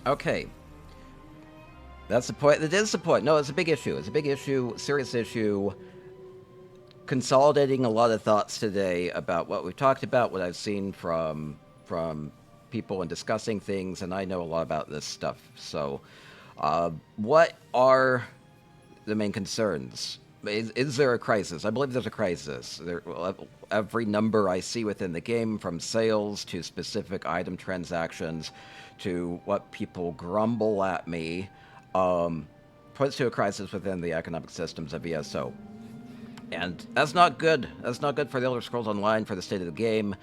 Okay, that's the point. That is the point. No, it's a big issue. It's a big issue, serious issue. Consolidating a lot of thoughts today about what we've talked about, what I've seen from people and discussing things, and I know a lot about this stuff. So, what are the main concerns? Is there a crisis? I believe there's a crisis. Every number I see within the game, from sales to specific item transactions to what people grumble at me, um, points to a crisis within the economic systems of ESO. And that's not good. That's not good for the Elder Scrolls Online, for the state of the game.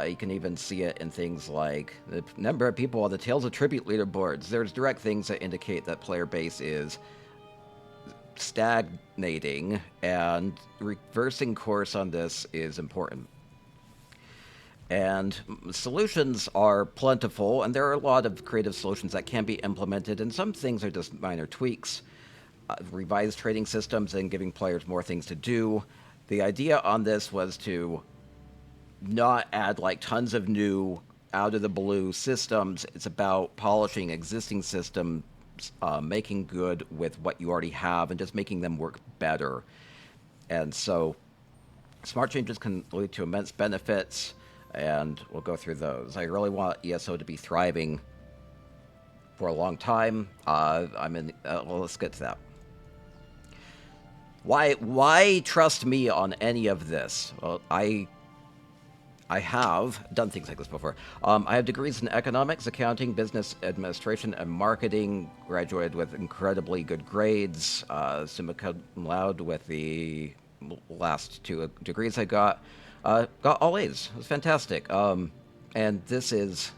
You can even see it in things like the number of people on the Tales of Tribute leaderboards. There's direct things that indicate that player base is stagnating, and reversing course on this is important. And solutions are plentiful, and there are a lot of creative solutions that can be implemented, and some things are just minor tweaks. Revised trading systems and giving players more things to do. The idea on this was to not add like tons of new out of the blue systems. It's about polishing existing systems, making good with what you already have, and just making them work better. And so, smart changes can lead to immense benefits, and we'll go through those. I really want ESO to be thriving for a long time. Well, let's get to that. Why trust me on any of this? Well, I have done things like this before. I have degrees in economics, accounting, business administration, and marketing. Graduated with incredibly good grades, summa cum laude with the last two degrees I got. Got all A's. It was fantastic. And this is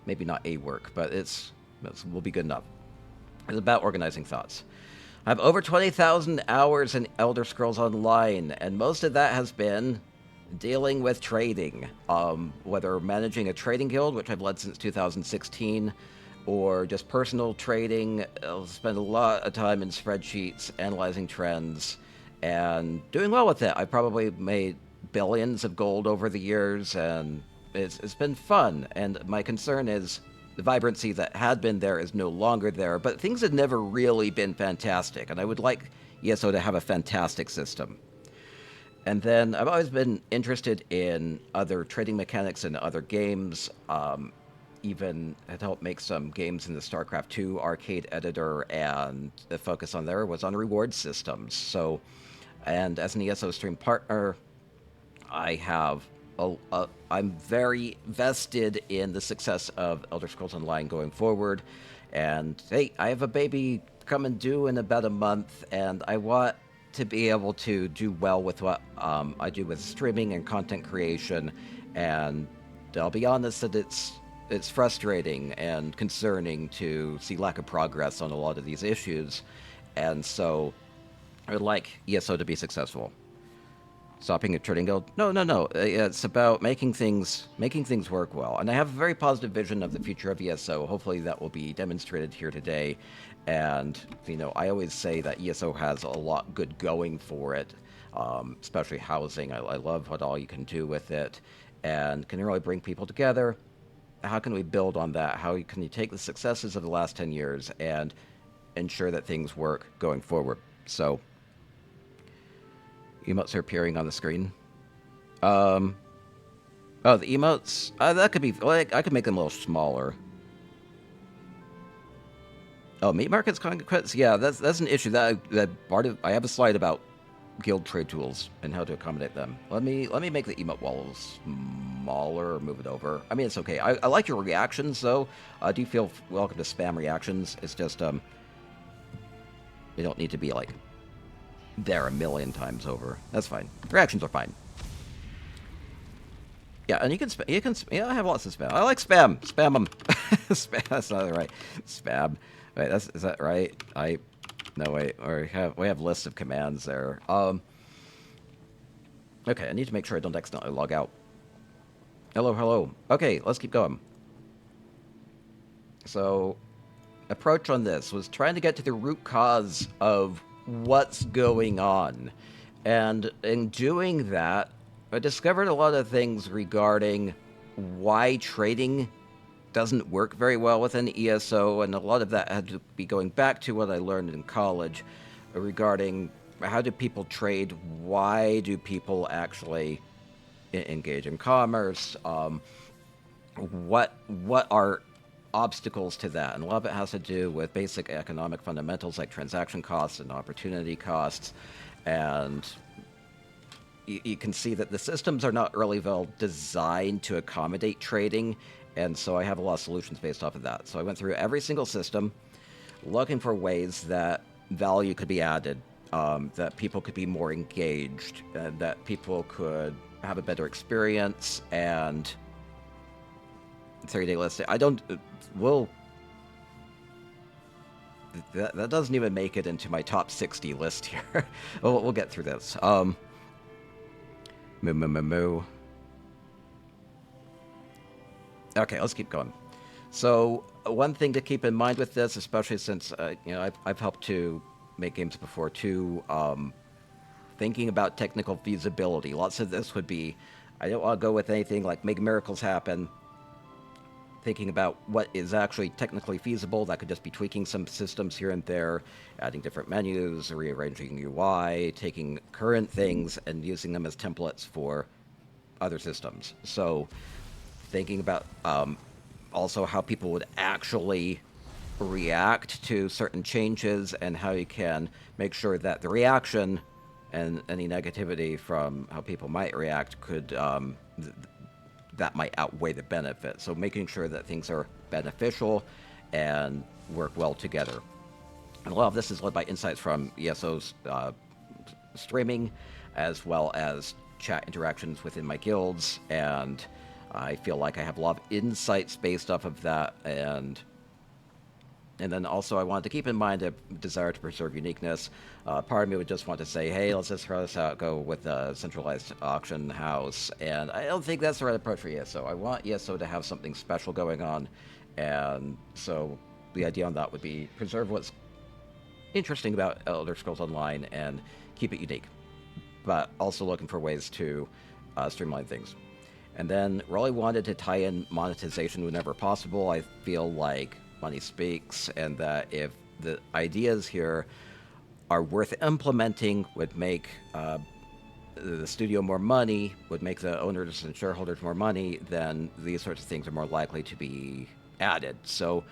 maybe not A work, but it will be good enough. It's about organizing thoughts. I have over 20,000 hours in Elder Scrolls Online, and most of that has been dealing with trading. Whether managing a trading guild, which I've led since 2016, or just personal trading, I'll spend a lot of time in spreadsheets, analyzing trends, and doing well with it. I've probably made billions of gold over the years, and it's been fun. And my concern is the vibrancy that had been there is no longer there, but things have never really been fantastic, and I would like ESO to have a fantastic system. And then I've always been interested in other trading mechanics in other games. Even had helped make some games in the StarCraft 2 arcade editor, and the focus on there was on reward systems. So, and as an ESO stream partner, I have I'm very vested in the success of Elder Scrolls Online going forward. And hey, I have a baby coming due in about a month, and I want to be able to do well with what I do with streaming and content creation. And I'll be honest that it's frustrating and concerning to see lack of progress on a lot of these issues. And so I would like ESO to be successful. Stopping a trading guild? No, no, no. It's about making things work well. And I have a very positive vision of the future of ESO. Hopefully that will be demonstrated here today. And, I always say that ESO has a lot good going for it, especially housing. I love what all you can do with it and can really bring people together. How can we build on that? How can you take the successes of the last 10 years and ensure that things work going forward? So, emotes are appearing on the screen. Oh, the emotes? That could be, like, I could make them a little smaller. Oh, meat markets, conquests? Yeah, that's an issue. That part of, I have a slide about guild trade tools and how to accommodate them. Let me make the emote wall smaller or move it over. I mean, it's okay. I like your reactions, though. Do you feel welcome to spam reactions? It's just, they don't need to be, like, there a million times over. That's fine. Reactions are fine. Yeah, and you can yeah, I have lots of spam. I like spam. Spam them. Spam, that's not right. Spam. Wait, is that right? No, wait. We have lists of commands there. Okay, I need to make sure I don't accidentally log out. Hello, hello. Okay, let's keep going. So, approach on this was trying to get to the root cause of what's going on. And in doing that, I discovered a lot of things regarding why trading doesn't work very well with an ESO, and a lot of that had to be going back to what I learned in college regarding how do people trade, why do people actually engage in commerce, what are obstacles to that, and a lot of it has to do with basic economic fundamentals like transaction costs and opportunity costs, and you can see that the systems are not really well designed to accommodate trading, and so I have a lot of solutions based off of that. So I went through every single system, looking for ways that value could be added, that people could be more engaged, and that people could have a better experience, and 30-day listing. I don't. Well, that doesn't even make it into my top 60 list here. We'll get through this. Moo. Okay, let's keep going. So one thing to keep in mind with this, especially since I've helped to make games before too, thinking about technical feasibility. Lots of this would be, I don't want to go with anything like make miracles happen. Thinking about what is actually technically feasible. That could just be tweaking some systems here and there, adding different menus, rearranging UI, taking current things and using them as templates for other systems. So thinking about also how people would actually react to certain changes and how you can make sure that the reaction and any negativity from how people might react could that might outweigh the benefit. So making sure that things are beneficial and work well together. And a lot of this is led by insights from ESO's streaming, as well as chat interactions within my guilds, and I feel like I have a lot of insights based off of that, and then also I wanted to keep in mind a desire to preserve uniqueness. Part of me would just want to say, hey, let's just throw this out, go with a centralized auction house. And I don't think that's the right approach for ESO. I want ESO to have something special going on. And so the idea on that would be preserve what's interesting about Elder Scrolls Online and keep it unique. But also looking for ways to streamline things. And then really wanted to tie in monetization whenever possible. I feel like money speaks, and that if the ideas here are worth implementing, would make the studio more money, would make the owners and shareholders more money, then these sorts of things are more likely to be added. So,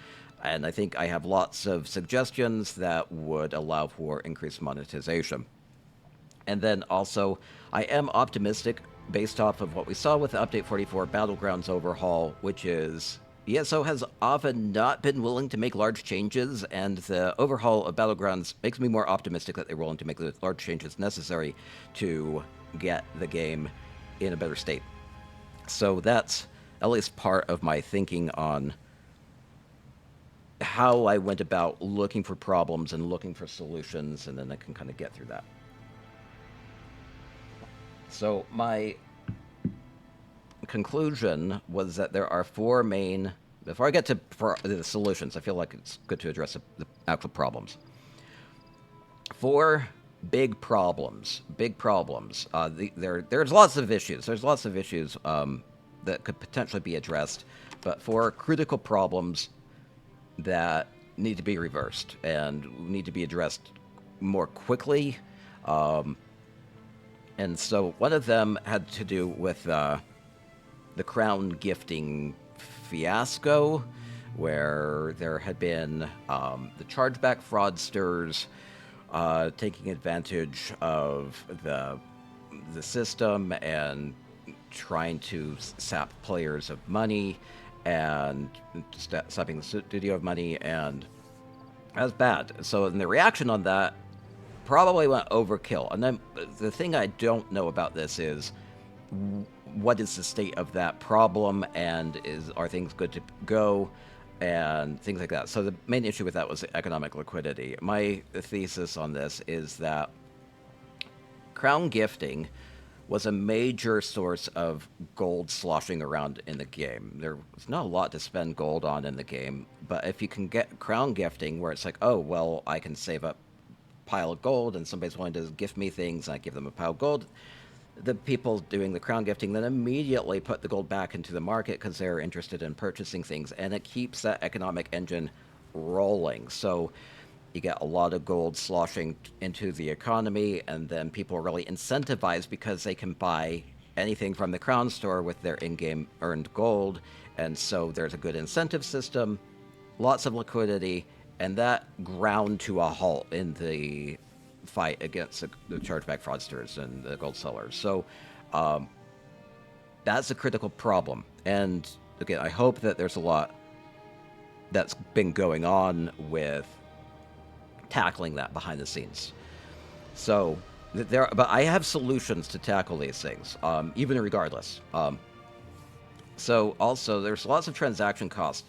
and I think I have lots of suggestions that would allow for increased monetization. And then also, I am optimistic based off of what we saw with the Update 44 Battlegrounds overhaul, which is ESO has often not been willing to make large changes, and the overhaul of Battlegrounds makes me more optimistic that they're willing to make the large changes necessary to get the game in a better state. So that's at least part of my thinking on how I went about looking for problems and looking for solutions, and then I can kind of get through that. So my conclusion was that there are four main. Before I get to the solutions, I feel like it's good to address the actual problems. Four big problems. There's lots of issues. There's lots of issues that could potentially be addressed, but four critical problems that need to be reversed and need to be addressed more quickly. And so one of them had to do with the crown gifting fiasco, where there had been the chargeback fraudsters taking advantage of the system and trying to sap players of money and sapping the studio of money, and that's bad. So in the reaction on that probably went overkill. And then the thing I don't know about this is what is the state of that problem, and are things good to go, and things like that. So the main issue with that was economic liquidity. My thesis on this is that crown gifting was a major source of gold sloshing around in the game. There was not a lot to spend gold on in the game, but if you can get crown gifting where it's like, oh, well, I can save up a pile of gold and somebody's willing to gift me things and I give them a pile of gold, the people doing the crown gifting then immediately put the gold back into the market because they're interested in purchasing things, and it keeps that economic engine rolling. So you get a lot of gold sloshing into the economy, and then people are really incentivized because they can buy anything from the crown store with their in-game earned gold, and so there's a good incentive system, lots of liquidity, and that ground to a halt in the fight against the chargeback fraudsters and the gold sellers. So that's a critical problem. And again, I hope that there's a lot that's been going on with tackling that behind the scenes. So but I have solutions to tackle these things, even regardless. So also, there's lots of transaction costs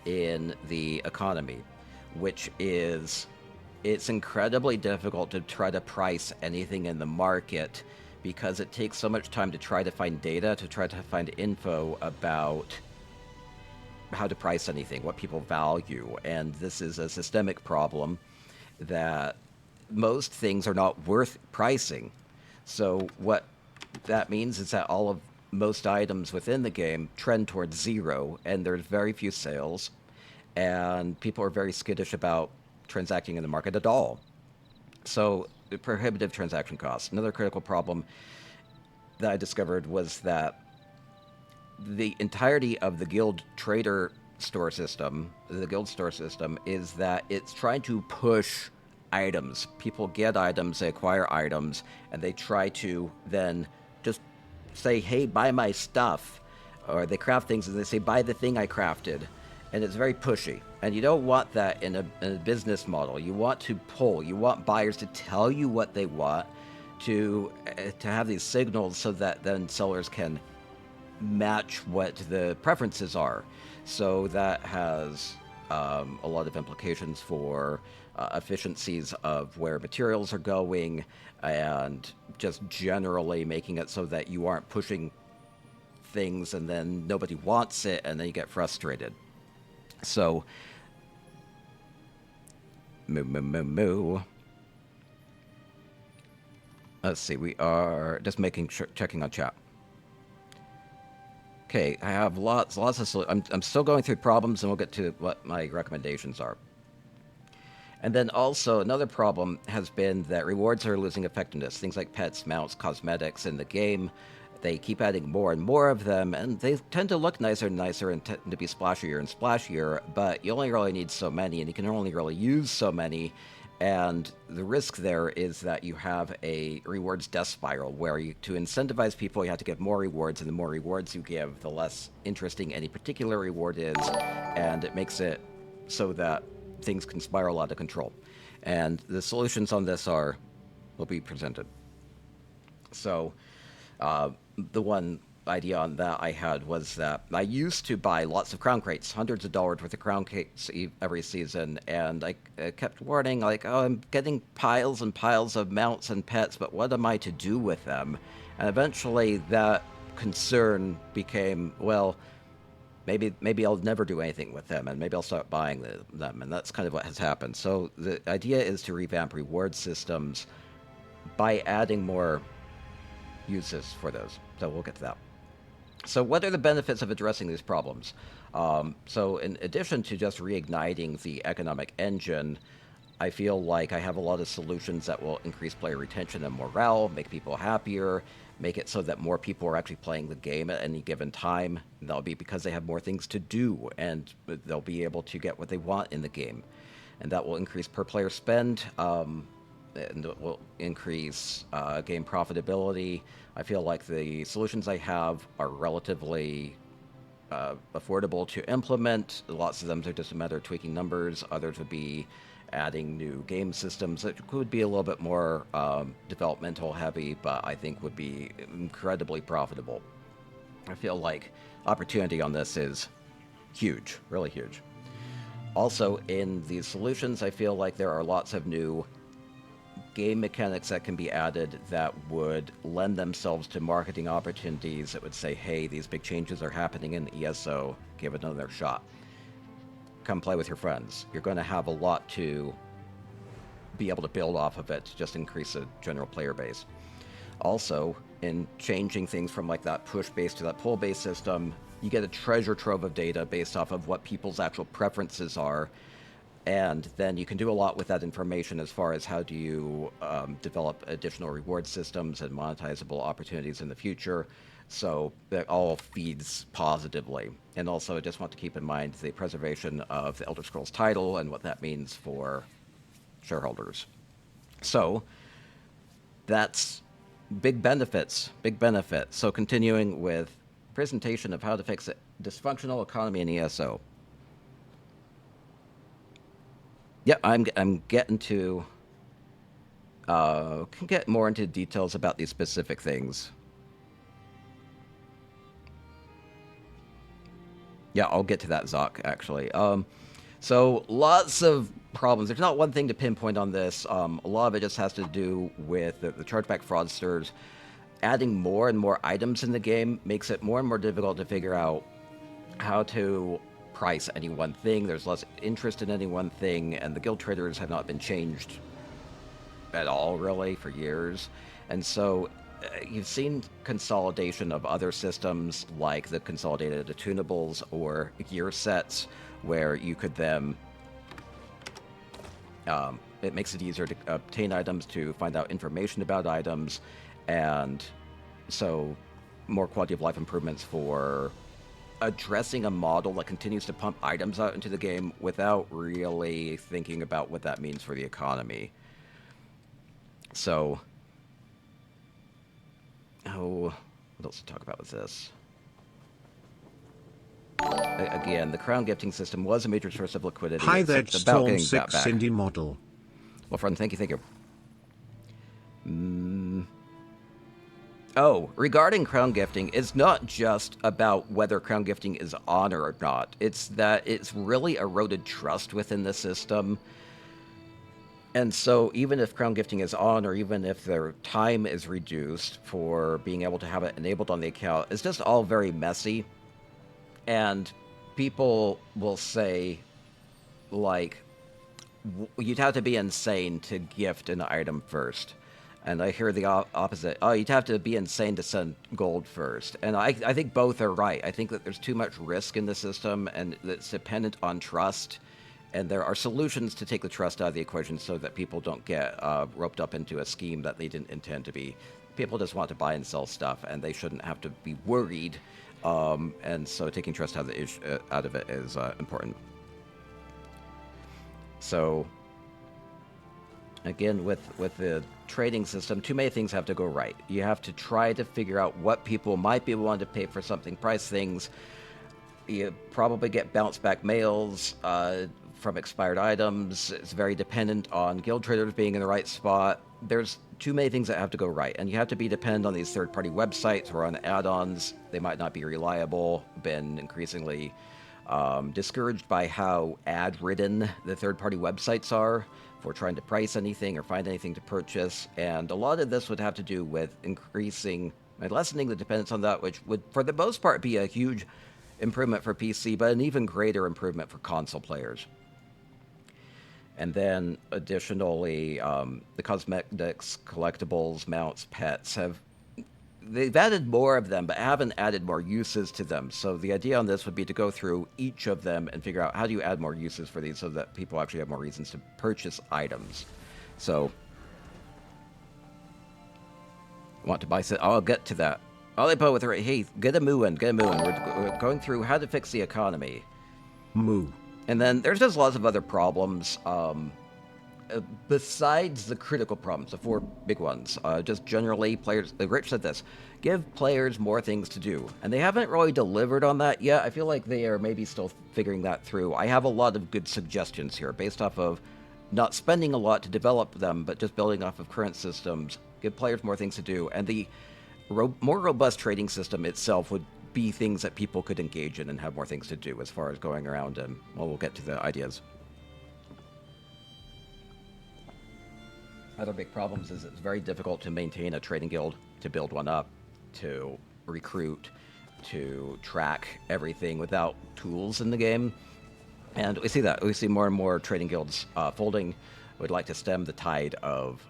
in the economy, which is it's incredibly difficult to try to price anything in the market because it takes so much time to try to find data, to try to find info about how to price anything, what people value. And this is a systemic problem that most things are not worth pricing. So what that means is that most items within the game trend towards zero, and there's very few sales, and people are very skittish about transacting in the market at all. So prohibitive transaction costs. Another critical problem that I discovered was that the entirety of the guild trader store system, the guild store system, is that it's trying to push items. People get items, they acquire items, and they try to then just say, hey, buy my stuff. Or they craft things and they say, buy the thing I crafted. And it's very pushy. And you don't want that in a business model. You want to pull. You want buyers to tell you what they want, to have these signals so that then sellers can match what the preferences are. So that has a lot of implications for efficiencies of where materials are going, and just generally making it so that you aren't pushing things and then nobody wants it and then you get frustrated. So, moo. Let's see, we are just checking on chat. Okay, I have lots of I'm still going through problems, and we'll get to what my recommendations are. And then also, another problem has been that rewards are losing effectiveness. Things like pets, mounts, cosmetics in the game, they keep adding more and more of them, and they tend to look nicer and nicer and tend to be splashier and splashier, but you only really need so many, and you can only really use so many. And the risk there is that you have a rewards death spiral where to incentivize people, you have to give more rewards, and the more rewards you give, the less interesting any particular reward is, and it makes it so that things can spiral out of control. And the solutions on this will be presented. So the one idea on that I had was that I used to buy lots of crown crates, hundreds of dollars worth of crown crates every season, and I kept warning, like, oh, I'm getting piles and piles of mounts and pets, but what am I to do with them? And eventually that concern became, well, maybe I'll never do anything with them, and maybe I'll start buying them, and that's kind of what has happened. So the idea is to revamp reward systems by adding more uses for those. So we'll get to that. So what are the benefits of addressing these problems? So in addition to just reigniting the economic engine, I feel like I have a lot of solutions that will increase player retention and morale, make people happier, make it so that more people are actually playing the game at any given time. And that'll be because they have more things to do, and they'll be able to get what they want in the game. And that will increase per player spend, and it will increase game profitability. I feel like the solutions I have are relatively affordable to implement. Lots of them are just a matter of tweaking numbers. Others would be adding new game systems that could be a little bit more developmental heavy, but I think would be incredibly profitable. I feel like opportunity on this is huge, really huge. Also, in these solutions, I feel like there are lots of new game mechanics that can be added that would lend themselves to marketing opportunities that would say, hey, these big changes are happening in ESO, give it another shot. Come play with your friends. You're going to have a lot to be able to build off of it to just increase the general player base. Also, in changing things from like that push-based to that pull-based system, you get a treasure trove of data based off of what people's actual preferences are, and then you can do a lot with that information as far as how do you develop additional reward systems and monetizable opportunities in the future. So that all feeds positively. And also, I just want to keep in mind the preservation of the Elder Scrolls title and what that means for shareholders. So that's big benefits, big benefit. So continuing with presentation of how to fix a dysfunctional economy in ESO. Yeah, I'm getting to can get more into details about these specific things. Yeah, I'll get to that, Zoc, actually. So lots of problems. There's not one thing to pinpoint on this. A lot of it just has to do with the chargeback fraudsters. Adding more and more items in the game makes it more and more difficult to figure out how to price any one thing. There's less interest in any one thing, and the guild traders have not been changed at all, really, for years. And so you've seen consolidation of other systems like the consolidated attunables or gear sets, where you could then it makes it easier to obtain items, to find out information about items, and so more quality of life improvements for addressing a model that continues to pump items out into the game without really thinking about what that means for the economy. So, what else to talk about with this? Again, the crown gifting system was a major source of liquidity. Hi there, It's about Storm getting that 6 back. Indie model. Well, friend, thank you. Oh, regarding crown gifting, it's not just about whether crown gifting is on or not. It's that it's really eroded trust within the system. And so even if crown gifting is on, or even if their time is reduced for being able to have it enabled on the account, it's just all very messy. And people will say, like, you'd have to be insane to gift an item first. And I hear the opposite. Oh, you'd have to be insane to send gold first. And I think both are right. I think that there's too much risk in the system, and it's dependent on trust. And there are solutions to take the trust out of the equation so that people don't get roped up into a scheme that they didn't intend to be. People just want to buy and sell stuff, and they shouldn't have to be worried. And so taking trust out of it is important. So, again, with the trading system, too many things have to go right. You have to try to figure out what people might be willing to pay for something, price things. You probably get bounce back mails from expired items. It's very dependent on guild traders being in the right spot. There's too many things that have to go right, and you have to be dependent on these third-party websites or on add-ons. They might not be reliable. Been increasingly discouraged by how ad-ridden the third-party websites are for trying to price anything or find anything to purchase. And a lot of this would have to do with increasing and lessening the dependence on that, which would, for the most part, be a huge improvement for PC, but an even greater improvement for console players. And then, additionally, the cosmetics, collectibles, mounts, pets they've added more of them, but haven't added more uses to them. So the idea on this would be to go through each of them and figure out how do you add more uses for these so that people actually have more reasons to purchase items. So, want to buy set? I'll get to that. Olipo with her, hey, get a moo in. We're going through how to fix the economy. Moo. And then there's just lots of other problems. Besides the critical problems, the four big ones, just generally players, Rich said this, give players more things to do. And they haven't really delivered on that yet. I feel like they are maybe still figuring that through. I have a lot of good suggestions here based off of not spending a lot to develop them, but just building off of current systems. Give players more things to do. And the more robust trading system itself would be things that people could engage in and have more things to do as far as going around and, well, we'll get to the ideas. Other big problems is it's very difficult to maintain a trading guild, to build one up, to recruit, to track everything without tools in the game. And we see that. We see more and more trading guilds folding. We'd like to stem the tide of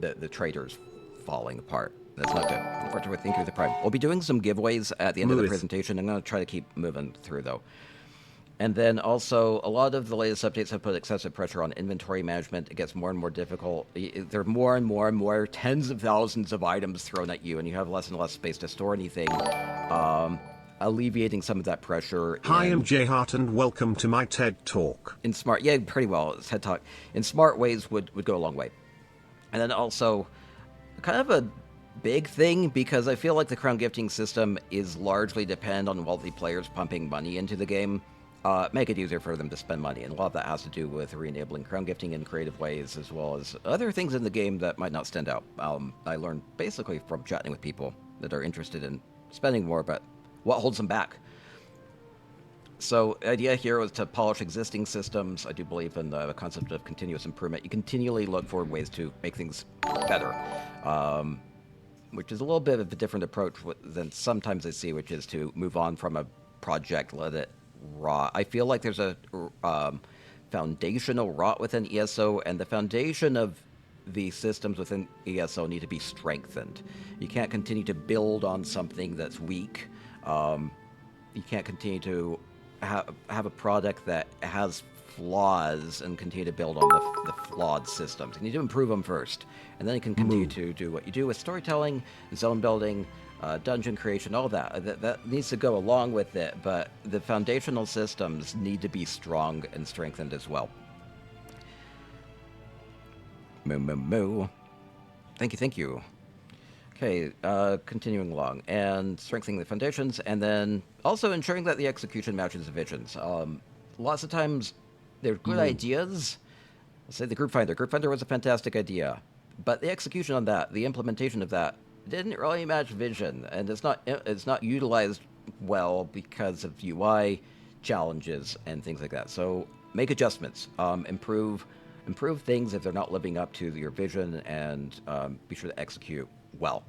the traders falling apart. That's not good. Unfortunately, thank you for the prime. We'll be doing some giveaways at the end of the presentation. I'm going to try to keep moving through, though. And then also, a lot of the latest updates have put excessive pressure on inventory management. It gets more and more difficult. There are more and more tens of thousands of items thrown at you, and you have less and less space to store anything. Alleviating some of that pressure. Hi, I'm Jay Hart, and welcome to my TED Talk. In smart, yeah, pretty well. TED Talk. In smart ways would go a long way. And then also, kind of a big thing, because I feel like the crown gifting system is largely dependent on wealthy players pumping money into the game. Make it easier for them to spend money, and a lot of that has to do with re-enabling crown gifting in creative ways, as well as other things in the game that might not stand out. I learned basically from chatting with people that are interested in spending more, but what holds them back? So the idea here was to polish existing systems. I do believe in the concept of continuous improvement. You continually look for ways to make things better, which is a little bit of a different approach than sometimes I see, which is to move on from a project, let it rot. I feel like there's a foundational rot within ESO, and the foundation of the systems within ESO need to be strengthened. You can't continue to build on something that's weak. You can't continue to have a product that has flaws and continue to build on the flawed systems. You need to improve them first, and then you can continue to do what you do with storytelling, zone building, dungeon creation, all that. That needs to go along with it, but the foundational systems need to be strong and strengthened as well. Moo. Thank you. Okay, continuing along, and strengthening the foundations, and then also ensuring that the execution matches the visions. Lots of times, they're good ideas. Let's say the group finder. Group finder was a fantastic idea, but the execution on that, the implementation of that, didn't really match vision, and it's not utilized well because of UI challenges and things like that. So make adjustments, improve things if they're not living up to your vision, and be sure to execute well.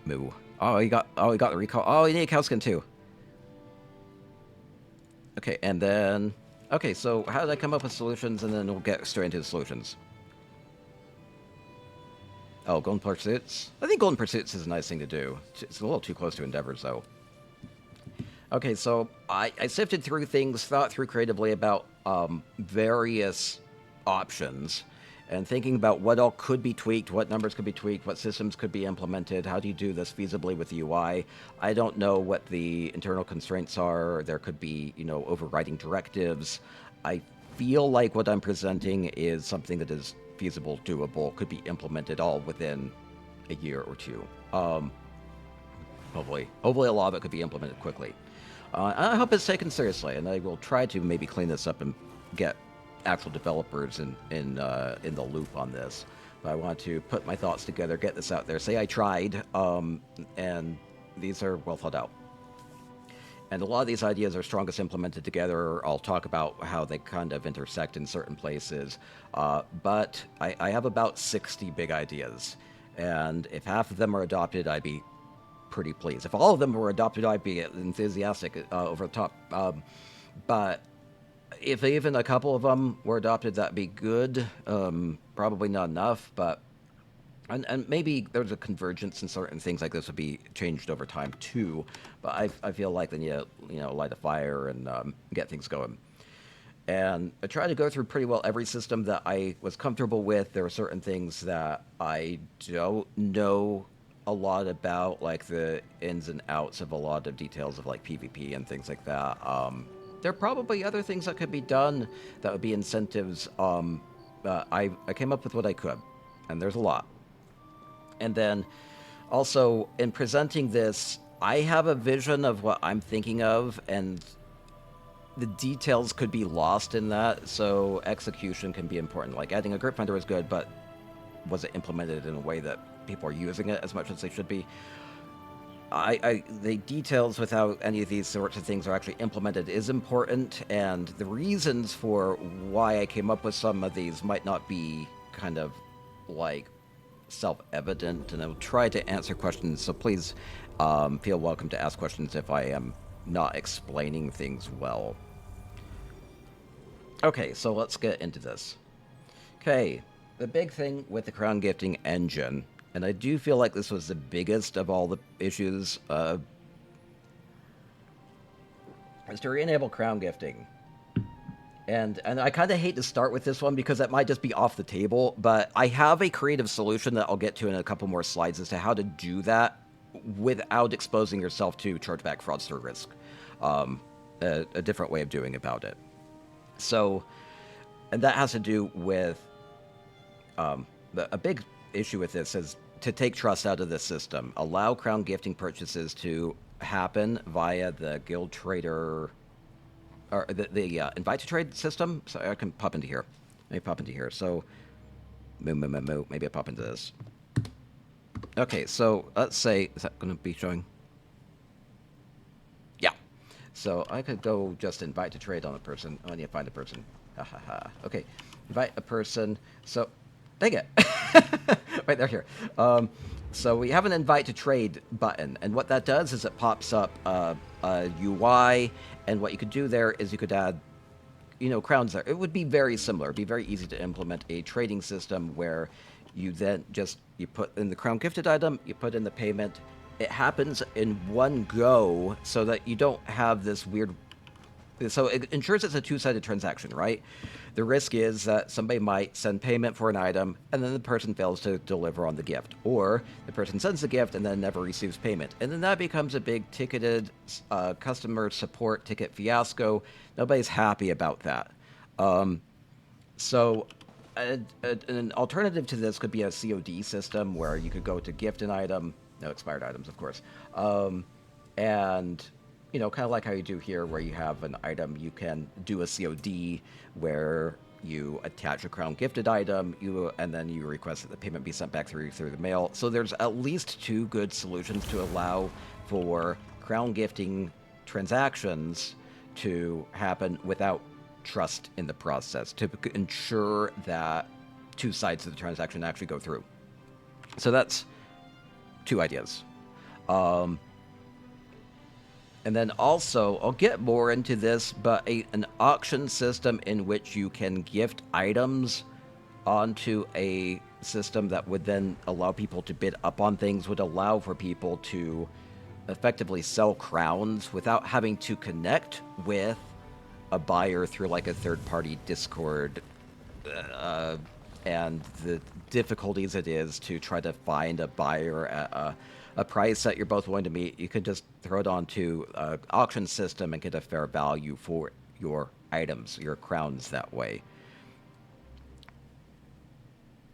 Moo. Oh, you got the recall. Oh, you need a cow skin too. Okay, and then so how did I come up with solutions, and then we'll get straight into the solutions. Oh, Golden Pursuits. I think Golden Pursuits is a nice thing to do. It's a little too close to Endeavors, though. Okay, so I sifted through things, thought through creatively about various options, and thinking about what all could be tweaked, what numbers could be tweaked, what systems could be implemented, how do you do this feasibly with the UI. I don't know what the internal constraints are. There could be, overriding directives. I feel like what I'm presenting is something that is feasible, doable, could be implemented all within a year or two. Hopefully a lot of it could be implemented quickly. I hope it's taken seriously, and I will try to maybe clean this up and get actual developers in the loop on this. But I want to put my thoughts together, get this out there, say I tried, and these are well thought out. And a lot of these ideas are strongest implemented together. I'll talk about how they kind of intersect in certain places. But I have about 60 big ideas. And if half of them are adopted, I'd be pretty pleased. If all of them were adopted, I'd be enthusiastic over the top. But if even a couple of them were adopted, that'd be good. Probably not enough, but... And maybe there's a convergence in certain things like this would be changed over time too, but I feel like then you light a fire and get things going. And I try to go through pretty well every system that I was comfortable with. There are certain things that I don't know a lot about, like the ins and outs of a lot of details of like PvP and things like that. There are probably other things that could be done that would be incentives. I came up with what I could, and there's a lot. And then also in presenting this, I have a vision of what I'm thinking of, and the details could be lost in that, so execution can be important. Like adding a grip finder is good, but was it implemented in a way that people are using it as much as they should be? The details with how any of these sorts of things are actually implemented is important, and the reasons for why I came up with some of these might not be kind of like self-evident, and I'll try to answer questions, so please feel welcome to ask questions if I am not explaining things well. Okay, so let's get into this. Okay, the big thing with the crown gifting engine, and I do feel like this was the biggest of all the issues, is to re-enable crown gifting. And I kind of hate to start with this one because that might just be off the table, but I have a creative solution that I'll get to in a couple more slides as to how to do that without exposing yourself to chargeback fraudster risk. A different way of doing about it. So, and that has to do with a big issue with this is to take trust out of the system. Allow crown gifting purchases to happen via the guild trader or the invite to trade system. So I can pop into here. Let me pop into here. So, maybe I pop into this. Okay, so let's say, is that going to be showing? Yeah. So I could go just invite to trade on a person. Oh, I need to find a person. Ha ha ha. Okay, invite a person. So, dang it. Right, they're here. So we have an invite to trade button, and what that does is it pops up a UI, and what you could do there is you could add, crowns there. It would be very similar. It'd be very easy to implement a trading system where you then you put in the crown gifted item, you put in the payment. It happens in one go so that you don't have this weird. So it ensures it's a two-sided transaction, right? The risk is that somebody might send payment for an item, and then the person fails to deliver on the gift. Or the person sends the gift and then never receives payment. And then that becomes a big ticketed customer support ticket fiasco. Nobody's happy about that. So an alternative to this could be a COD system where you could go to gift an item, no expired items, of course, and kind of like how you do here, where you have an item, you can do a COD where you attach a crown gifted item, and then you request that the payment be sent back through the mail. So there's at least two good solutions to allow for crown gifting transactions to happen without trust in the process, to ensure that two sides of the transaction actually go through. So that's two ideas. And then also, I'll get more into this, but an auction system in which you can gift items onto a system that would then allow people to bid up on things would allow for people to effectively sell crowns without having to connect with a buyer through like a third-party Discord, and the difficulties it is to try to find a buyer at a price that you're both willing to meet. You could just throw it onto an auction system and get a fair value for your items, your crowns that way.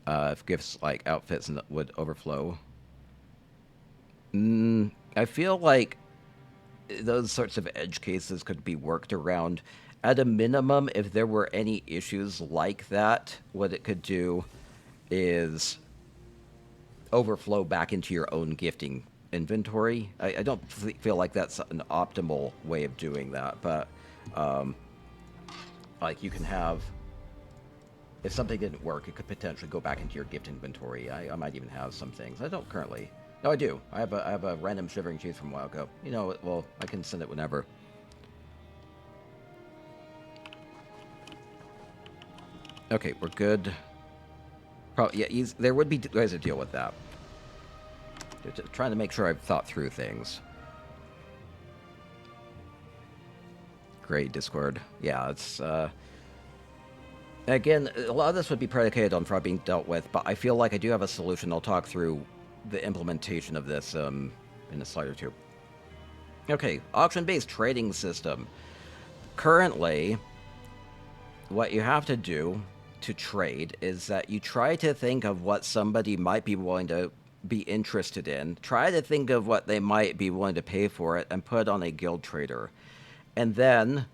If gifts like outfits would overflow. I feel like those sorts of edge cases could be worked around. At a minimum, if there were any issues like that, what it could do is overflow back into your own gifting inventory. I don't feel like that's an optimal way of doing that, but like you can have, if something didn't work, it could potentially go back into your gift inventory. I might even have some things. I don't currently. No, I do. I have a random shivering cheese from a while ago. Well, I can send it whenever. Okay, we're good. Probably, yeah, there would be ways to deal with that. Just trying to make sure I've thought through things. Great, Discord. Yeah, it's, again, a lot of this would be predicated on fraud being dealt with, but I feel like I do have a solution. I'll talk through the implementation of this in a slide or two. Okay, auction-based trading system. Currently, what you have to do to trade is that you try to think of what somebody might be willing to be interested in. Try to think of what they might be willing to pay for it and put it on a guild trader. And then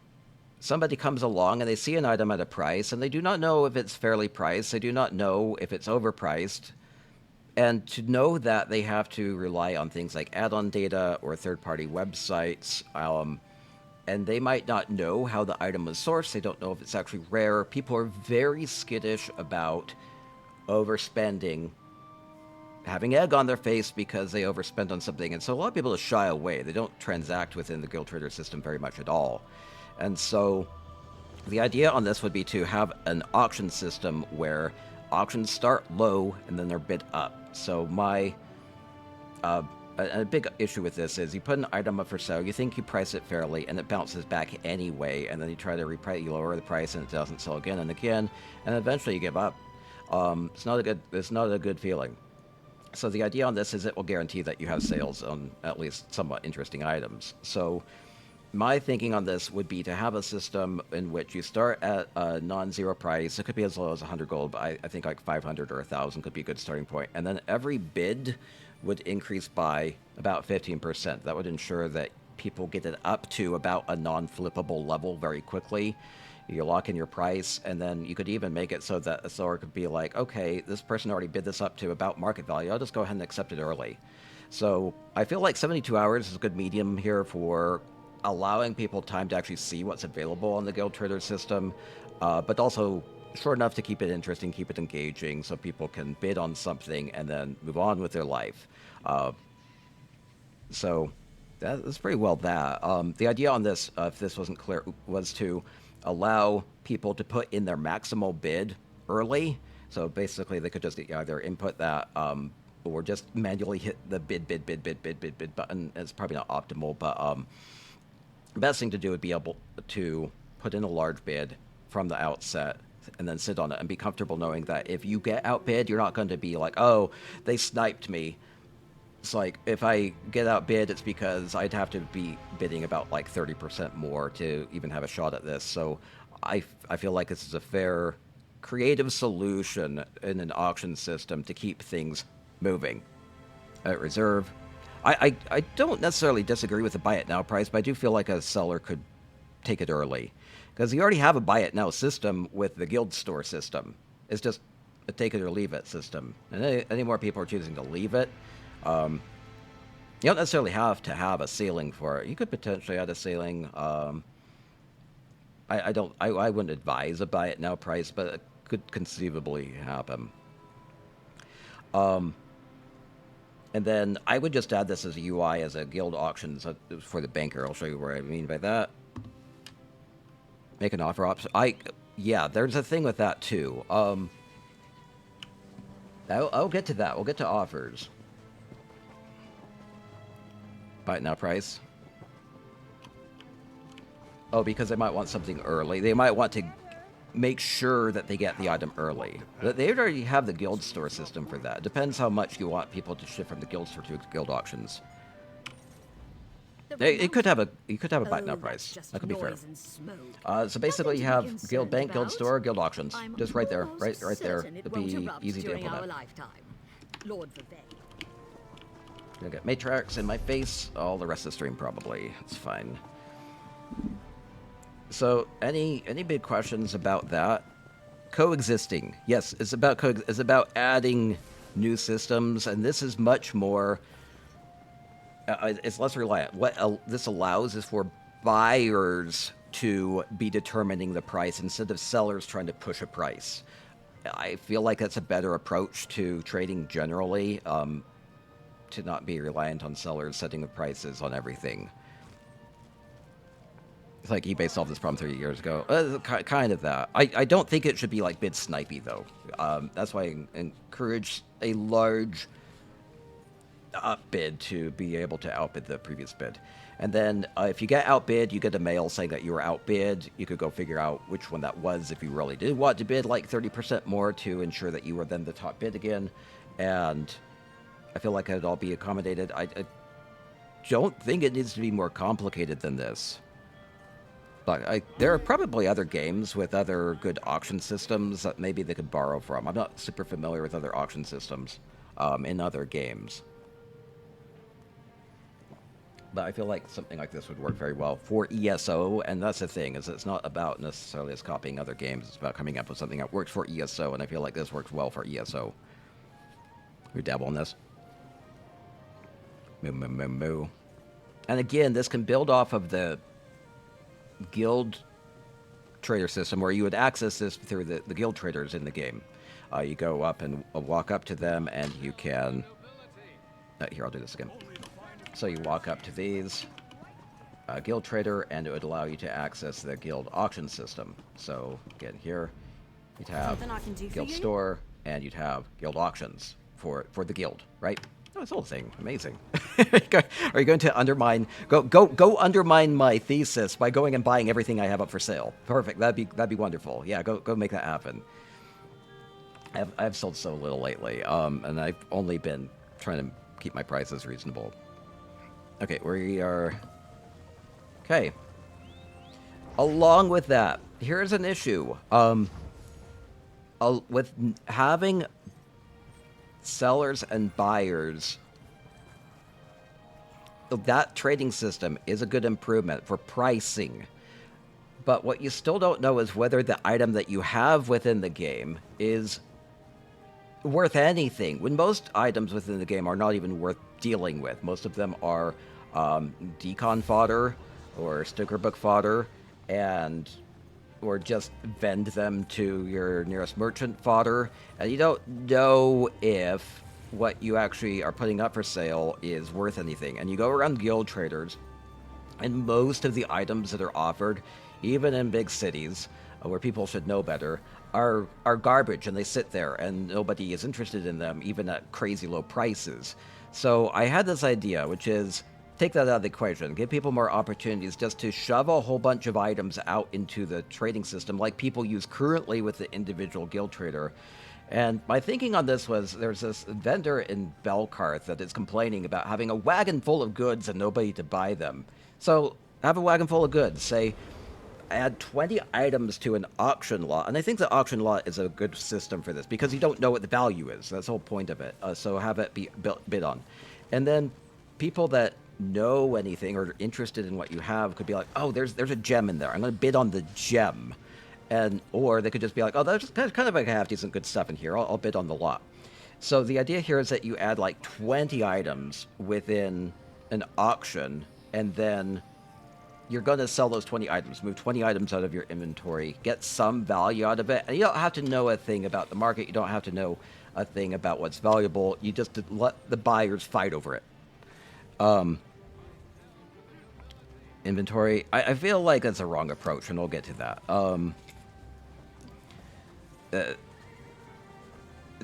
somebody comes along and they see an item at a price and they do not know if it's fairly priced. They do not know if it's overpriced. And to know that, they have to rely on things like add-on data or third-party websites. And they might not know how the item was sourced. They don't know if it's actually rare. People are very skittish about overspending, having egg on their face because they overspend on something. And so a lot of people just shy away. They don't transact within the guild trader system very much at all. And so the idea on this would be to have an auction system where auctions start low and then they're bid up. So my a big issue with this is you put an item up for sale, you think you price it fairly, and it bounces back anyway, and then you try to reprice, you lower the price, and it doesn't sell again and again, and eventually you give up. It's not a good feeling. So the idea on this is it will guarantee that you have sales on at least somewhat interesting items. So my thinking on this would be to have a system in which you start at a non-zero price. It could be as low as 100 gold, but I think like 500 or 1,000 could be a good starting point. And then every bid would increase by about 15%. That would ensure that people get it up to about a non-flippable level very quickly. You lock in your price, and then you could even make it so that a seller could be like, okay, this person already bid this up to about market value. I'll just go ahead and accept it early. So I feel like 72 hours is a good medium here for allowing people time to actually see what's available on the Guild Trader system, but also short enough to keep it interesting, keep it engaging, so people can bid on something and then move on with their life. So that's pretty well that. The idea on this, if this wasn't clear, was to allow people to put in their maximal bid early. So basically, they could just either input that or just manually hit the bid button. It's probably not optimal, but the best thing to do would be able to put in a large bid from the outset and then sit on it and be comfortable knowing that if you get outbid, you're not going to be like, oh, they sniped me. It's like, if I get outbid, it's because I'd have to be bidding about like 30% more to even have a shot at this. So I feel like this is a fair, creative solution in an auction system to keep things moving. Reserve. I don't necessarily disagree with the buy it now price, but I do feel like a seller could take it early. Because you already have a buy it now system with the guild store system. It's just a take it or leave it system. And any more people are choosing to leave it. You don't necessarily have to have a ceiling for it. You could potentially add a ceiling. I wouldn't advise a buy it now price, but it could conceivably happen. And then I would just add this as a UI as a guild auction for the banker. I'll show you what I mean by that. Make an offer option. Yeah, there's a thing with that too. I'll get to that. We'll get to offers. Buy it now price. Oh, because they might want something early. They might want to make sure that they get the item early. They already have the guild store system for that. It depends how much you want people to shift from the guild store to guild auctions. You could have a buy it now price. That could be fair. So basically, you have guild bank, guild store, guild auctions. Just right there, right there. It'd be easy to implement. Gonna get matrix in my face. All the rest of the stream probably. It's fine. So, any big questions about that? Coexisting. Yes, it's about adding new systems, and this is much more. It's less reliant. What this allows is for buyers to be determining the price instead of sellers trying to push a price. I feel like that's a better approach to trading generally. To not be reliant on sellers setting the prices on everything. It's like eBay solved this problem 30 years ago. Kind of that. I don't think it should be like bid snipey though. That's why I encourage a large upbid to be able to outbid the previous bid. And then if you get outbid, you get a mail saying that you were outbid. You could go figure out which one that was if you really did want to bid like 30% more to ensure that you were then the top bid again. And I feel like it'd all be accommodated. I don't think it needs to be more complicated than this. But there are probably other games with other good auction systems that maybe they could borrow from. I'm not super familiar with other auction systems in other games. But I feel like something like this would work very well for ESO, and that's the thing, is it's not about necessarily just copying other games. It's about coming up with something that works for ESO, and I feel like this works well for ESO. We dabble in this. Moo. And again, this can build off of the guild trader system where you would access this through the guild traders in the game. You go up and walk up to them, and you can... here, I'll do this again. So you walk up to these, guild trader, and it would allow you to access the guild auction system. So again, here you'd have guild store, and you'd have guild auctions for the guild, right? Oh, it's all the thing. Amazing. Are you going to go undermine my thesis by going and buying everything I have up for sale? Perfect. That'd be wonderful. Yeah, go make that happen. I've sold so little lately, and I've only been trying to keep my prices reasonable. Okay, we are. Okay. Along with that, here's an issue. With having sellers and buyers, that trading system is a good improvement for pricing. But what you still don't know is whether the item that you have within the game is worth anything, when most items within the game are not even worth dealing with. Most of them are decon fodder or sticker book fodder, or just vend them to your nearest merchant fodder, and you don't know if what you actually are putting up for sale is worth anything. And you go around guild traders, and most of the items that are offered, even in big cities where people should know better, are garbage, and they sit there and nobody is interested in them, even at crazy low prices. So I had this idea, which is take that out of the equation, give people more opportunities just to shove a whole bunch of items out into the trading system like people use currently with the individual guild trader. And my thinking on this was, there's this vendor in Belkarth that is complaining about having a wagon full of goods and nobody to buy them. So have a wagon full of goods, say add 20 items to an auction lot, and I think the auction lot is a good system for this because you don't know what the value is. That's the whole point of it. So have it be bid on, and then people that know anything or are interested in what you have could be like, oh, there's a gem in there, I'm going to bid on the gem. And or they could just be like, oh, that's kind of like half decent good stuff in here, I'll bid on the lot. So the idea here is that you add like 20 items within an auction, and then you're going to sell those 20 items, move 20 items out of your inventory, get some value out of it. And you don't have to know a thing about the market. You don't have to know a thing about what's valuable. You just let the buyers fight over it. Inventory, I feel like that's a wrong approach, and we'll get to that.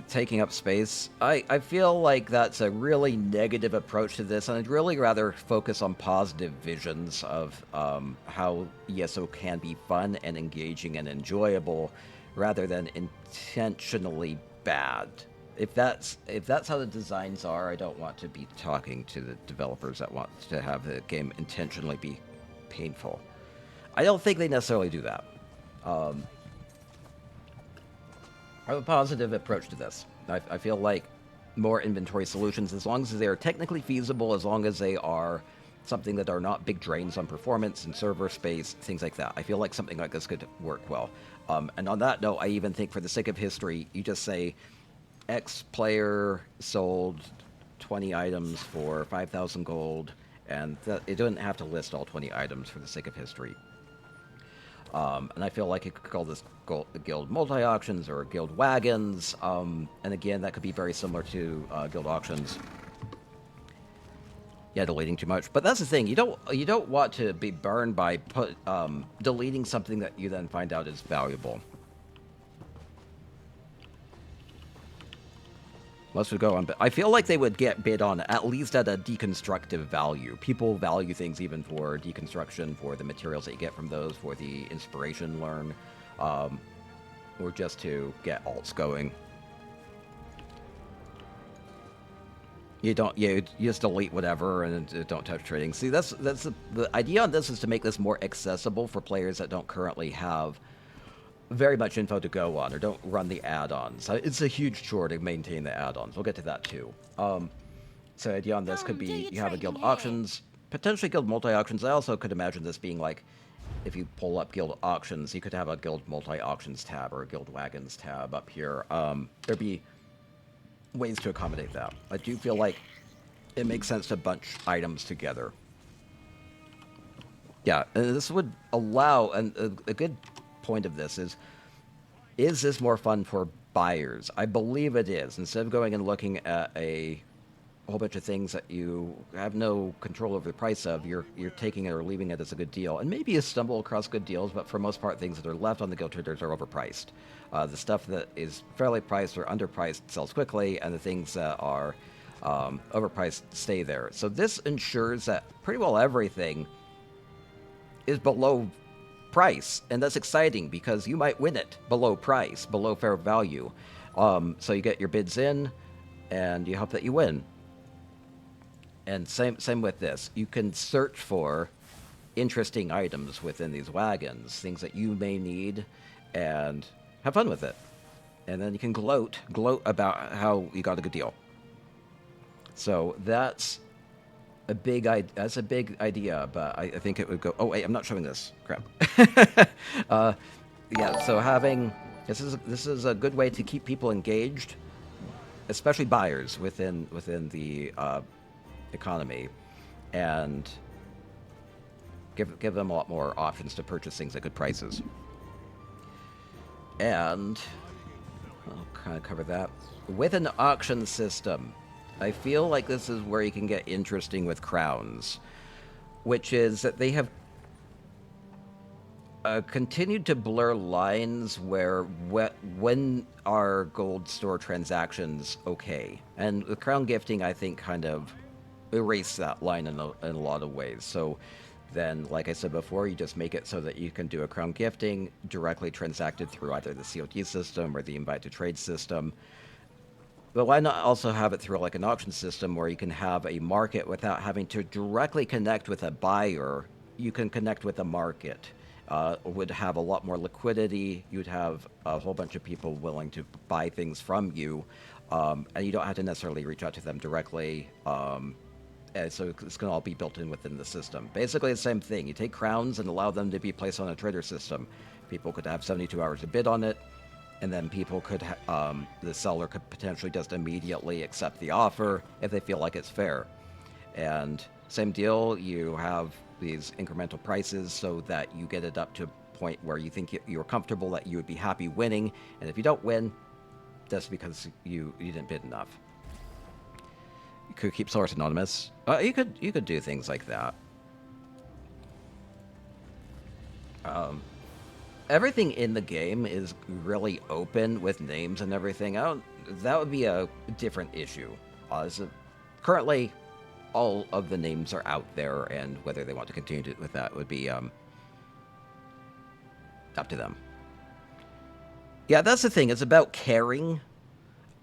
Taking up space, I feel like that's a really negative approach to this, and I'd really rather focus on positive visions of how ESO can be fun and engaging and enjoyable, rather than intentionally bad. If that's how the designs are, I don't want to be talking to the developers that want to have the game intentionally be painful. I don't think they necessarily do that. I have a positive approach to this. I feel like more inventory solutions, as long as they are technically feasible, as long as they are something that are not big drains on performance and server space, things like that. I feel like something like this could work well. And on that note, I even think for the sake of history, you just say X player sold 20 items for 5,000 gold, and it doesn't have to list all 20 items for the sake of history. And I feel like it could call this guild multi-auctions or guild wagons, and again, that could be very similar to guild auctions. Yeah, deleting too much, but that's the thing. You don't want to be burned by deleting something that you then find out is valuable. Let's go on. But I feel like they would get bid on at least at a deconstructive value. People value things even for deconstruction, for the materials that you get from those, for the inspiration learn, or just to get alts going. You just delete whatever and don't touch trading. See, that's the idea on this is to make this more accessible for players that don't currently have very much info to go on or don't run the add-ons. It's a huge chore to maintain the add-ons. We'll get to that too. So the idea on this could be you have a guild auctions, potentially guild multi-auctions. I also could imagine this being like, if you pull up guild auctions, you could have a guild multi-auctions tab or a guild wagons tab up here. There'd be ways to accommodate that. I do feel like it makes sense to bunch items together. Yeah, and this would allow, and a good point of this is this more fun for buyers? I believe it is. Instead of going and looking at a a whole bunch of things that you have no control over the price of. You're taking it or leaving it as a good deal, and maybe you stumble across good deals, but for most part, things that are left on the guild traders are overpriced. The stuff that is fairly priced or underpriced sells quickly, and the things that are overpriced stay there. So this ensures that pretty well everything is below price, and that's exciting because you might win it below price, below fair value. So you get your bids in, and you hope that you win. And same with this. You can search for interesting items within these wagons, things that you may need, and have fun with it. And then you can gloat about how you got a good deal. So that's a big idea, but I think it would go. Oh wait, I'm not showing this. Crap. Yeah. So having this is a good way to keep people engaged, especially buyers within the economy, and give them a lot more options to purchase things at good prices. And I'll kind of cover that with an auction system. I feel like this is where you can get interesting with crowns, which is that they have continued to blur lines where when are gold store transactions okay, and the crown gifting I think kind of erase that line in a lot of ways. So then, like I said before, you just make it so that you can do a crown gifting directly transacted through either the COD system or the invite to trade system. But why not also have it through like an auction system where you can have a market without having to directly connect with a buyer? You can connect with a market. Would have a lot more liquidity. You'd have a whole bunch of people willing to buy things from you, and you don't have to necessarily reach out to them directly. And so it's going to all be built in within the system. Basically the same thing. You take crowns and allow them to be placed on a trader system. People could have 72 hours to bid on it, and then people could, the seller could potentially just immediately accept the offer if they feel like it's fair. And same deal, you have these incremental prices so that you get it up to a point where you think you're comfortable that you would be happy winning. And if you don't win, that's because you didn't bid enough. You could keep source anonymous. You could do things like that. Everything in the game is really open with names and everything. That would be a different issue. So currently, all of the names are out there, and whether they want to continue with that would be up to them. Yeah, that's the thing. It's about caring,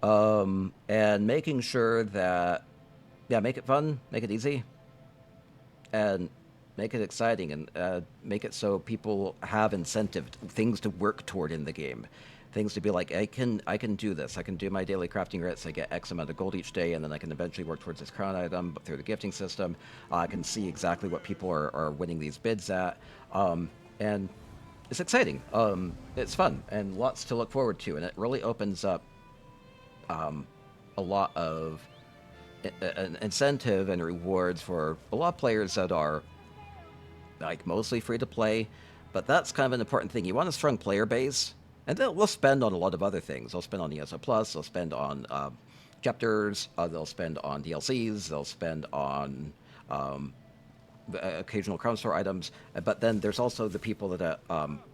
and making sure that, make it fun, make it easy, and make it exciting, and make it so people have incentive, things to work toward in the game. Things to be like, I can do this. I can do my daily crafting writs. I get X amount of gold each day, and then I can eventually work towards this crown item through the gifting system. I can see exactly what people are winning these bids at, and it's exciting. It's fun and lots to look forward to, and it really opens up a lot of an incentive and rewards for a lot of players that are like mostly free to play. But that's kind of an important thing. You want a strong player base. And they'll spend on a lot of other things. They'll spend on ESO Plus, they'll spend on chapters, they'll spend on DLCs, they'll spend on occasional crown store items. But then there's also the people that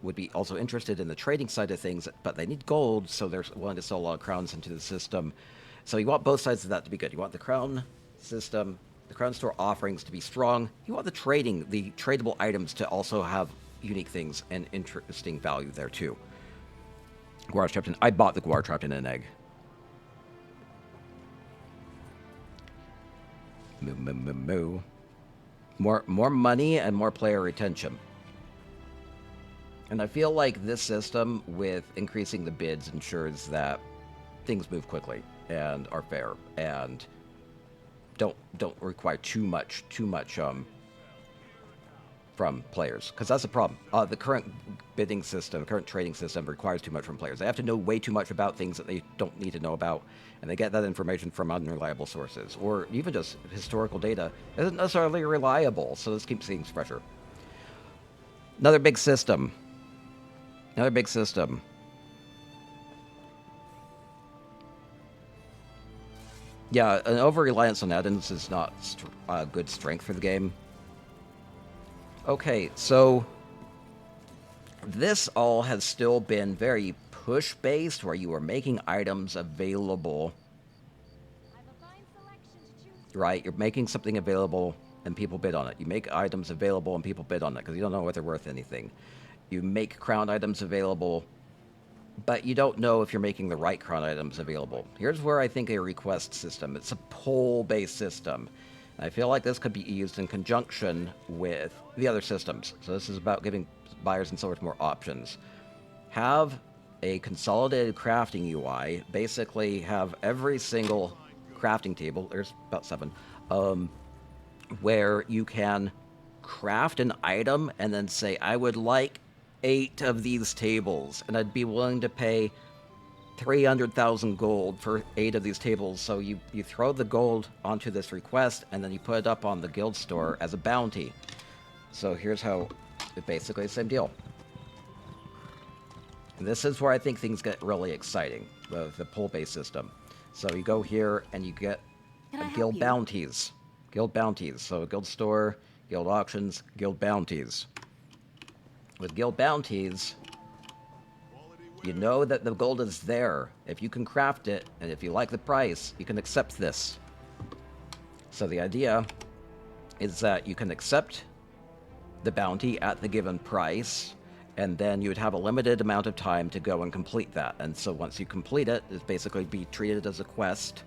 would be also interested in the trading side of things, but they need gold, so they're willing to sell a lot of crowns into the system. So you want both sides of that to be good. You want the crown system, the crown store offerings to be strong. You want the tradable items to also have unique things and interesting value there too. Guar's trapped in. I bought the Guar trapped in an egg. Moo, moo, moo, moo. More money and more player retention. And I feel like this system, with increasing the bids, ensures that things move quickly and are fair and don't require too much from players, because that's the problem. The current bidding system, current trading system requires too much from players. They have to know way too much about things that they don't need to know about, and they get that information from unreliable sources, or even just historical data isn't necessarily reliable, so this keeps things fresher. Another big system. Yeah, an over-reliance on add-ins is not a good strength for the game. Okay, so this all has still been very push-based, where you are making items available. Right, you're making something available and people bid on it. You make items available and people bid on it because you don't know what they're worth anything. You make crown items available, but you don't know if you're making the right crown items available. Here's where I think a request system, it's a pull-based system. And I feel like this could be used in conjunction with the other systems. So this is about giving buyers and sellers more options. Have a consolidated crafting UI, basically have every single crafting table, there's about 7, where you can craft an item and then say, I would like 8 of these tables, and I'd be willing to pay 300,000 gold for 8 of these tables. So you throw the gold onto this request, and then you put it up on the guild store as a bounty. So here's how, basically the same deal. And this is where I think things get really exciting, the pull-based system. So you go here and you get guild bounties. Guild bounties. So guild store, guild auctions, guild bounties. With guild bounties, you know that the gold is there. If you can craft it, and if you like the price, you can accept this. So the idea is that you can accept the bounty at the given price, and then you would have a limited amount of time to go and complete that. And so once you complete it, it's basically be treated as a quest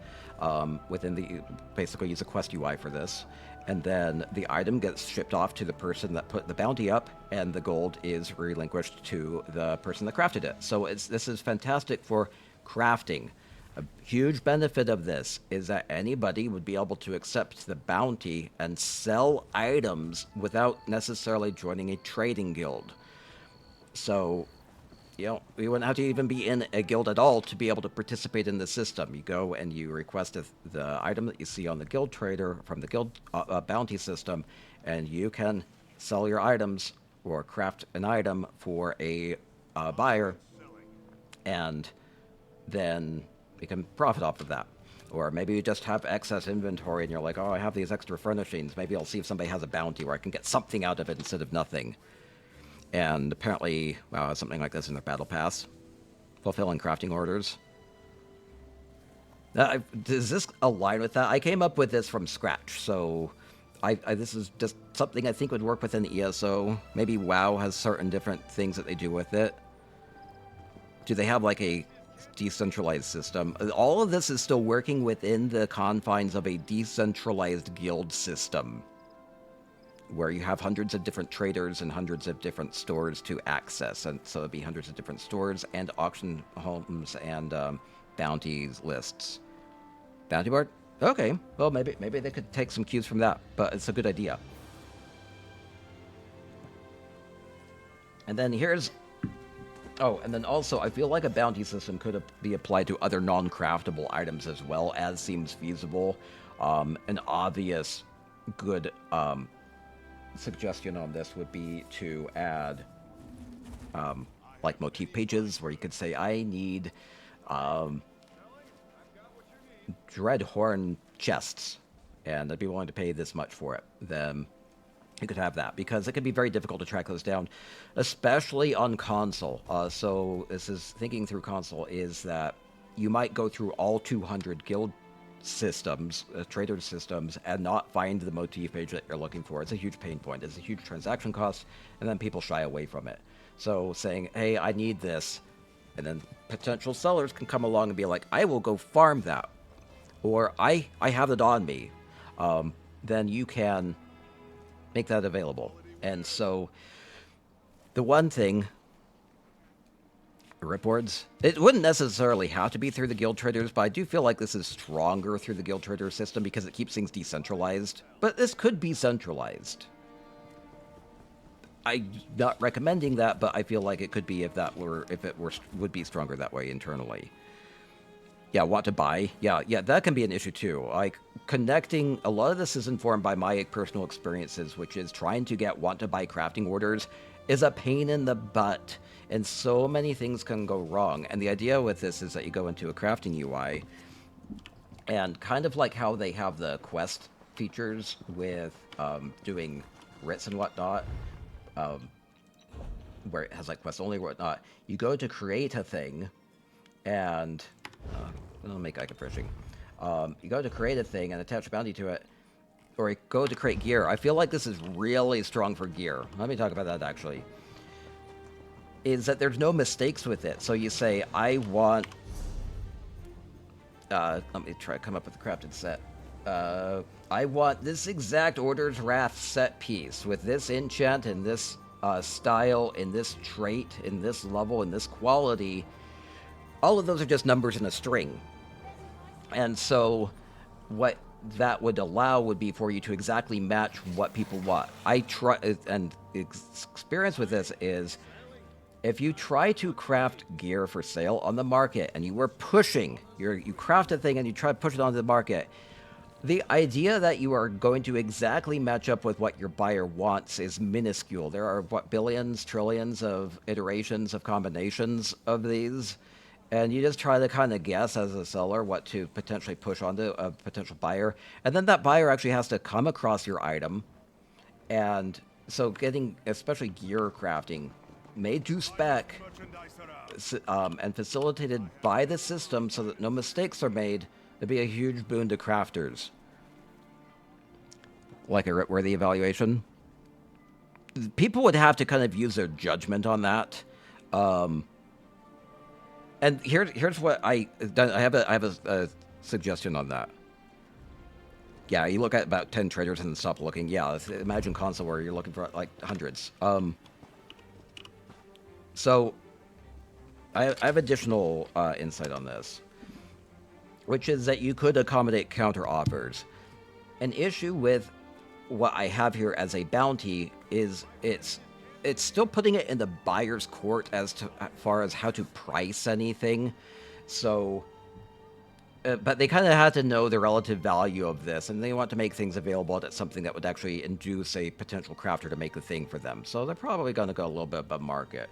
within the, basically use a quest UI for this. And then the item gets shipped off to the person that put the bounty up, and the gold is relinquished to the person that crafted it. So this is fantastic for crafting. A huge benefit of this is that anybody would be able to accept the bounty and sell items without necessarily joining a trading guild. So, you know, you wouldn't have to even be in a guild at all to be able to participate in the system. You go and you request the item that you see on the guild trader from the guild bounty system, and you can sell your items or craft an item for a buyer, and then you can profit off of that. Or maybe you just have excess inventory and you're like, oh, I have these extra furnishings. Maybe I'll see if somebody has a bounty where I can get something out of it instead of nothing. And apparently, wow, something like this in the battle pass. Fulfilling crafting orders. Does this align with that? I came up with this from scratch, so this is just something I think would work within ESO. Maybe WoW has certain different things that they do with it. Do they have like a decentralized system? All of this is still working within the confines of a decentralized guild system, where you have hundreds of different traders and hundreds of different stores to access. And so it'd be hundreds of different stores and auction homes and bounties lists. Bounty board? Okay, well, maybe they could take some cues from that, but it's a good idea. And then here's... Oh, and then also, I feel like a bounty system could be applied to other non-craftable items as well, as seems feasible. An obvious good... suggestion on this would be to add like motif pages where you could say, I need dreadhorn chests, and I'd be willing to pay this much for it. Then you could have that, because it could be very difficult to track those down, especially on console. So this is thinking through console, is that you might go through all 200 guild systems, trader systems, and not find the motif page that you're looking for. It's a huge pain point. It's a huge transaction cost, and then people shy away from it. So saying, hey, I need this, and then potential sellers can come along and be like, I will go farm that, or I have it on me. Then you can make that available. And so the one thing, ripboards, it wouldn't necessarily have to be through the guild traders, but I do feel like this is stronger through the guild trader system because it keeps things decentralized. But this could be centralized. I'm not recommending that, but I feel like it could be if it would be stronger that way internally. Yeah, want to buy. Yeah, that can be an issue too. Like, connecting, a lot of this is informed by my personal experiences, which is trying to get want to buy crafting orders is a pain in the butt, and so many things can go wrong. And the idea with this is that you go into a crafting UI, And kind of like how they have the quest features with doing writs and whatnot, where it has like quest only or whatnot, you go to create a thing, and I'll make icon fishing. You go to create a thing and attach a bounty to it, or you go to create gear. I feel like this is really strong for gear. Let me talk about that actually. Is that there's no mistakes with it. So you say, I want... let me try to come up with a crafted set. I want this exact Order's Wrath set piece with this enchant and this style, in this trait, in this level, in this quality. All of those are just numbers in a string. And so what that would allow would be for you to exactly match what people want. I try, and experience with this is, if you try to craft gear for sale on the market and you were pushing, you craft a thing and you try to push it onto the market, the idea that you are going to exactly match up with what your buyer wants is minuscule. There are, what, billions, trillions of iterations of combinations of these, and you just try to kind of guess as a seller what to potentially push onto a potential buyer, and then that buyer actually has to come across your item. And so getting, especially gear crafting, made to spec and facilitated by the system so that no mistakes are made, it'd be a huge boon to crafters. Like a worthy evaluation. People would have to kind of use their judgment on that. And here's what I have a suggestion on that. Yeah, you look at about 10 traders and then stop looking. Yeah, imagine console where you're looking for like hundreds. So I have additional insight on this, which is that you could accommodate counter offers. An issue with what I have here as a bounty is it's still putting it in the buyer's court as far as how to price anything. So, but they kind of had to know the relative value of this, and they want to make things available at something that would actually induce a potential crafter to make the thing for them. So they're probably going to go a little bit above market.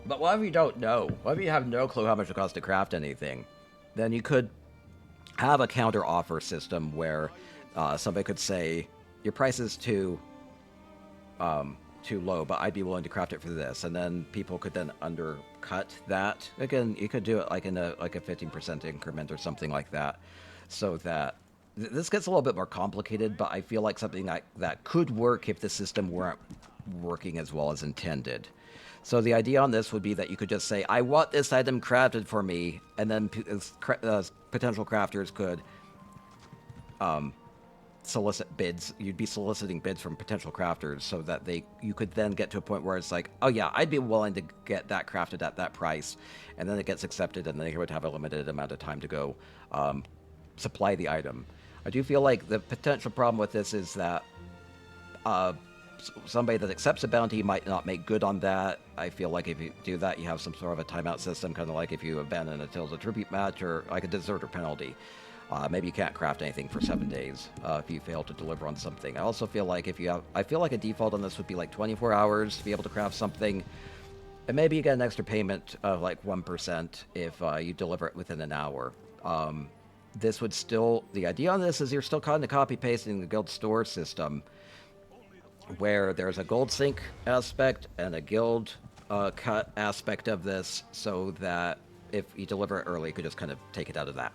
But what if you don't know? What if you have no clue how much it costs to craft anything? Then you could have a counter offer system where somebody could say, your price is too low, but I'd be willing to craft it for this. And then people could then undercut that. Again, you could do it like in a 15% increment or something like that. So that this gets a little bit more complicated, but I feel like something that could work if the system weren't working as well as intended. So the idea on this would be that you could just say, I want this item crafted for me, and then potential crafters could solicit bids. You'd be soliciting bids from potential crafters so that you could then get to a point where it's like, oh yeah, I'd be willing to get that crafted at that price, and then it gets accepted, and they would have a limited amount of time to go supply the item. I do feel like the potential problem with this is that somebody that accepts a bounty might not make good on that. I feel like if you do that, you have some sort of a timeout system, kind of like if you abandon a Tales of Tribute match, or like a deserter penalty. Maybe you can't craft anything for 7 days if you fail to deliver on something. I also feel like I feel like a default on this would be like 24 hours to be able to craft something, and maybe you get an extra payment of like 1% if you deliver it within an hour. This would still, the idea on this is you're still kind of copy pasting the guild store system, where there's a gold sync aspect and a guild cut aspect of this, so that if you deliver it early, you could just kind of take it out of that.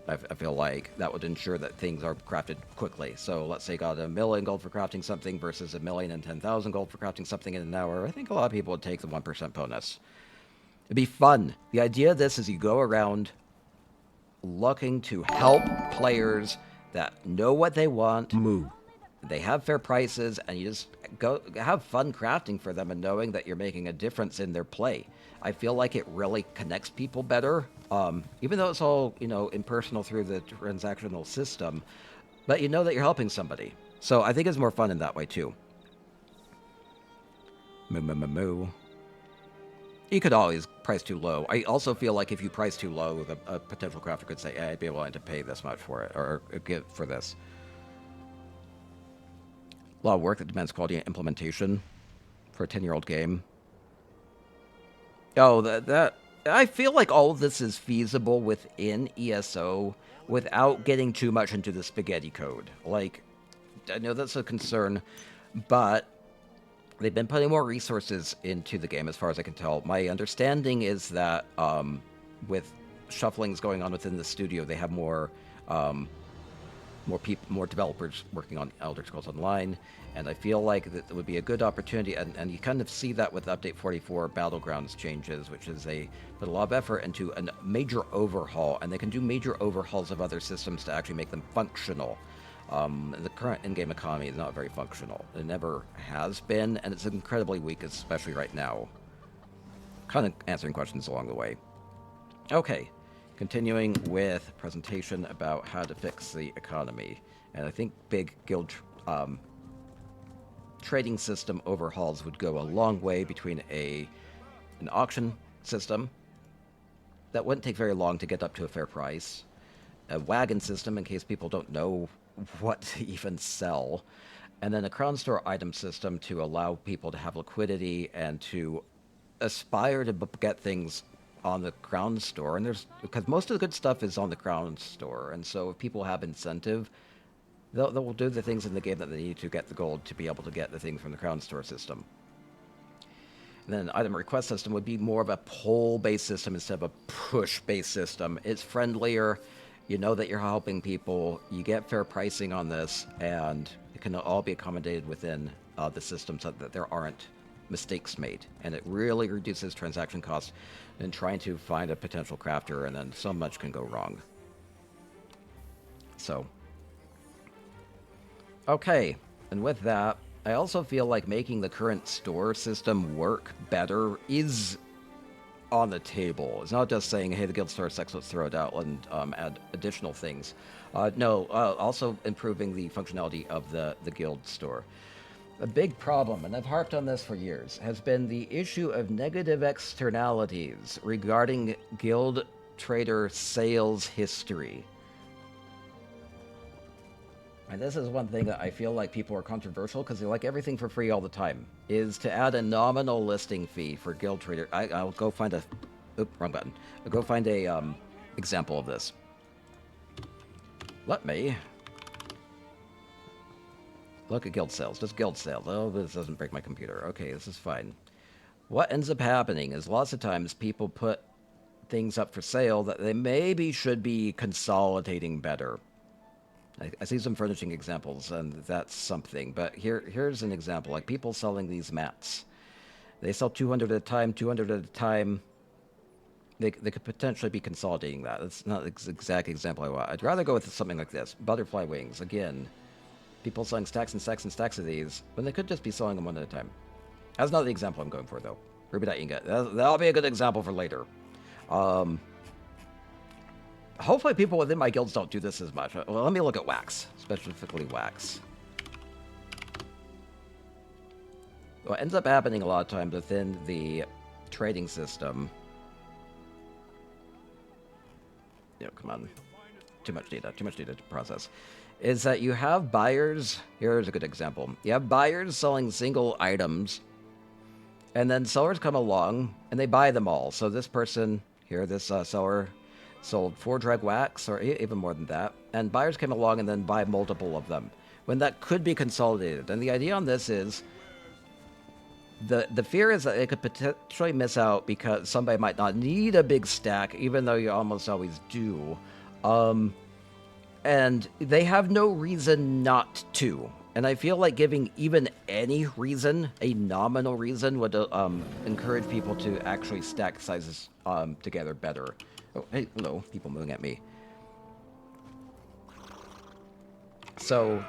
I feel like that would ensure that things are crafted quickly. So let's say you got 1 million gold for crafting something versus 1,010,000 gold for crafting something in an hour. I think a lot of people would take the 1% bonus. It'd be fun. The idea of this is you go around looking to help players that know what they want. Moo. They have fair prices, and you just go have fun crafting for them and knowing that you're making a difference in their play. I feel like it really connects people better, even though it's all, impersonal through the transactional system, but you know that you're helping somebody. So I think it's more fun in that way too. Moo. You could always price too low. I also feel like if you price too low, a potential crafter could say, hey, I'd be willing to pay this much for it, or give for this. A lot of work that demands quality and implementation for a 10-year-old game. Oh, I feel like all of this is feasible within ESO without getting too much into the spaghetti code. Like, I know that's a concern, but they've been putting more resources into the game, as far as I can tell. My understanding is that with shufflings going on within the studio, they have more developers working on Elder Scrolls Online, and I feel like that would be a good opportunity, and you kind of see that with Update 44 Battlegrounds changes, which is they put a lot of effort into a major overhaul, and they can do major overhauls of other systems to actually make them functional. The current in-game economy is not very functional. It never has been, and it's incredibly weak, especially right now. Kind of answering questions along the way. Okay, continuing with presentation about how to fix the economy. And I think big guild trading system overhauls would go a long way between an auction system that wouldn't take very long to get up to a fair price, a wagon system in case people don't know what to even sell, and then a crown store item system to allow people to have liquidity and to aspire to get things on the crown store. And because most of the good stuff is on the crown store, and so if people have incentive, they'll do the things in the game that they need to get the gold to be able to get the things from the crown store system. And then an item request system would be more of a pull-based system instead of a push-based system. It's friendlier. You know that you're helping people. You get fair pricing on this, and it can all be accommodated within the system so that there aren't mistakes made. And it really reduces transaction costs in trying to find a potential crafter, and then so much can go wrong. So, okay. And with that, I also feel like making the current store system work better is on the table. It's not just saying, hey, the guild store sucks, let's throw it out and add additional things. Also improving the functionality of the guild store. A big problem, and I've harped on this for years, has been the issue of negative externalities regarding guild trader sales history. And this is one thing that I feel like people are controversial because they like everything for free all the time, is to add a nominal listing fee for guild trader. I'll go find a... Oop, wrong button. I'll go find a example of this. Let me look at guild sales. Just guild sales. Oh, this doesn't break my computer. Okay, this is fine. What ends up happening is lots of times people put things up for sale that they maybe should be consolidating better. I see some furnishing examples, and that's something. But here's an example. Like people selling these mats. They sell 200 at a time, 200 at a time. They could potentially be consolidating that. That's not the exact example I want. I'd rather go with something like this. Butterfly wings. Again, people selling stacks and stacks and stacks of these, when they could just be selling them one at a time. That's not the example I'm going for, though. Ruby dot ingot. That'll be a good example for later. Hopefully people within my guilds don't do this as much. Well, let me look at wax. Specifically wax. What ends up happening a lot of times within the trading system... come on. Too much data to process. Is that you have buyers... Here's a good example. You have buyers selling single items, and then sellers come along, and they buy them all. So this person... Here, this seller... sold 4 drag wax, or even more than that, and buyers came along and then buy multiple of them, when that could be consolidated. And the idea on this is, the fear is that it could potentially miss out because somebody might not need a big stack, even though you almost always do, and they have no reason not to. And I feel like giving even any reason, a nominal reason, would encourage people to actually stack sizes together better. Oh, hey, hello, people moving at me. So,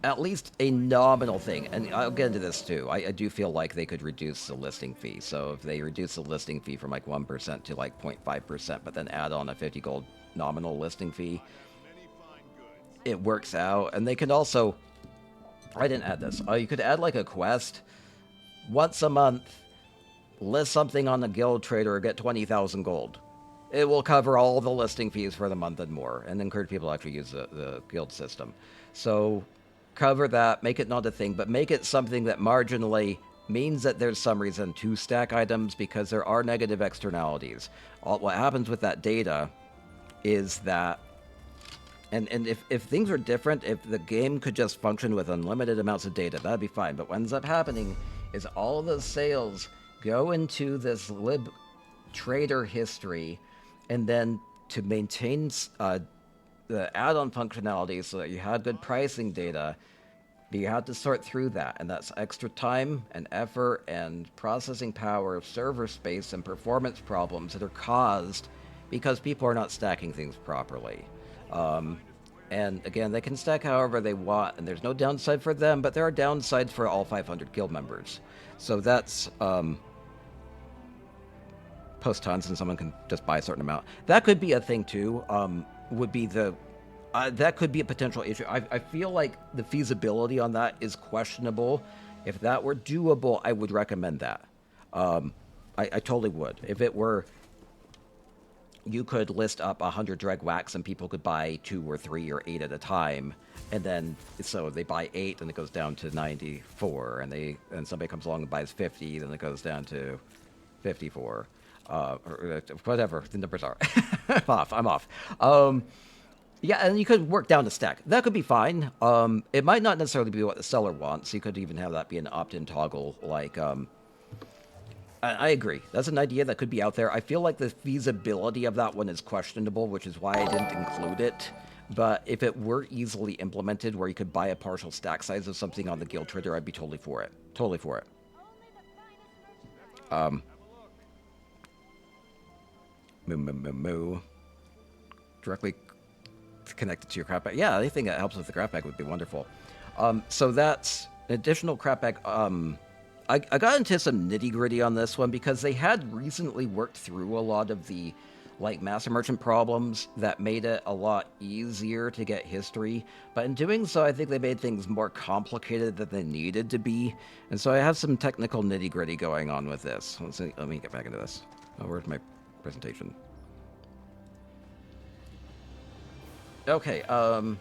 at least a nominal thing, and I'll get into this too. I do feel like they could reduce the listing fee. So if they reduce the listing fee from like 1% to like 0.5%, but then add on a 50 gold nominal listing fee, it works out. And they can also, I didn't add this. You could add like a quest once a month. List something on the guild trader, get 20,000 gold. It will cover all the listing fees for the month and more, and encourage people to actually use the guild system. So cover that, make it not a thing, but make it something that marginally means that there's some reason to stack items because there are negative externalities. What happens with that data is that, and if things were different, if the game could just function with unlimited amounts of data, that'd be fine. But what ends up happening is all of those sales go into this lib trader history, and then to maintain the add-on functionality so that you had good pricing data, you had to sort through that, and that's extra time and effort and processing power, server space, and performance problems that are caused because people are not stacking things properly. And again, they can stack however they want, and there's no downside for them, but there are downsides for all 500 guild members. So that's post tons, and someone can just buy a certain amount. That could be a thing too. Would be the that could be a potential issue. I feel like the feasibility on that is questionable. If that were doable, I would recommend that. I totally would. If it were, you could list up 100 dreg wax and people could buy 2 or 3 or 8 at a time, and then so they buy 8 and it goes down to 94, and somebody comes along and buys 50, then it goes down to 54, or whatever the numbers are. I'm off. Yeah, and you could work down the stack. That could be fine. It might not necessarily be what the seller wants. You could even have that be an opt-in toggle, like, I agree. That's an idea that could be out there. I feel like the feasibility of that one is questionable, which is why I didn't include it. But if it were easily implemented where you could buy a partial stack size of something on the Guild Trader, I'd be totally for it. Totally for it. Moo. Directly connected to your crap bag. Yeah, anything that helps with the crap bag would be wonderful. So that's an additional crap bag. I got into some nitty-gritty on this one because they had recently worked through a lot of the master merchant problems that made it a lot easier to get history, but in doing so I think they made things more complicated than they needed to be, and so I have some technical nitty-gritty going on with this. Let me get back into this. Oh, where's my presentation? Okay, let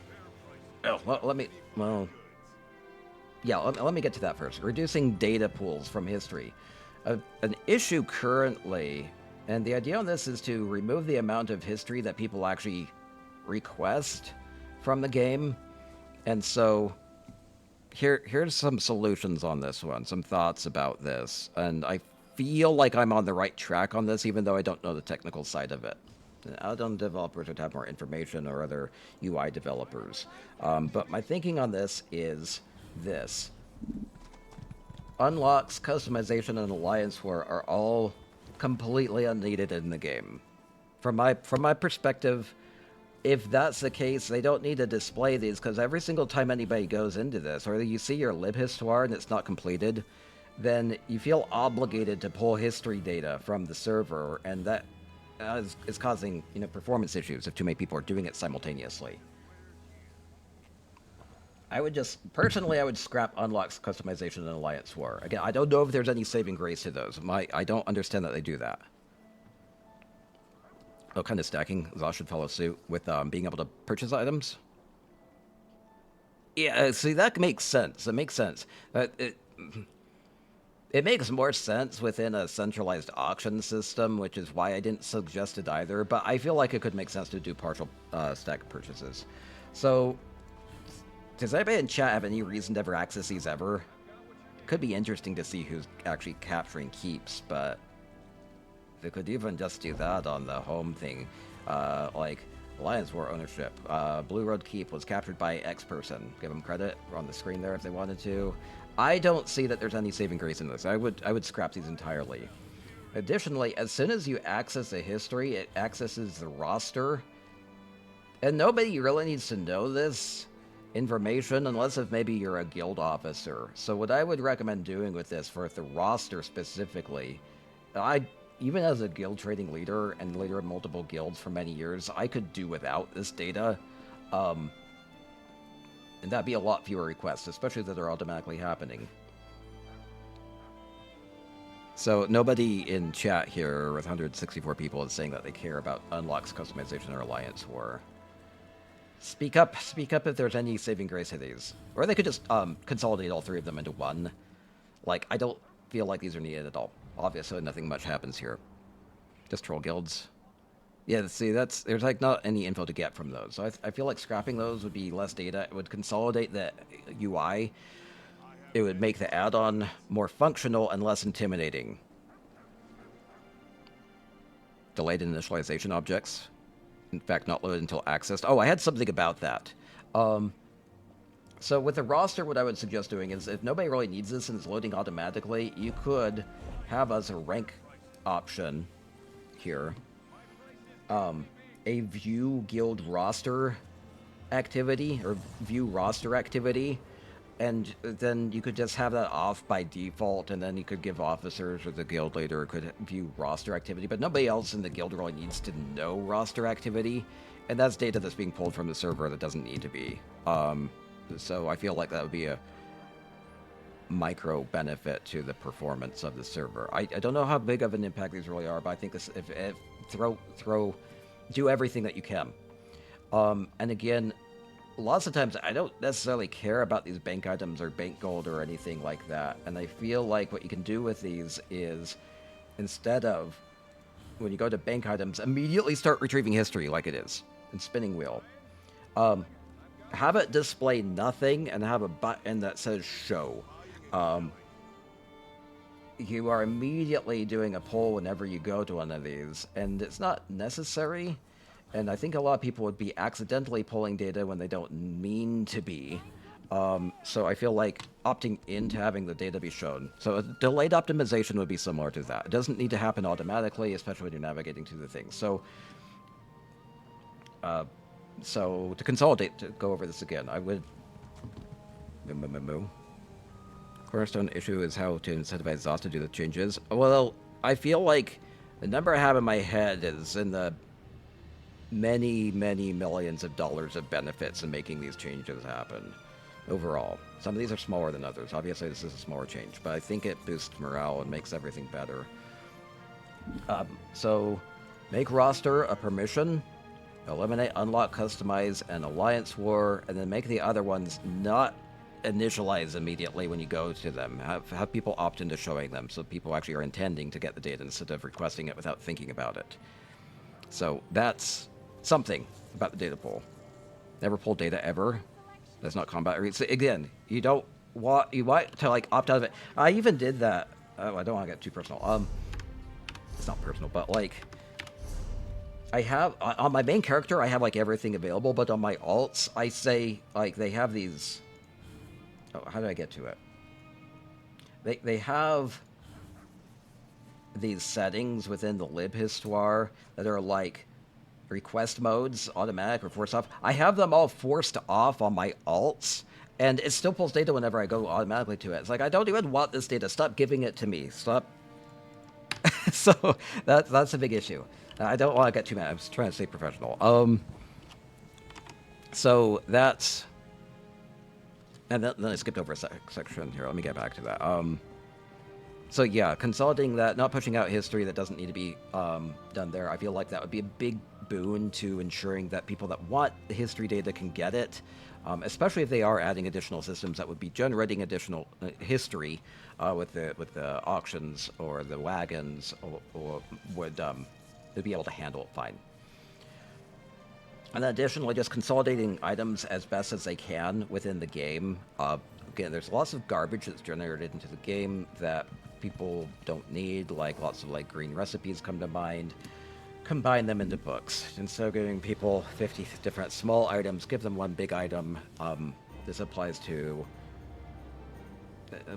me get to that first. Reducing data pools from history. An issue currently, and the idea on this is to remove the amount of history that people actually request from the game. And so here's some solutions on this one, some thoughts about this. And I feel like I'm on the right track on this, even though I don't know the technical side of it. Add-on developers would have more information, or other UI developers. But my thinking on this is this. Unlocks, customization, and alliance war are all completely unneeded in the game. From my perspective, if that's the case, they don't need to display these, because every single time anybody goes into this, or you see your lib histoire and it's not completed, then you feel obligated to pull history data from the server, and that is causing performance issues if too many people are doing it simultaneously. I would scrap unlocks, customization, and alliance war. Again, I don't know if there's any saving grace to those. I don't understand that they do that. Oh, kind of stacking. Zosh should follow suit with being able to purchase items. Yeah, see, that makes sense. It makes sense. It makes more sense within a centralized auction system, which is why I didn't suggest it either, but I feel like it could make sense to do partial stack purchases. So, does anybody in chat have any reason to ever access these ever? Could be interesting to see who's actually capturing keeps, but they could even just do that on the home thing. Like, Alliance War ownership. Blue Road Keep was captured by X person. Give them credit on the screen there if they wanted to. I don't see that there's any saving grace in this. I would scrap these entirely. Additionally, as soon as you access a history, it accesses the roster. And nobody really needs to know this information unless if maybe you're a guild officer. So what I would recommend doing with this for the roster specifically, even as a guild trading leader and leader of multiple guilds for many years, I could do without this data. And that'd be a lot fewer requests, especially that are automatically happening. So nobody in chat here with 164 people is saying that they care about unlocks, customization, or alliance war. Speak up if there's any saving grace to these. Or they could just consolidate all 3 of them into one. Like, I don't feel like these are needed at all. Obviously, nothing much happens here. Just troll guilds. Yeah, see, there's like not any info to get from those. So I feel like scrapping those would be less data. It would consolidate the UI. It would make the add-on more functional and less intimidating. Delayed initialization objects. In fact, not loaded until accessed. Oh, I had something about that. So with the roster, what I would suggest doing is, if nobody really needs this and it's loading automatically, you could have as a rank option here a view guild roster activity, or view roster activity, and then you could just have that off by default, and then you could give officers or the guild leader could view roster activity, but nobody else in the guild really needs to know roster activity, and that's data that's being pulled from the server that doesn't need to be. So I feel like that would be a micro benefit to the performance of the server. I don't know how big of an impact these really are, but I think this, if do everything that you can. And again, lots of times I don't necessarily care about these bank items or bank gold or anything like that. And I feel like what you can do with these is, instead of, when you go to bank items, immediately start retrieving history like it is in Spinning Wheel. Have it display nothing and have a button that says show. You are immediately doing a poll whenever you go to one of these, and it's not necessary. And I think a lot of people would be accidentally pulling data when they don't mean to be. So I feel like opting into having the data be shown. So a delayed optimization would be similar to that. It doesn't need to happen automatically, especially when you're navigating through the things. So to consolidate, to go over this again, I would... Cornerstone issue is how to incentivize ZOS to do the changes. Well, I feel like the number I have in my head is in the many, many millions of dollars of benefits in making these changes happen overall. Some of these are smaller than others. Obviously, this is a smaller change, but I think it boosts morale and makes everything better. So, make roster a permission, eliminate, unlock, customize, and alliance war, and then make the other ones not initialize immediately when you go to them. Have people opt into showing them, so people actually are intending to get the data instead of requesting it without thinking about it. So that's something about the data pool. Never pull data ever. That's not combat. So again, you want to like opt out of it. I even did that. Oh, I don't want to get too personal. It's not personal, but like, I have on my main character, I have like everything available, but on my alts, I say like they have these. Oh, how did I get to it? They have these settings within the lib histoire that are like request modes, automatic or force off. I have them all forced off on my alts, and it still pulls data whenever I go automatically to it. It's like, I don't even want this data. Stop giving it to me. Stop. So that's a big issue. I don't want to get too mad. I was trying to stay professional. So that's... And then I skipped over a section here. Let me get back to that. So yeah, consolidating that, not pushing out history that doesn't need to be done there. I feel like that would be a big boon to ensuring that people that want the history data can get it, especially if they are adding additional systems that would be generating additional history with the auctions or the wagons, or would be able to handle it fine. And then additionally, just consolidating items as best as they can within the game. Again, there's lots of garbage that's generated into the game that people don't need, like lots of like green recipes come to mind. Combine them into books. Instead of giving people 50 different small items, give them one big item. This applies to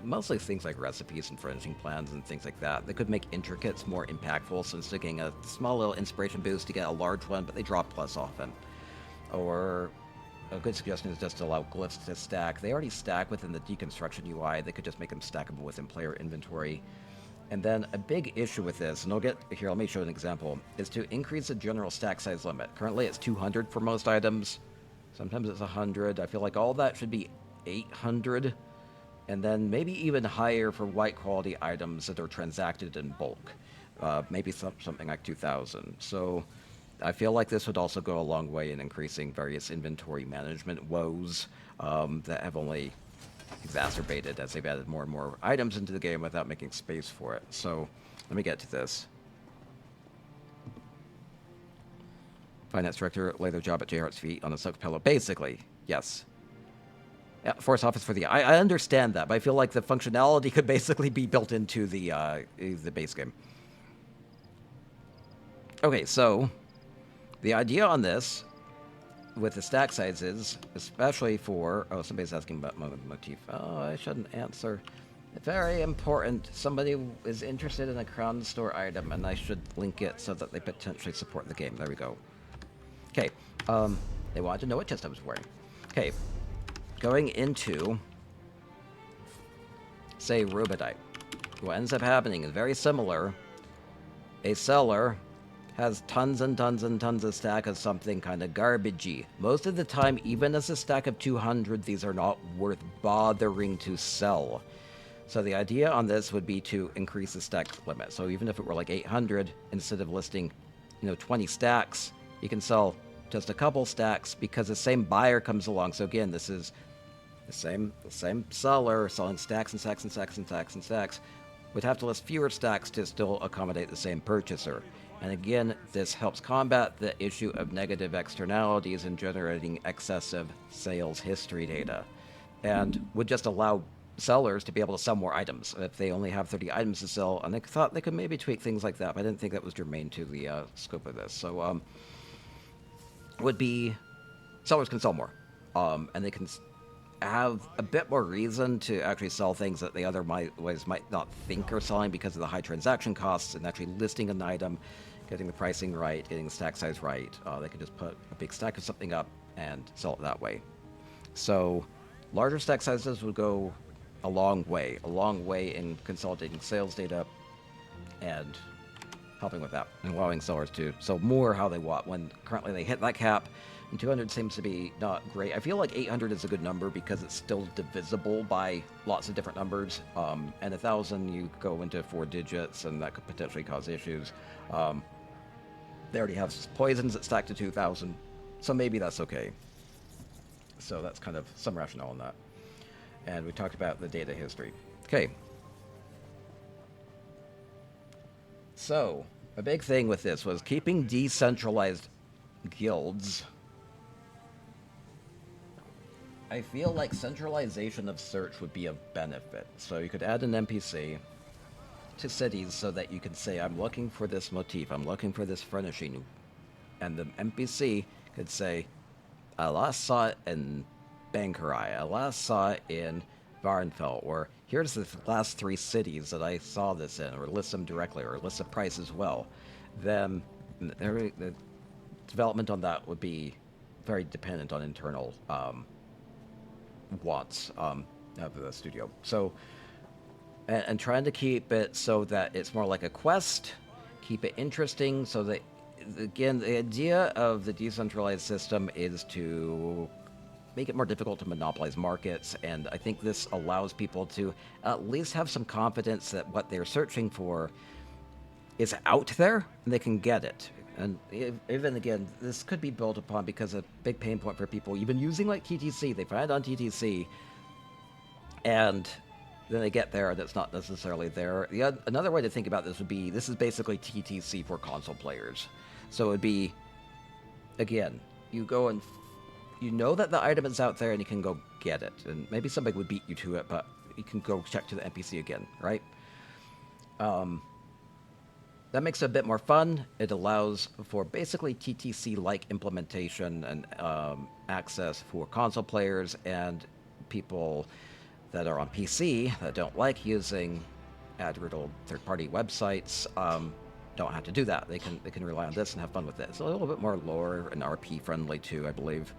mostly things like recipes and furnishing plans and things like that. They could make intricates more impactful, so instead of getting a small little inspiration boost, you get a large one, but they drop less often. Or a good suggestion is just to allow glyphs to stack. They already stack within the deconstruction UI. They could just make them stackable within player inventory. And then a big issue with this, and I'll get here, let me show an example, is to increase the general stack size limit. Currently it's 200 for most items. Sometimes it's 100. I feel like all that should be 800. And then maybe even higher for white quality items that are transacted in bulk. Maybe something like 2,000. So I feel like this would also go a long way in increasing various inventory management woes that have only exacerbated as they've added more and more items into the game without making space for it. So let me get to this. Finance director lay their job at J. Hart's feet on a soaked pillow. Basically, yes. Yeah, force office for the... I understand that, but I feel like the functionality could basically be built into the base game. Okay, so the idea on this with the stack sizes, especially for... Oh, somebody's asking about motif. Oh, I shouldn't answer. Very important. Somebody is interested in a Crown Store item, and I should link it so that they potentially support the game. There we go. Okay. They wanted to know what chest I was wearing. Okay. Going into, say, rubedite. What ends up happening is very similar. A seller has tons and tons and tons of stack of something kind of garbagey. Most of the time, even as a stack of 200, these are not worth bothering to sell. So the idea on this would be to increase the stack limit. So even if it were like 800, instead of listing, 20 stacks, you can sell just a couple stacks because the same buyer comes along. So again, this is the same seller selling stacks and stacks and stacks and stacks and stacks would have to list fewer stacks to still accommodate the same purchaser. And again, this helps combat the issue of negative externalities and generating excessive sales history data, and would just allow sellers to be able to sell more items if they only have 30 items to sell. And they thought they could maybe tweak things like that, but I didn't think that was germane to the scope of this. So would be sellers can sell more, and they can have a bit more reason to actually sell things that they otherwise might not think are selling because of the high transaction costs, and actually listing an item, getting the pricing right, getting the stack size right. They can just put a big stack of something up and sell it that way. So larger stack sizes would go a long way in consolidating sales data and helping with that, and allowing sellers to sell more how they want when currently they hit that cap. And 200 seems to be not great. I feel like 800 is a good number because it's still divisible by lots of different numbers. And 1,000, you go into 4 digits, and that could potentially cause issues. They already have poisons that stack to 2,000, so maybe that's okay. So that's kind of some rationale in that. And we talked about the data history. Okay. So, a big thing with this was keeping decentralized guilds. I feel like centralization of search would be of benefit. So you could add an NPC to cities so that you could say, I'm looking for this motif, I'm looking for this furnishing. And the NPC could say, I last saw it in Bankarai, I last saw it in Varenfell, or here's the last 3 cities that I saw this in, or list them directly, or list the price as well. Then the development on that would be very dependent on internal wants of the studio. So, and trying to keep it so that it's more like a quest, keep it interesting, so that, again, the idea of the decentralized system is to make it more difficult to monopolize markets, and I think this allows people to at least have some confidence that what they're searching for is out there, and they can get it. And even, again, this could be built upon because a big pain point for people, even using like TTC, they find it on TTC, and then they get there and it's not necessarily there. Another way to think about this would be, this is basically TTC for console players. So it would be, again, you go and you know that the item is out there and you can go get it. And maybe somebody would beat you to it, but you can go check to the NPC again, right? That makes it a bit more fun. It allows for basically TTC-like implementation and access for console players, and people that are on PC that don't like using ad-riddled third-party websites don't have to do that. They can rely on this and have fun with it. It's a little bit more lore and RP friendly too, I believe.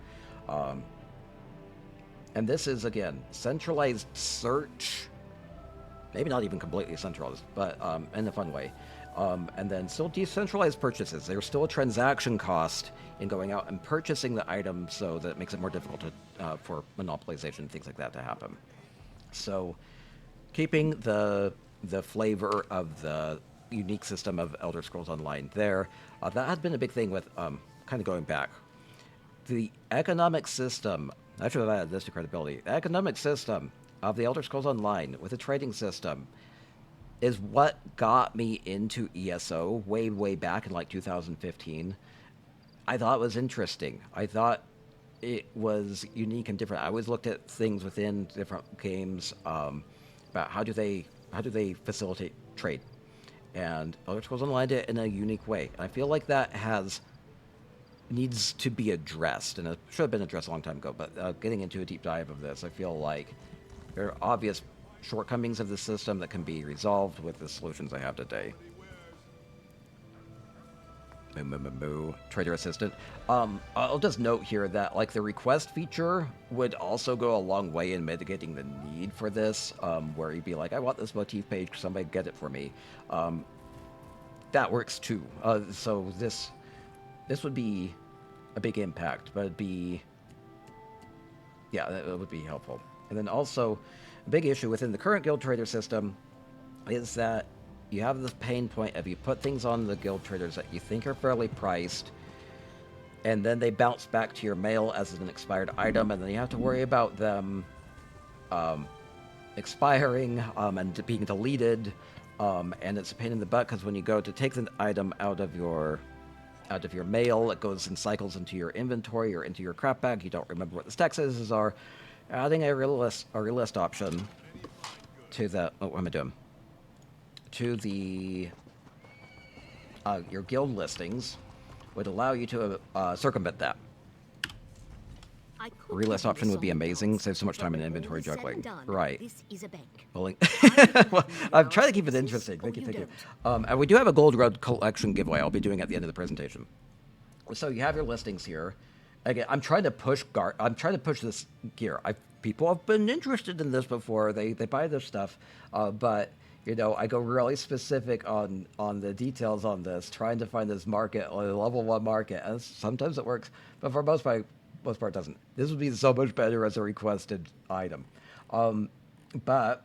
And this is, again, centralized search. Maybe not even completely centralized, but in a fun way. And then still decentralized purchases. There's still a transaction cost in going out and purchasing the item, so that it makes it more difficult to, for monopolization and things like that to happen. So keeping the flavor of the unique system of Elder Scrolls Online there, that had been a big thing with kind of going back. The economic system, I should have added this to credibility. The economic system of the Elder Scrolls Online with a trading system is what got me into ESO way, way back in like 2015. I thought it was interesting. I thought it was unique and different. I always looked at things within different games about how do they facilitate trade, and Elder Scrolls Online did it in a unique way. And I feel like that needs to be addressed, and it should have been addressed a long time ago. But getting into a deep dive of this, I feel like there are obvious shortcomings of the system that can be resolved with the solutions I have today. Trader assistant. I'll just note here that like the request feature would also go a long way in mitigating the need for this, where you'd be like, I want this motif page, somebody get it for me. That works too. So this would be a big impact, but it would be helpful. And then also, a big issue within the current guild trader system is that you have this pain point of you put things on the guild traders that you think are fairly priced, and then they bounce back to your mail as an expired item, and then you have to worry about them expiring and being deleted, and it's a pain in the butt because when you go to take the item out of your mail, it goes in cycles into your inventory or into your crap bag. You don't remember what the taxes are. Adding a relist option to the what am I doing? To the your guild listings would allow you to circumvent that. Relist option would be amazing. Save so much time in inventory juggling. Right. This is a bank. Well, I'm trying to keep it interesting. Thank you. And we do have a Gold Road collection giveaway I'll be doing at the end of the presentation. So you have your listings here. Again, I'm trying to push this gear. People have been interested in this before. They buy this stuff, but you know, I go really specific on the details on this, trying to find this market, a level 1 market, and sometimes it works, but for most part it doesn't. This would be so much better as a requested item. But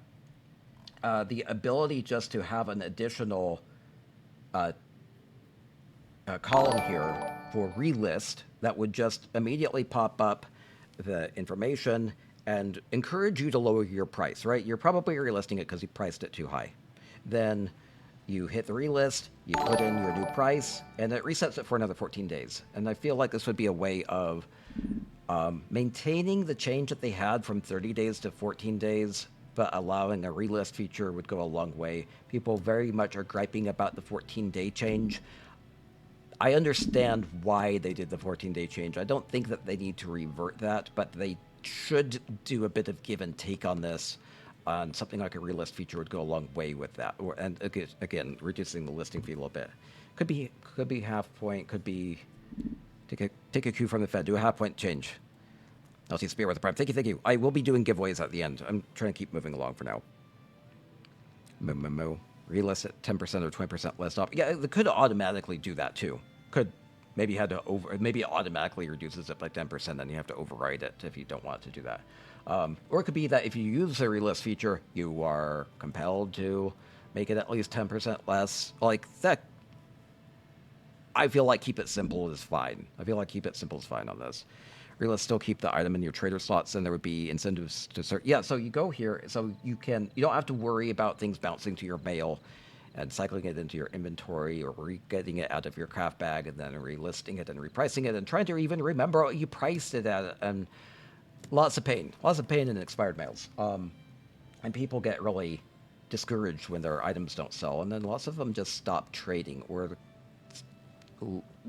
the ability just to have an additional column here for relist that would just immediately pop up the information and encourage you to lower your price, right? You're probably relisting it because you priced it too high. Then you hit the relist, you put in your new price, and it resets it for another 14 days. And I feel like this would be a way of maintaining the change that they had from 30 days to 14 days, but allowing a relist feature would go a long way. People very much are griping about the 14-day change. I understand why they did the 14-day change. I don't think that they need to revert that, but they should do a bit of give and take on this. Something like a relist feature would go a long way with that. And again, reducing the listing fee a little bit. Could be half point. Could be take a cue from the Fed. Do a half point change. I'll see Spear with the Prime. Thank you. I will be doing giveaways at the end. I'm trying to keep moving along for now. Relist at 10% or 20% list off. Yeah, it could automatically do that too. Maybe it automatically reduces it by 10%, then you have to override it if you don't want to do that. Or it could be that if you use the relist feature, you are compelled to make it at least 10% less. Like that. I feel like keep it simple is fine. On this. Relist still keep the item in your trader slots, and there would be incentives to search. Yeah, so you go here, so you don't have to worry about things bouncing to your mail and cycling it into your inventory or getting it out of your craft bag and then relisting it and repricing it and trying to even remember what you priced it at, and lots of pain in expired mails. And people get really discouraged when their items don't sell, and then lots of them just stop trading or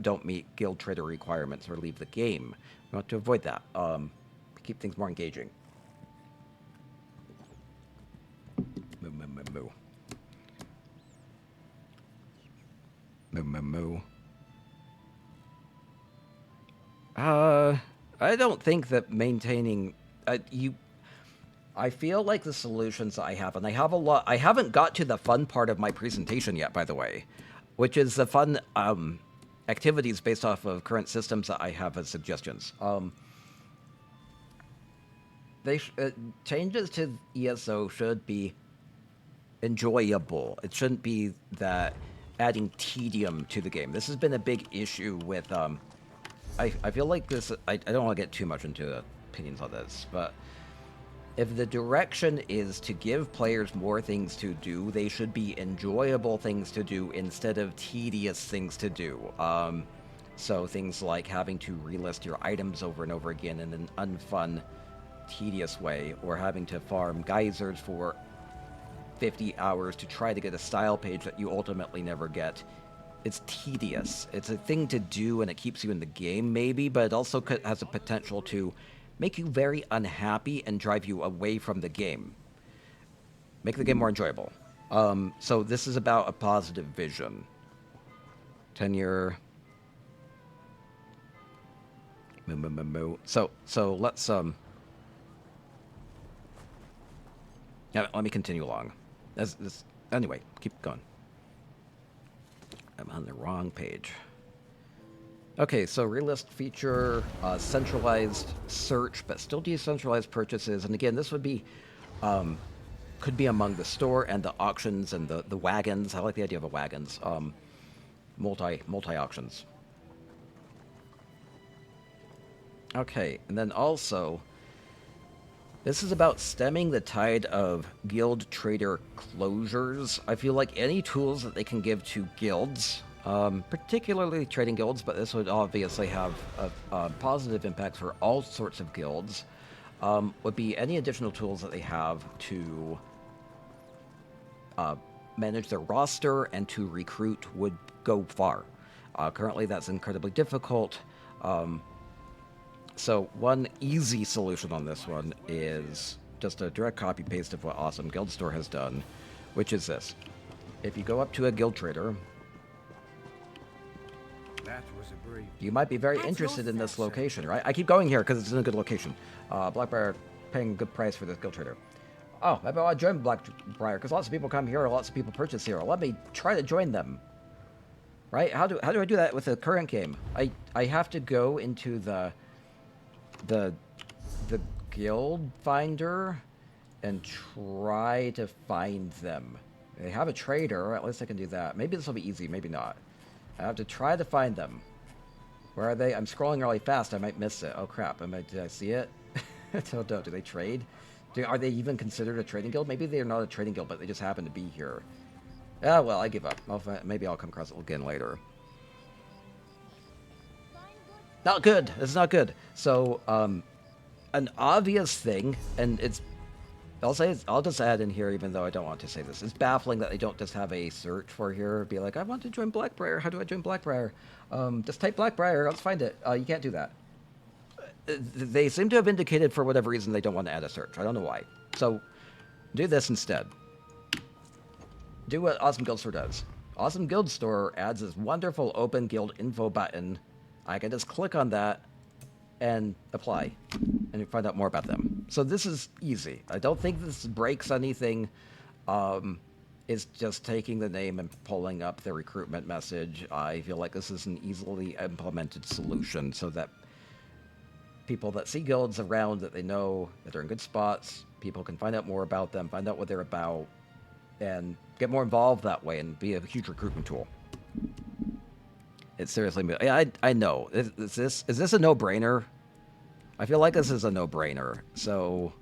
don't meet guild trader requirements or leave the game. We want to avoid that. Keep things more engaging. I don't think that maintaining I feel like the solutions I have, and I have a lot. I haven't got to the fun part of my presentation yet, by the way, which is the fun activities based off of current systems that I have as suggestions. Changes to ESO should be enjoyable. It shouldn't be that adding tedium to the game. This has been a big issue with. I feel like this. I don't want to get too much into opinions on this, but if the direction is to give players more things to do, they should be enjoyable things to do instead of tedious things to do. So things like having to relist your items over and over again in an unfun, tedious way, or having to farm geysers for 50 hours to try to get a style page that you ultimately never get. It's tedious. It's a thing to do and it keeps you in the game maybe, but it also has a potential to make you very unhappy and drive you away from the game. Make the game more enjoyable. So this is about a positive vision. Tenure. So let's yeah, let me continue along. Anyway, keep going. I'm on the wrong page. Okay, so relist feature, centralized search, but still decentralized purchases. And again, this would be, could be among the store and the auctions and the wagons. I like the idea of the wagons. Multi auctions. Okay, and then also, this is about stemming the tide of guild trader closures. I feel like any tools that they can give to guilds, particularly trading guilds, but this would obviously have a positive impact for all sorts of guilds, would be any additional tools that they have to manage their roster and to recruit would go far. Currently, that's incredibly difficult. So one easy solution on this one is just a direct copy-paste of what Awesome Guild Store has done, which is this. If you go up to a guild trader, that was a brief. you might be very interested in this location, right? I keep going here because it's in a good location. Blackbriar paying a good price for this guild trader. Oh, maybe I'll join Blackbriar because lots of people come here, lots of people purchase here. Let me try to join them. Right? How do I do that with the current game? I have to go into the guild finder and try to find them. They have a trader, at least I can do that. Maybe this will be easy, maybe not. I have to try to find them. Where are they? I'm scrolling really fast, I might miss it. Oh crap, did I see it? No, do they trade? Are they even considered a trading guild? Maybe they're not a trading guild, but they just happen to be here. Ah, well, I give up. Maybe I'll come across it again later. Not good. It's not good. So, an obvious thing, and I'll just add in here, even though I don't want to say this. It's baffling that they don't just have a search for here. Be like, I want to join Blackbriar. How do I join Blackbriar? Just type Blackbriar. Let's find it. You can't do that. They seem to have indicated for whatever reason they don't want to add a search. I don't know why. So, do this instead. Do what Awesome Guild Store does. Awesome Guild Store adds this wonderful open guild info button. I can just click on that and apply and find out more about them. So this is easy. I don't think this breaks anything. It's just taking the name and pulling up the recruitment message. I feel like this is an easily implemented solution so that people that see guilds around that they know that they're in good spots, people can find out more about them, find out what they're about, and get more involved that way and be a huge recruitment tool. It's seriously, I know. Is this a no-brainer? I feel like this is a no-brainer. So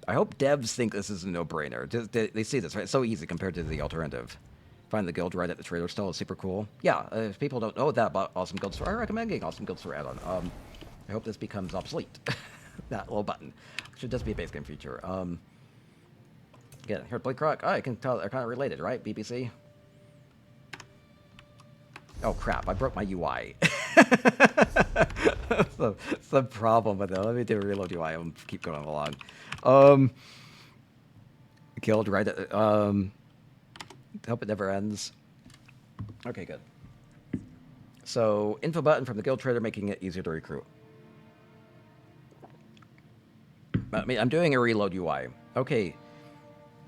I hope devs think this is a no-brainer. They see this, right? It's so easy compared to the alternative. Find the guild right at the trader stall is super cool. Yeah, if people don't know that about Awesome Guild Store, I recommend getting Awesome Guild Store add-on. I hope this becomes obsolete. That little button. Should just be a base game feature. Again, here, Blake Rock. Oh, I can tell they're kind of related, right? BBC? Oh crap, I broke my UI. That's the problem with it. Let me do a reload UI and keep going along. Guild right at hope it never ends. Okay, good. So info button from the guild trader making it easier to recruit. I'm doing a reload UI. Okay.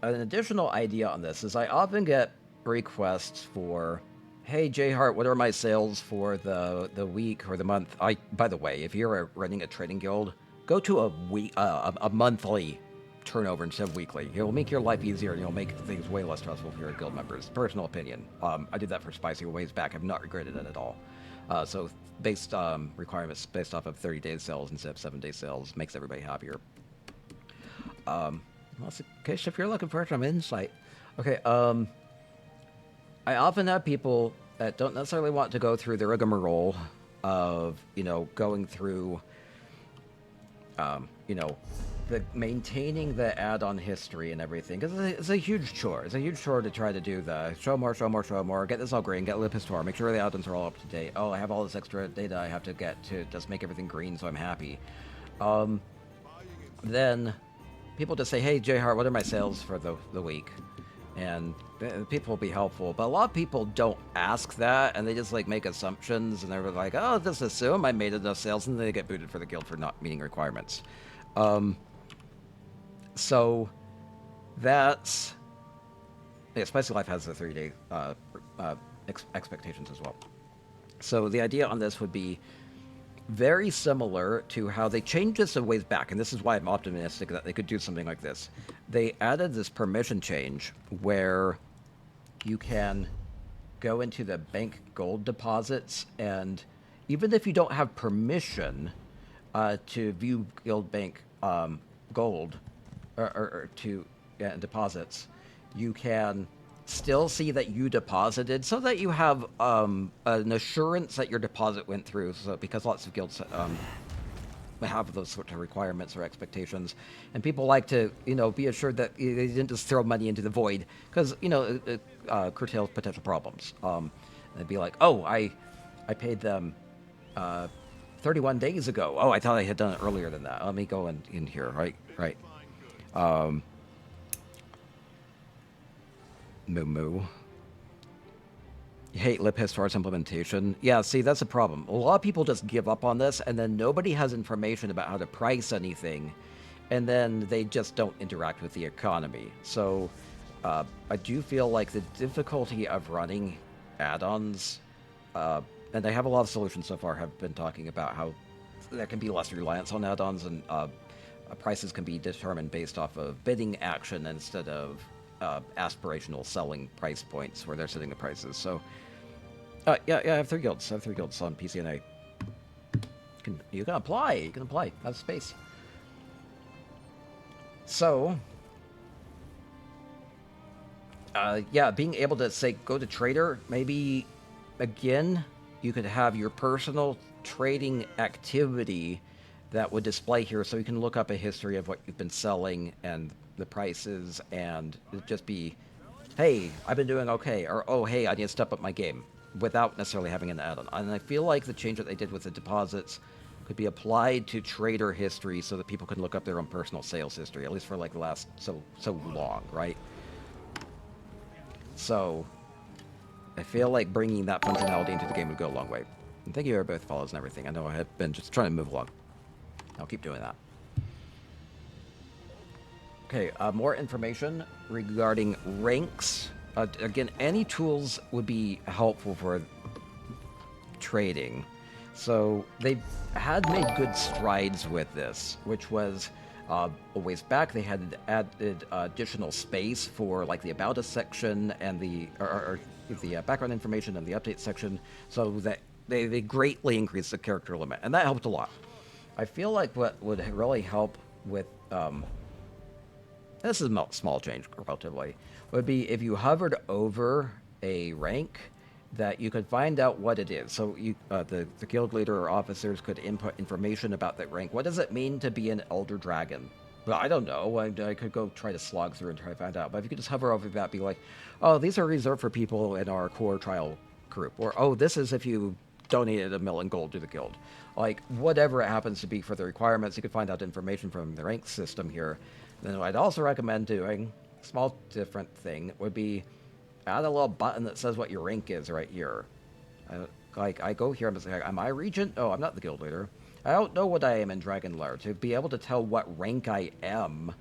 An additional idea on this is I often get requests for, hey, J-Hart, what are my sales for the week or the month? By the way, if you're running a trading guild, go to a monthly turnover instead of weekly. It'll make your life easier and it'll make things way less stressful for your guild members. Personal opinion. I did that for Spicy a ways back. I've not regretted it at all. So based requirements based off of 30-day sales instead of 7-day sales makes everybody happier. Well, in case if you're looking for some insight. Okay, I often have people that don't necessarily want to go through the rigmarole of, going through, you know, the maintaining the add-on history and everything, because it's a huge chore. It's a huge chore to try to do the show more, get this all green, get Lipistor, make sure the add-ons are all up to date. Oh, I have all this extra data I have to get to just make everything green so I'm happy. Then people just say, hey, J Hart, what are my sales for the week? And people will be helpful, but a lot of people don't ask that, and they just like make assumptions, and they're like, oh, just assume I made enough sales, and then they get booted for the guild for not meeting requirements. So that's, yeah, Spicy Life has the 3-day expectations as well. So the idea on this would be very similar to how they changed this a ways back, and this is why I'm optimistic that they could do something like this. They added this permission change where you can go into the bank gold deposits, and even if you don't have permission to view guild bank gold or to deposits, you can still see that you deposited, so that you have an assurance that your deposit went through. So because lots of guilds have those sorts of requirements or expectations, and people like to be assured that they didn't just throw money into the void, because it curtails potential problems. They'd be like, oh, I paid them 31 days ago. Oh, I thought I had done it earlier than that. Let me go in here. Right. Moo. You hate Lipistor's implementation. Yeah, see, that's a problem. A lot of people just give up on this, and then nobody has information about how to price anything, and then they just don't interact with the economy. So I do feel like the difficulty of running add-ons, and I have a lot of solutions so far, have been talking about how there can be less reliance on add-ons, and prices can be determined based off of bidding action instead of aspirational selling price points where they're setting the prices. So, yeah, I have 3 guilds. I have 3 guilds on PCNA. You can apply. You can apply. Have space. So, yeah, being able to, say, go to trader, maybe, again, you could have your personal trading activity that would display here, so you can look up a history of what you've been selling and the prices, and it'd just be, hey, I've been doing okay, or oh, hey, I need to step up my game, without necessarily having an add-on. And I feel like the change that they did with the deposits could be applied to trader history, so that people can look up their own personal sales history, at least for like the last so long, right? So I feel like bringing that functionality into the game would go a long way. And thank you for both follows and everything. I know I have been just trying to move along. I'll keep doing that. Okay, more information regarding ranks. Again, any tools would be helpful for trading. So they had made good strides with this, which was a ways back they had added additional space for like the About Us section and the background information and the update section, so that they greatly increased the character limit, and that helped a lot. I feel like what would really help with this is a small change relatively, would be if you hovered over a rank, that you could find out what it is. So you, the guild leader or officers could input information about that rank. What does it mean to be an Elder Dragon? Well, I don't know. I could go try to slog through and try to find out. But if you could just hover over that, be like, oh, these are reserved for people in our core trial group. Or, oh, this is if you donated $1 million gold to the guild. Like, whatever it happens to be for the requirements, you could find out information from the rank system here. Then I'd also recommend doing a small different thing would be add a little button that says what your rank is right here. Like, I go here, I'm just like, am I Regent? Oh, I'm not the guild leader. I don't know what I am in Dragon Lair. To be able to tell what rank I am,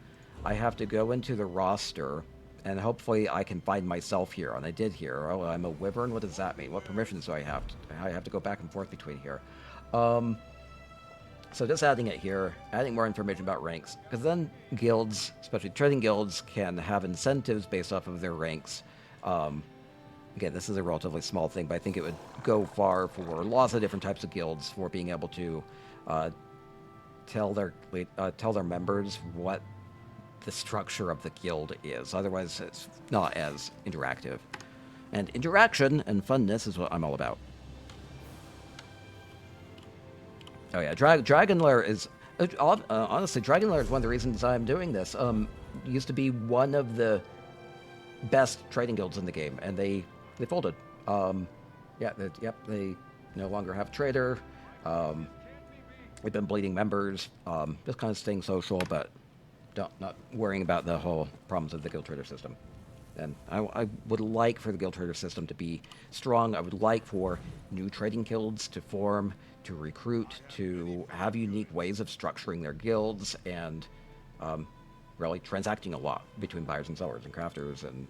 I have to go into the roster, and hopefully I can find myself here. And I did here. Oh, I'm a Wyvern? What does that mean? What permissions do I have? I have to go back and forth between here. So just adding it here, adding more information about ranks, because then guilds, especially trading guilds, can have incentives based off of their ranks. Again, this is a relatively small thing, but I think it would go far for lots of different types of guilds for being able to tell their members what the structure of the guild is. Otherwise, it's not as interactive. And interaction and funness is what I'm all about. Oh yeah, Dragon Lair is... honestly, Dragon Lair is one of the reasons I'm doing this. Used to be one of the best trading guilds in the game, and they folded. They no longer have trader. They've been bleeding members. Just kind of staying social, but not worrying about the whole problems of the guild trader system. And I would like for the guild trader system to be strong. I would like for new trading guilds to form, to recruit, to have unique ways of structuring their guilds, and really transacting a lot between buyers and sellers and crafters and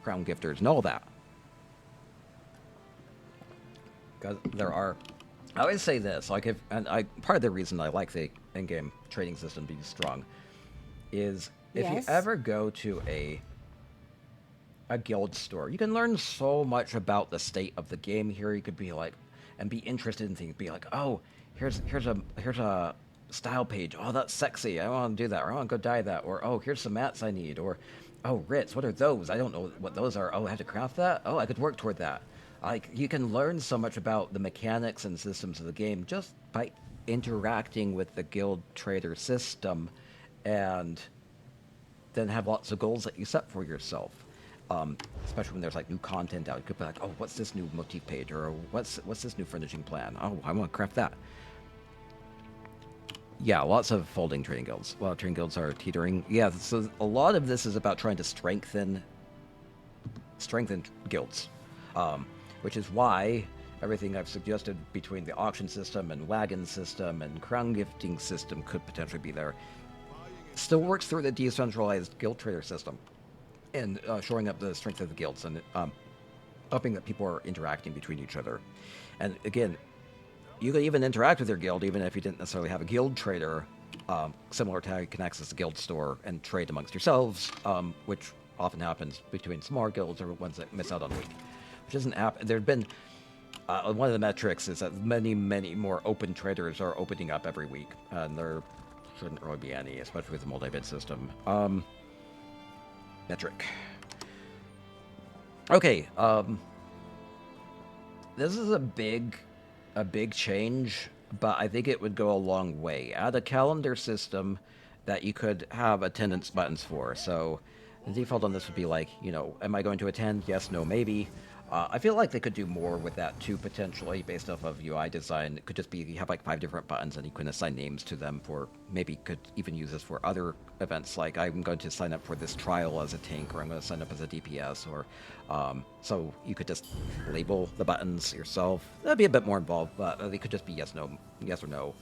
crown gifters and all that. Because there are... I always say this, part of the reason I like the in-game trading system being strong is if you ever go to a guild store, you can learn so much about the state of the game here. You could be like, and be interested in things. Be like, oh, here's a style page. Oh, that's sexy. I want to do that. Or I want to go dye that. Or oh, here's some mats I need. Or oh, writs. What are those? I don't know what those are. Oh, I have to craft that. Oh, I could work toward that. Like, you can learn so much about the mechanics and systems of the game just by interacting with the guild trader system, and then have lots of goals that you set for yourself. Especially when there's like new content out, you could be like, oh, what's this new motif page, or what's this new furnishing plan? Oh, I want to craft that. Yeah, lots of folding trading guilds. Well, trading guilds are teetering. Yeah, so a lot of this is about trying to strengthen guilds, which is why everything I've suggested between the auction system and wagon system and crown gifting system could potentially be there. Still works through the decentralized guild trader system, and shoring up the strength of the guilds, and hoping that people are interacting between each other. And again, you could even interact with your guild even if you didn't necessarily have a guild trader, similar to how you can access the guild store and trade amongst yourselves, which often happens between smaller guilds or ones that miss out on a week. Which doesn't happen. There have been... one of the metrics is that many more open traders are opening up every week, and there shouldn't really be any, especially with the multi-bid system. Metric. Okay, this is a big change, but I think it would go a long way. Add a calendar system that you could have attendance buttons for. So the default on this would be like, am I going to attend? Yes, no, maybe. I feel like they could do more with that too, potentially, based off of UI design. It could just be, you have like 5 different buttons and you can assign names to them for, maybe could even use this for other events, like I'm going to sign up for this trial as a tank, or I'm going to sign up as a DPS, or, so you could just label the buttons yourself. That'd be a bit more involved, but they could just be yes, or no.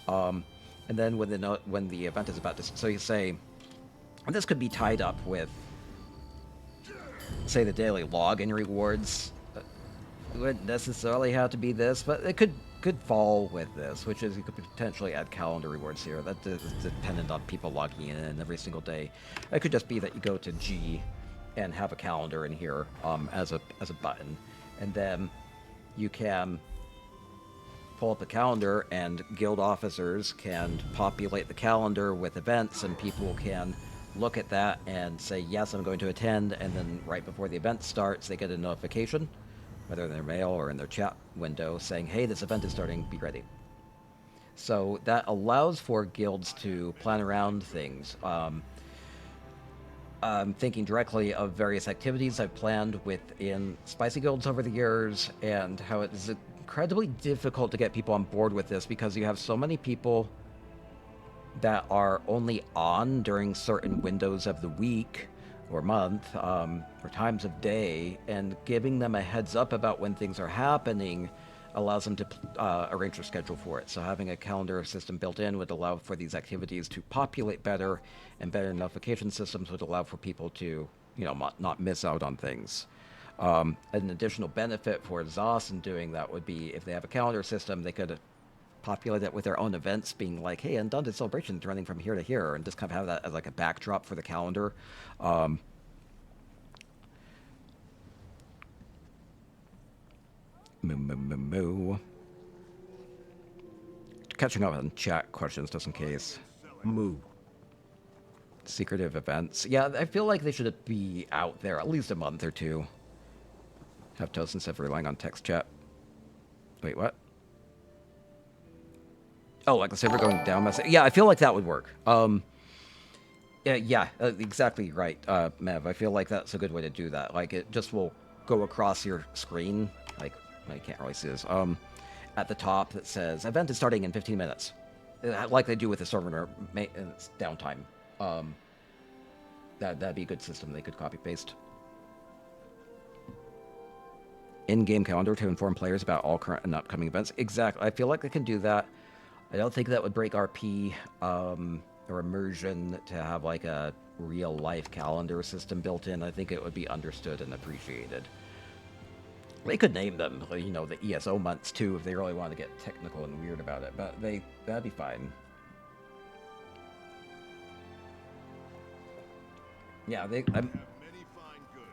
And then when the event is about to, so you say, and this could be tied up with, say, the daily login rewards. It wouldn't necessarily have to be this, but it could fall with this, which is you could potentially add calendar rewards here. That is dependent on people logging in every single day. It could just be that you go to G and have a calendar in here as a button, and then you can pull up a calendar, and guild officers can populate the calendar with events, and people can look at that and say, yes, I'm going to attend, and then right before the event starts, they get a notification, whether in their mail or in their chat window, saying, hey, this event is starting, be ready. So that allows for guilds to plan around things. I'm thinking directly of various activities I've planned within spicy guilds over the years, and how it is incredibly difficult to get people on board with this, because you have so many people that are only on during certain windows of the week or month, or times of day, and giving them a heads up about when things are happening allows them to arrange their schedule for it. So having a calendar system built in would allow for these activities to populate better, and better notification systems would allow for people to, not miss out on things. An additional benefit for ZOS in doing that would be, if they have a calendar system, they could populate it with their own events, being like, hey, Undaunted Celebration's running from here to here, and just kind of have that as like a backdrop for the calendar. Catching up on chat questions just in case. Moo. Secretive events. Yeah, I feel like they should be out there at least a month or two. Have toast instead of relying on text chat. Wait, what? Oh, like the server going down message. Yeah, I feel like that would work. Yeah, exactly right, Mev. I feel like that's a good way to do that. Like, it just will go across your screen. Like, I can't really see this. At the top that says, event is starting in 15 minutes. Like they do with the server maintenance downtime. That'd be a good system they could copy-paste. In-game calendar to inform players about all current and upcoming events. Exactly. I feel like they can do that. I don't think that would break RP or immersion to have like a real-life calendar system built in. I think it would be understood and appreciated. They could name them, you know, the ESO months too, if they really want to get technical and weird about it. But that'd be fine. Yeah,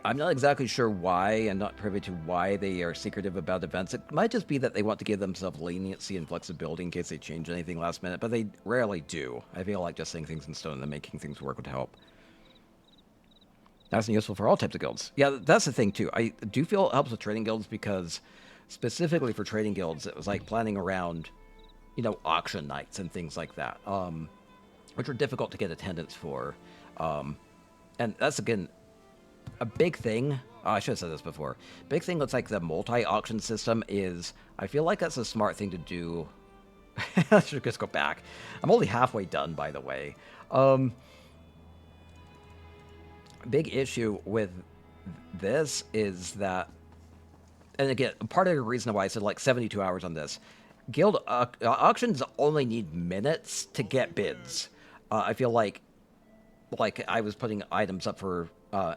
I'm not exactly sure why, and not privy to why they are secretive about events. It might just be that they want to give themselves leniency and flexibility in case they change anything last minute, but they rarely do. I feel like just saying things in stone and making things work would help. That's useful for all types of guilds. Yeah, that's the thing too. I do feel it helps with trading guilds because specifically for trading guilds, it was like planning around, you know, auction nights and things like that, which are difficult to get attendance for. And that's, again, a big thing. Oh, I should have said this before. Big thing that's like the multi-auction system is, I feel like that's a smart thing to do. I should just go back. I'm only halfway done, by the way. Big issue with this is that, and again, part of the reason why I said like 72 hours on this, guild auctions only need minutes to get bids. I feel like I was putting items up for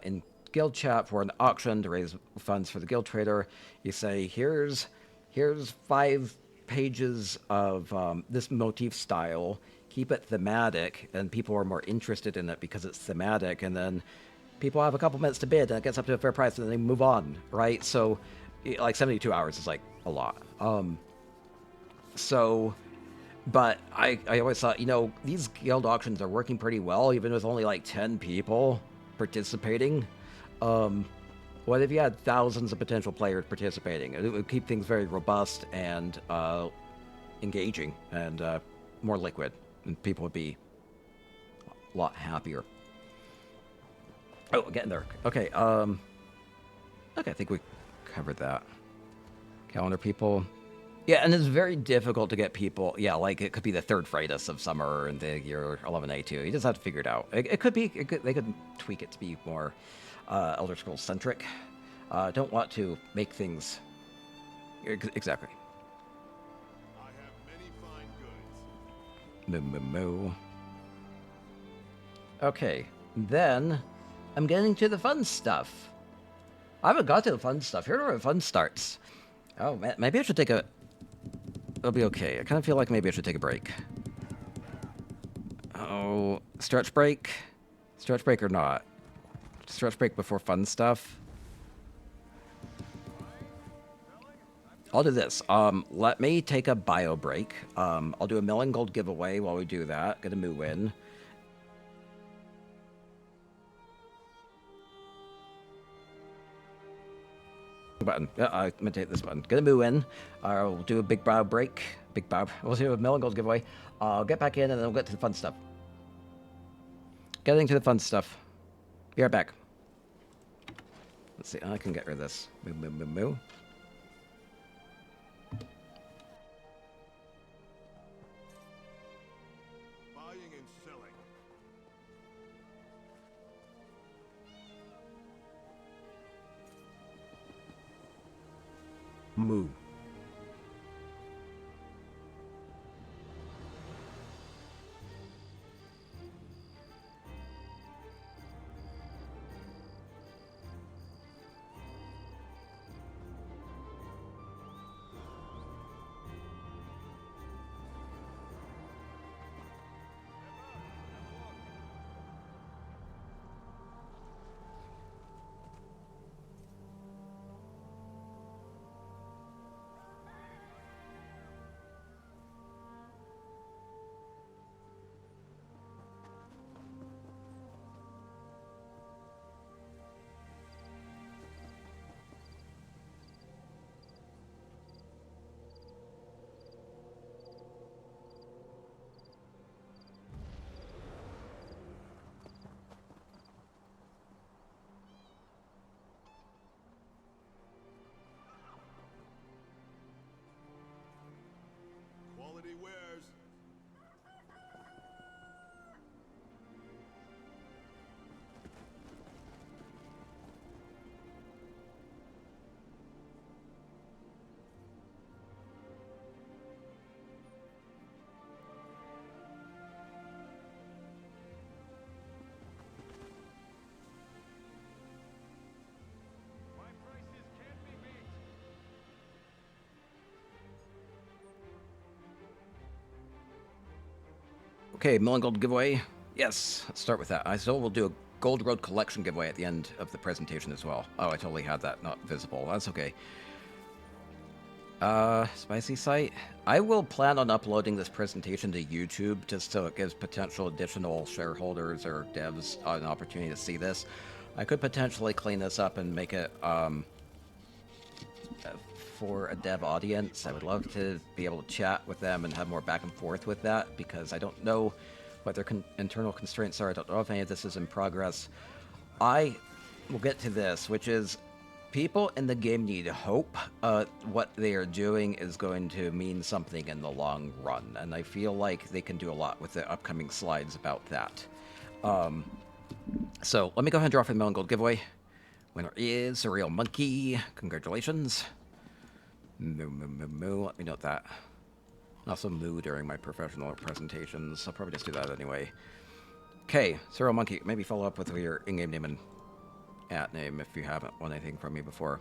in guild chat for an auction to raise funds for the guild trader. You say, here's 5 pages of this motif style. Keep it thematic, and people are more interested in it because it's thematic. And then people have a couple minutes to bid, and it gets up to a fair price, and then they move on, right? So, like 72 hours is like a lot. But I always thought, you know, these guild auctions are working pretty well, even with only like 10 people participating. What if you had thousands of potential players participating? It would keep things very robust and engaging and more liquid, and people would be a lot happier. Oh, getting there. Okay, okay, I think we covered that. Calendar people. Yeah, and it's very difficult to get people. Yeah, like it could be the third Fridas of summer and the year 11A2. You just have to figure it out. It could be. They could tweak it to be more Elder Scrolls centric. Don't want to make things exactly. I have many fine goods. Moo. Okay, then I'm getting to the fun stuff. I haven't got to the fun stuff. Here's where the fun starts. Oh man, maybe I should take a. It'll be okay. I kind of feel like maybe I should take a break. Oh, stretch break? Stretch break or not? Stretch break before fun stuff? I'll do this. Let me take a bio break. I'll do a million gold giveaway while we do that. Get a moo in. Button. Yeah, I meant to hit this button. Get a moo in. We'll do a big bow break. Big bow. We'll do a million gold giveaway. I'll get back in and then we'll get to the fun stuff. Getting to the fun stuff. Be right back. Let's see. I can get rid of this. Moo. Buying and selling. Moo. Okay, Million Gold giveaway. Yes, let's start with that. I still will do a Gold Road Collection giveaway at the end of the presentation as well. Oh, I totally had that not visible. That's okay. Spicy site. I will plan on uploading this presentation to YouTube just so it gives potential additional shareholders or devs an opportunity to see this. I could potentially clean this up and make it for a dev audience. I would love to be able to chat with them and have more back and forth with that because I don't know what their internal constraints are. I don't know if any of this is in progress. I will get to this, which is people in the game need hope. What they are doing is going to mean something in the long run, and I feel like they can do a lot with the upcoming slides about that. So let me go ahead and draw for the Melon Gold giveaway. Winner is Surreal Monkey. Congratulations. Moo, moo, moo, moo. Let me note that. Also moo during my professional presentations. I'll probably just do that anyway. Okay, Surreal Monkey. Maybe follow up with your in-game name and at name if you haven't won anything from me before.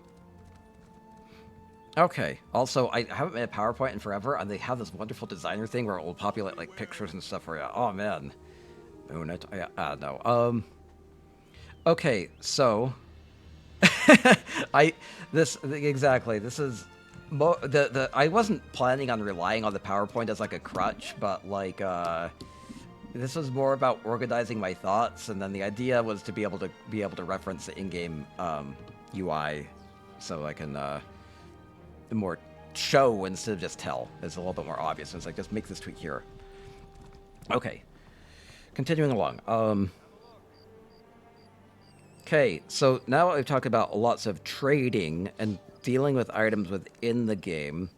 Okay, also, I haven't made a PowerPoint in forever, and they have this wonderful designer thing where it will populate, like, pictures and stuff for you. Oh, man. No. Okay, so... Exactly, this is... I wasn't planning on relying on the PowerPoint as, like, a crutch, but, like, this was more about organizing my thoughts, and then the idea was to be able to reference the in-game UI, so I can more show instead of just tell. It's a little bit more obvious. It's like just make this tweet here. Okay, continuing along. Okay, so now I've talked about lots of trading and dealing with items within the game.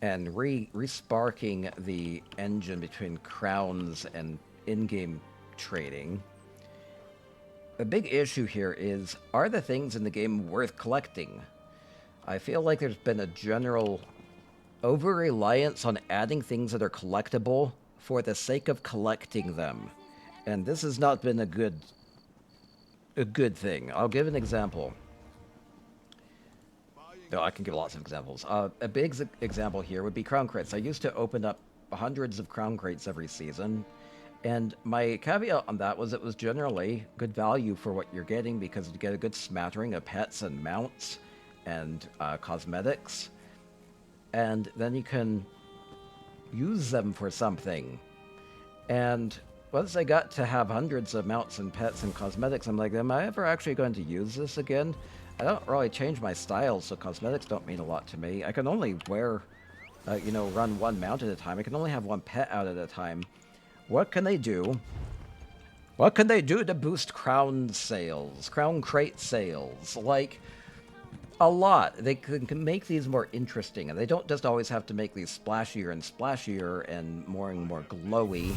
And resparking the engine between crowns and in-game trading. The big issue here is, are the things in the game worth collecting? I feel like there's been a general over-reliance on adding things that are collectible for the sake of collecting them. And this has not been a good thing. I'll give an example. No, I can give lots of examples. A big example here would be crown crates. I used to open up hundreds of crown crates every season, and my caveat on that was it was generally good value for what you're getting because you get a good smattering of pets and mounts and cosmetics, and then you can use them for something. And once I got to have hundreds of mounts and pets and cosmetics, I'm like, am I ever actually going to use this again? I don't really change my style, so cosmetics don't mean a lot to me. I can only wear, run one mount at a time. I can only have one pet out at a time. What can they do? What can they do to boost crown sales, crown crate sales? Like, a lot. They can make these more interesting, and they don't just always have to make these splashier and more glowy.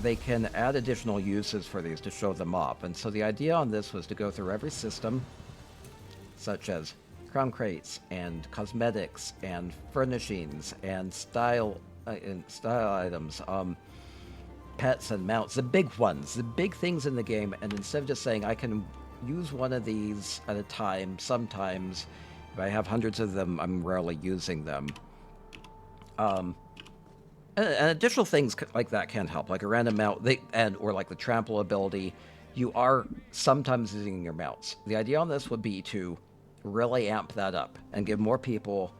They can add additional uses for these to show them off. And so the idea on this was to go through every system, such as crown crates and cosmetics and furnishings and style items, pets and mounts, the big ones, the big things in the game. And instead of just saying I can use one of these at a time, sometimes if I have hundreds of them, I'm rarely using them. And additional things like that can help, like a random mount, or like the trample ability. You are sometimes using your mounts. The idea on this would be to really amp that up and give more people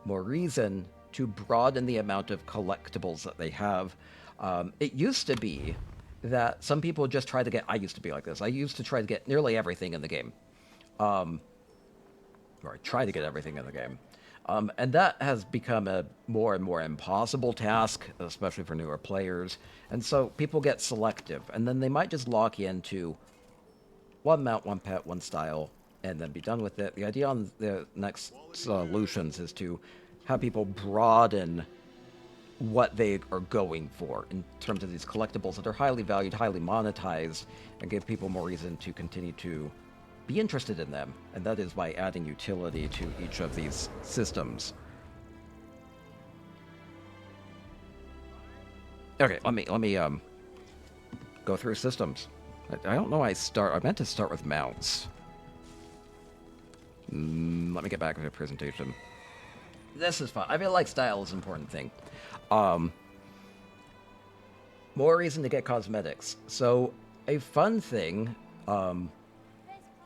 more reason to broaden the amount of collectibles that they have. It used to be that some people just try to get... I used to be like this. I used to try to get nearly everything in the game. Or I try to get everything in the game. And that has become a more and more impossible task, especially for newer players. And so people get selective, and then they might just lock into one mount, one pet, one style, and then be done with it. The idea on the next solutions is to have people broaden what they are going for in terms of these collectibles that are highly valued, highly monetized, and give people more reason to continue to be interested in them, and that is by adding utility to each of these systems. Okay, let me go through systems. I don't know why I meant to start with mounts. Let me get back to the presentation. This is fun. I feel like style is an important thing. More reason to get cosmetics. So a fun thing, WoW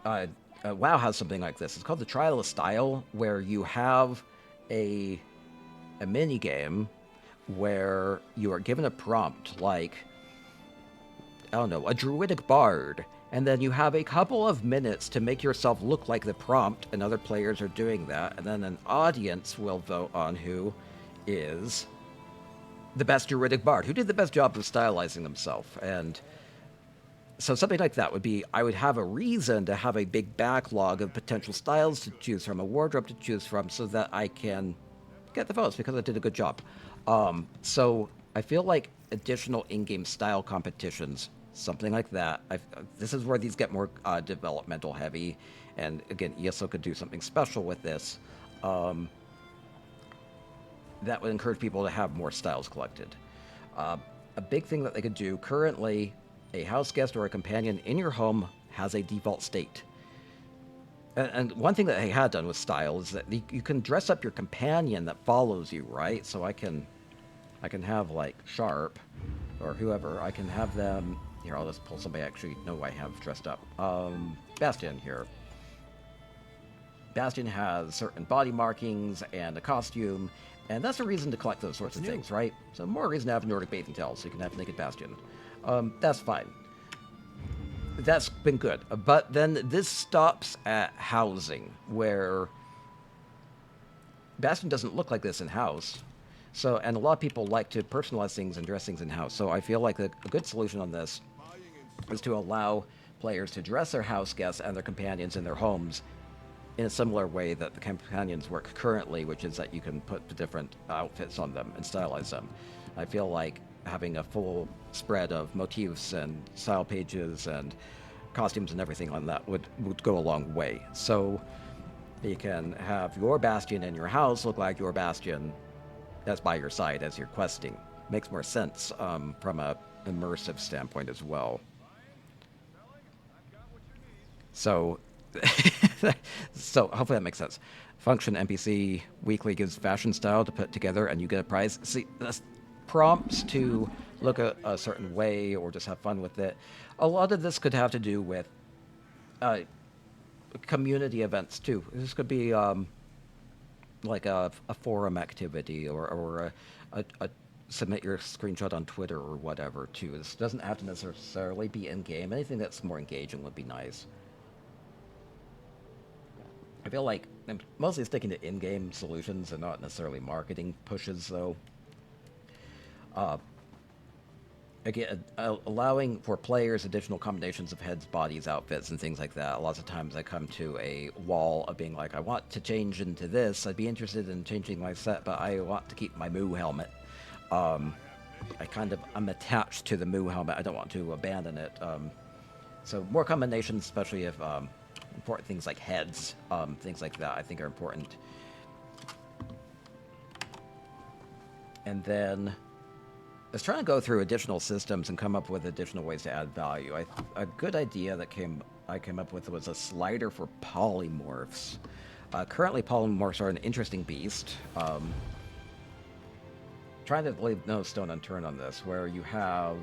has something like this. It's called the Trial of Style, where you have a mini game where you are given a prompt like, I don't know, a druidic bard, and then you have a couple of minutes to make yourself look like the prompt, and other players are doing that, and then an audience will vote on who is the best druidic bard, who did the best job of stylizing himself. And so something like that would be, I would have a reason to have a big backlog of potential styles to choose from, a wardrobe to choose from, so that I can get the votes because I did a good job. So I feel like additional in-game style competitions, something like that. This is where these get more developmental heavy, and again, ESO could do something special with this. That would encourage people to have more styles collected. A big thing that they could do currently, a house guest or a companion in your home has a default state. And one thing that they had done with style is that you can dress up your companion that follows you, right? So I can have like Sharp or whoever. I can have them here. I'll just pull somebody I actually know I have dressed up. Bastion here. Bastion has certain body markings and a costume, and that's a reason to collect those sorts of things, right? So more reason to have a Nordic bathing towel, so you can have naked Bastion. That's fine. That's been good. But then this stops at housing, where Bastion doesn't look like this in house. So, and a lot of people like to personalize things and dress things in house. So I feel like a good solution on this is to allow players to dress their house guests and their companions in their homes in a similar way that the companions work currently, which is that you can put the different outfits on them and stylize them. I feel like having a full spread of motifs and style pages and costumes and everything on that would go a long way. So you can have your Bastion in your house look like your Bastion that's by your side as you're questing. Makes more sense from a immersive standpoint as well. So so hopefully that makes sense. Function NPC weekly gives fashion style to put together, and you get a prize. See, that's prompts to look a certain way or just have fun with it. A lot of this could have to do with community events too. This could be like a forum activity or a submit your screenshot on Twitter or whatever too. This doesn't have to necessarily be in game. Anything that's more engaging would be nice. I feel like I'm mostly sticking to in-game solutions and not necessarily marketing pushes, though. Again, allowing for players additional combinations of heads, bodies, outfits, and things like that. Lots of times I come to a wall of being like, I want to change into this. I'd be interested in changing my set, but I want to keep my Moo helmet. I'm attached to the Moo helmet. I don't want to abandon it. So more combinations, especially if important things like heads, things like that, I think are important. And then I was trying to go through additional systems and come up with additional ways to add value. A good idea that I came up with was a slider for polymorphs. Currently, polymorphs are an interesting beast. Trying to leave no stone unturned on this, where you have...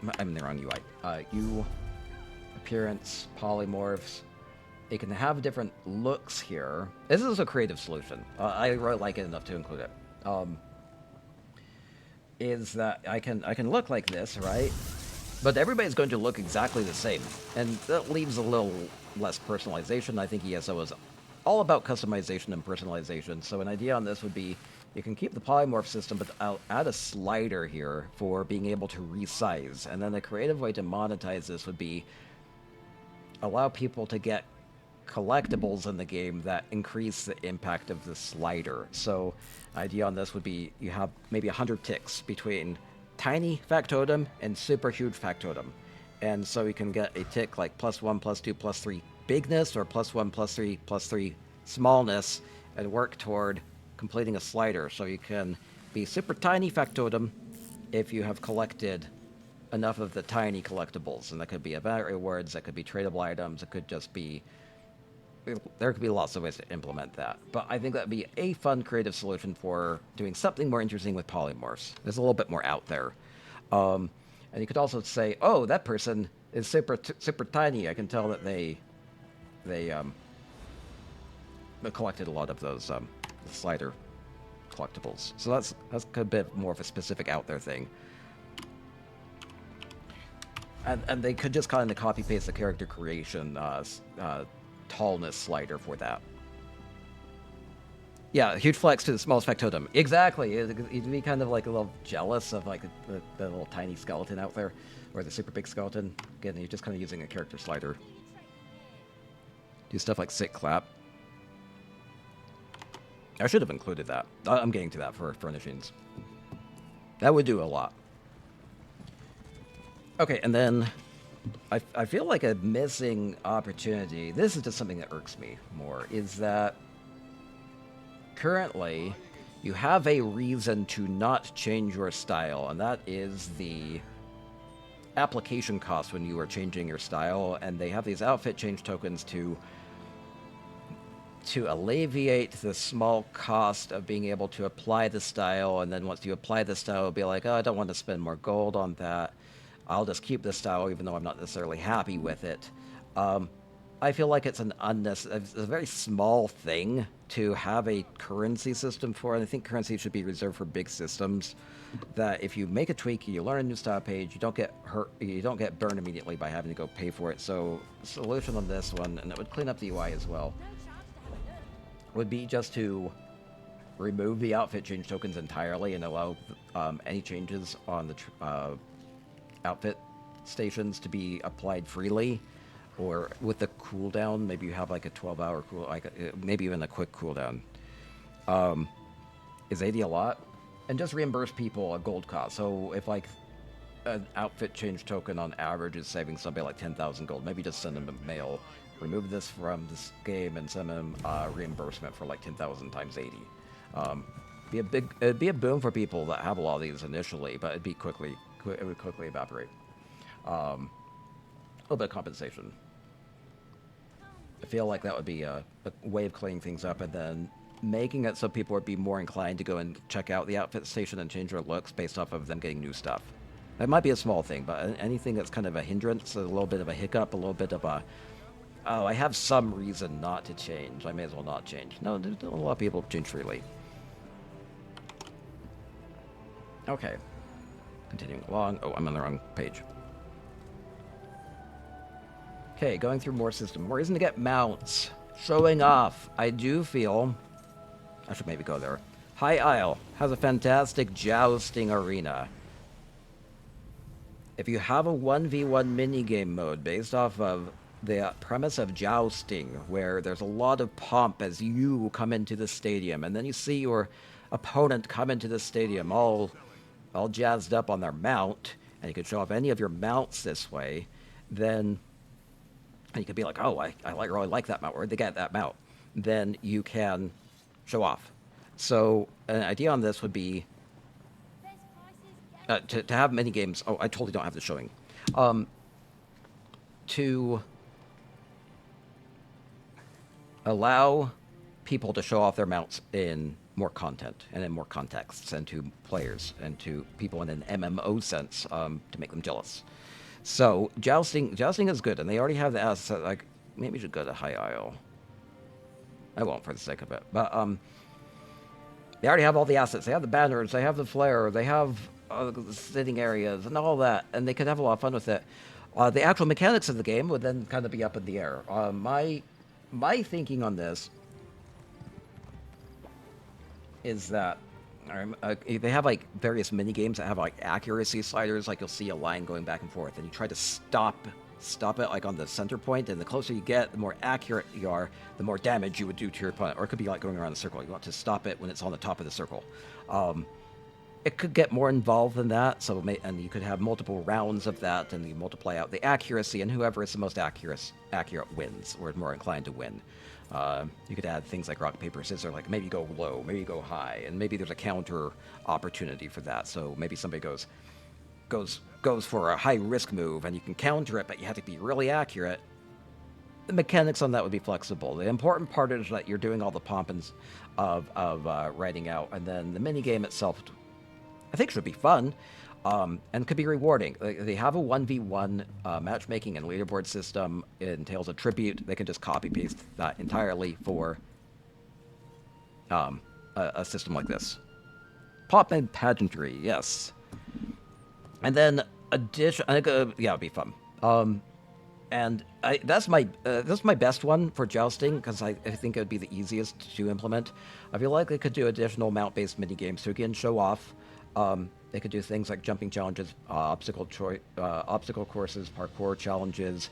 I'm in the wrong UI. Appearance, polymorphs. It can have different looks here. This is a creative solution. I really like it enough to include it. Is that I can look like this, right? But everybody's going to look exactly the same, and that leaves a little less personalization. I think ESO is all about customization and personalization. So an idea on this would be you can keep the polymorph system, but I'll add a slider here for being able to resize. And then a creative way to monetize this would be allow people to get collectibles in the game that increase the impact of the slider. So idea on this would be you have maybe 100 ticks between tiny factotum and super huge factotum. And so you can get a tick like +1, +2, +3 bigness, or +1, +3, +3 smallness, and work toward completing a slider. So you can be super tiny factotum if you have collected enough of the tiny collectibles. And that could be event rewards, that could be tradable items, it could just be there could be lots of ways to implement that, but I think that'd be a fun creative solution for doing something more interesting with polymorphs. There's a little bit more out there. And you could also say, oh, that person is super tiny. I can tell that they collected a lot of those slider collectibles. So that's a bit more of a specific out there thing. And they could just kind of copy paste the character creation tallness slider for that. Yeah, huge flex to the smallest factotum. Exactly. You'd be kind of like a little jealous of like the little tiny skeleton out there, or the super big skeleton. Again, you're just kind of using a character slider. Do stuff like sit clap. I should have included that. I'm getting to that for furnishings. That would do a lot. Okay, and then I feel like a missing opportunity, this is just something that irks me more, is that currently you have a reason to not change your style, and that is the application cost when you are changing your style, and they have these outfit change tokens to alleviate the small cost of being able to apply the style, and then once you apply the style, it'll be like, oh, I don't want to spend more gold on that. I'll just keep this style even though I'm not necessarily happy with it. I feel like it's it's a very small thing to have a currency system for, and I think currency should be reserved for big systems. That if you make a tweak, you learn a new style page, you don't get hurt, you don't get burned immediately by having to go pay for it. So, solution on this one, and it would clean up the UI as well, would be just to remove the outfit change tokens entirely and allow any changes on the outfit stations to be applied freely, or with the cooldown. Maybe you have like a 12-hour cool, maybe even a quick cooldown. Is 80 a lot? And just reimburse people a gold cost. So if like an outfit change token on average is saving somebody like 10,000 gold, maybe just send them a mail. Remove this from this game and send them reimbursement for like 10,000 times 80. It'd be a boom for people that have a lot of these initially, but it would quickly evaporate. A little bit of compensation. I feel like that would be a way of cleaning things up, and then making it so people would be more inclined to go and check out the outfit station and change their looks based off of them getting new stuff. That might be a small thing, but anything that's kind of a hindrance, a little bit of a hiccup, a little bit of a, oh, I have some reason not to change, I may as well not change. No, there's a lot of people change freely. Okay. Continuing along. Oh, I'm on the wrong page. Okay, going through more system. More reason to get mounts. Showing off. I do feel... I should maybe go there. High Isle has a fantastic jousting arena. If you have a 1v1 minigame mode based off of the premise of jousting, where there's a lot of pomp as you come into the stadium, and then you see your opponent come into the stadium all jazzed up on their mount, and you can show off any of your mounts this way, then and you could be like, oh, I really like that mount. Where'd they get that mount? Then you can show off. So an idea on this would be to have mini games. Oh, I totally don't have the showing. To allow people to show off their mounts in more content and in more contexts, and to players and to people in an MMO sense, to make them jealous. So jousting is good, and they already have the asset. Like, maybe we should go to High Isle. I won't for the sake of it, but they already have all the assets. They have the banners, they have the flare, they have the sitting areas and all that, and they could have a lot of fun with it. The actual mechanics of the game would then kind of be up in the air. My thinking on this is that they have like various mini games that have like accuracy sliders. Like, you'll see a line going back and forth, and you try to stop it like on the center point, and the closer you get, the more accurate you are, the more damage you would do to your opponent. Or it could be like going around a circle. You want to stop it when it's on the top of the circle. It could get more involved than that, and you could have multiple rounds of that, and you multiply out the accuracy, and whoever is the most accurate wins, or is more inclined to win. You could add things like rock, paper, scissors, like maybe go low, maybe go high, and maybe there's a counter opportunity for that. So maybe somebody goes for a high risk move, and you can counter it, but you have to be really accurate. the mechanics on that would be flexible. The important part is that you're doing all the pomp and of writing out, and then the mini game itself, I think, should be fun, and could be rewarding. They have a 1v1 matchmaking and leaderboard system in Tales of Tribute. They can just copy paste that entirely for a system like this. Pop and pageantry, yes. And then addition, I think, yeah, it'd be fun. And that's my best one for jousting, because I think it would be the easiest to implement. I feel like they could do additional mount-based mini games to again show off. They could do things like jumping challenges, obstacle courses, parkour challenges.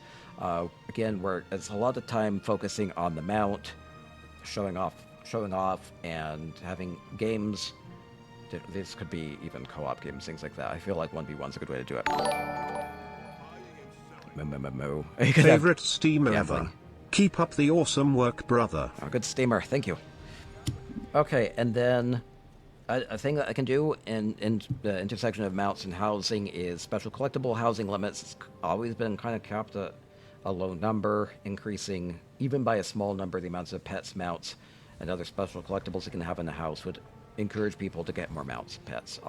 Again, where it's a lot of time focusing on the mount, showing off, and having games. This could be even co-op games, things like that. I feel like 1v1's a good way to do it. Favorite steamer ever. Keep up the awesome work, brother. Oh, good steamer, thank you. Okay, and then a thing that I can do in the intersection of mounts and housing is special collectible housing limits. It's always been kind of capped at a low number, increasing even by a small number the amounts of pets, mounts, and other special collectibles you can have in the house would encourage people to get more mounts, pets.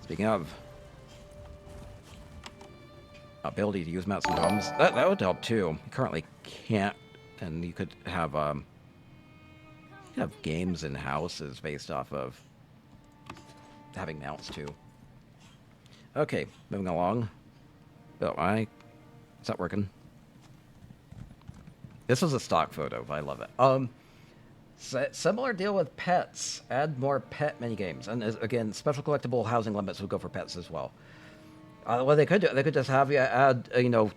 Speaking of ability to use mounts and homes, that would help too. You currently can't, and you could have games in houses based off of having mounts too. Okay, moving along. Oh, is that working? This was a stock photo. I love it. Similar deal with pets. Add more pet minigames. And again, special collectible housing limits would go for pets as well. What they could do, they could just have you add,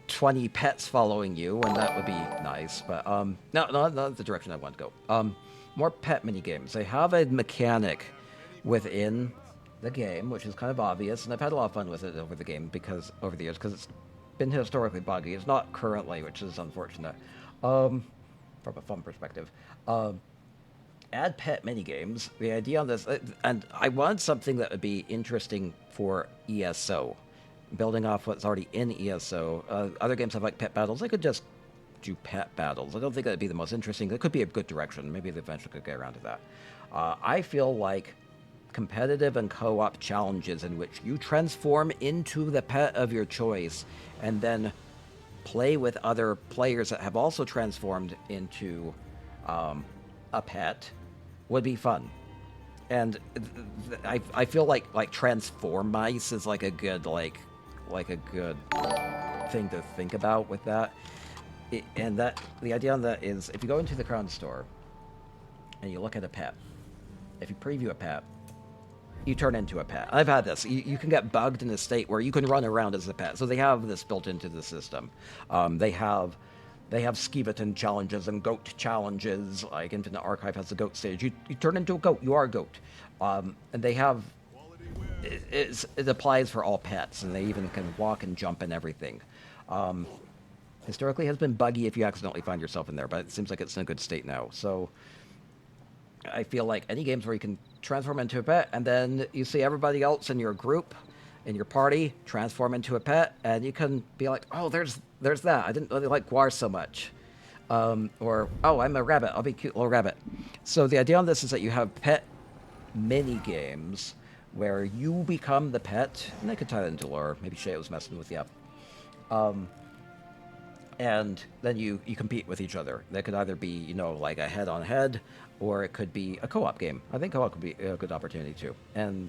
20 pets following you, and that would be nice. But no, not the direction I want to go. More pet minigames. They have a mechanic within the game, which is kind of obvious, and I've had a lot of fun with it over the years, because it's been historically buggy. It's not currently, which is unfortunate. From a fun perspective. Add pet minigames. The idea on this, and I want something that would be interesting for ESO, building off what's already in ESO. Other games have like pet battles. They could just do pet battles. I don't think that'd be the most interesting. It could be a good direction. Maybe they eventually could get around to that. I feel like competitive and co-op challenges in which you transform into the pet of your choice and then play with other players that have also transformed into a pet would be fun. And I feel like transform mice is like a good thing to think about with that. And that the idea on that is, if you go into the Crown store and you look at a pet, if you preview a pet, you turn into a pet. I've had this. You can get bugged in a state where you can run around as a pet. So they have this built into the system. They have Skeeveton challenges and goat challenges. Like Infinite Archive has the goat stage. You turn into a goat. You are a goat. And they have... It applies for all pets, and they even can walk and jump and everything. Historically has been buggy if you accidentally find yourself in there, but it seems like it's in a good state now. So I feel like any games where you can transform into a pet, and then you see everybody else in your group, in your party, transform into a pet, and you can be like, oh, there's that. I didn't really like Guar so much. Or, oh, I'm a rabbit. I'll be a cute little rabbit. So the idea on this is that you have pet mini games where you become the pet, and they could tie that into lore. Maybe Shay was messing with you up. And then you compete with each other. That could either be, like a head-on-head, or it could be a co-op game. I think co-op could be a good opportunity, too. And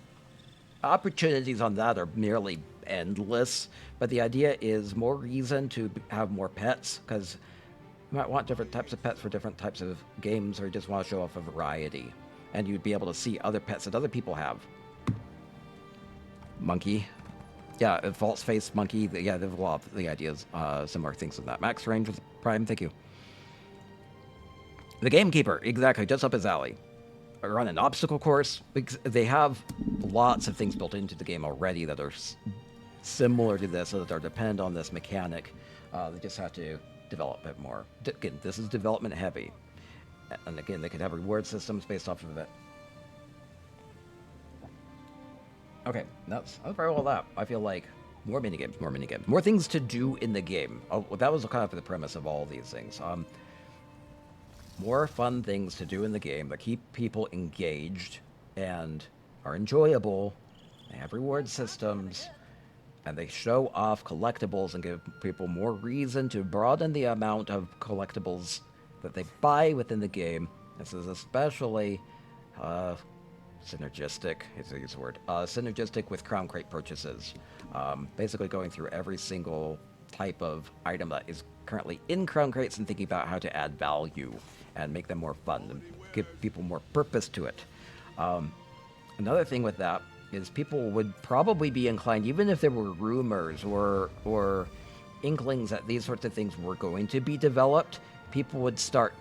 opportunities on that are nearly endless, but the idea is more reason to have more pets, because you might want different types of pets for different types of games, or you just want to show off a variety. And you'd be able to see other pets that other people have. Monkey. Yeah, a false face monkey. Yeah, there's a lot of the ideas, similar things in that. Max range with Prime, thank you. The Gamekeeper, exactly, just up his alley. Run an obstacle course. They have lots of things built into the game already that are similar to this, so that are dependent on this mechanic. They just have to develop a bit more. Again, this is development heavy. And again, they could have reward systems based off of it. Okay, that's very well that. I feel like More minigames, more minigames. More things to do in the game. Oh, well, that was kind of the premise of all these things. More fun things to do in the game that keep people engaged and are enjoyable. They have reward systems, and they show off collectibles and give people more reason to broaden the amount of collectibles that they buy within the game. This is especially synergistic, is the use word, synergistic with Crown Crate purchases. Basically going through every single type of item that is currently in Crown Crates and thinking about how to add value and make them more fun and give people more purpose to it. Another thing with that is people would probably be inclined, even if there were rumors or inklings that these sorts of things were going to be developed, people would start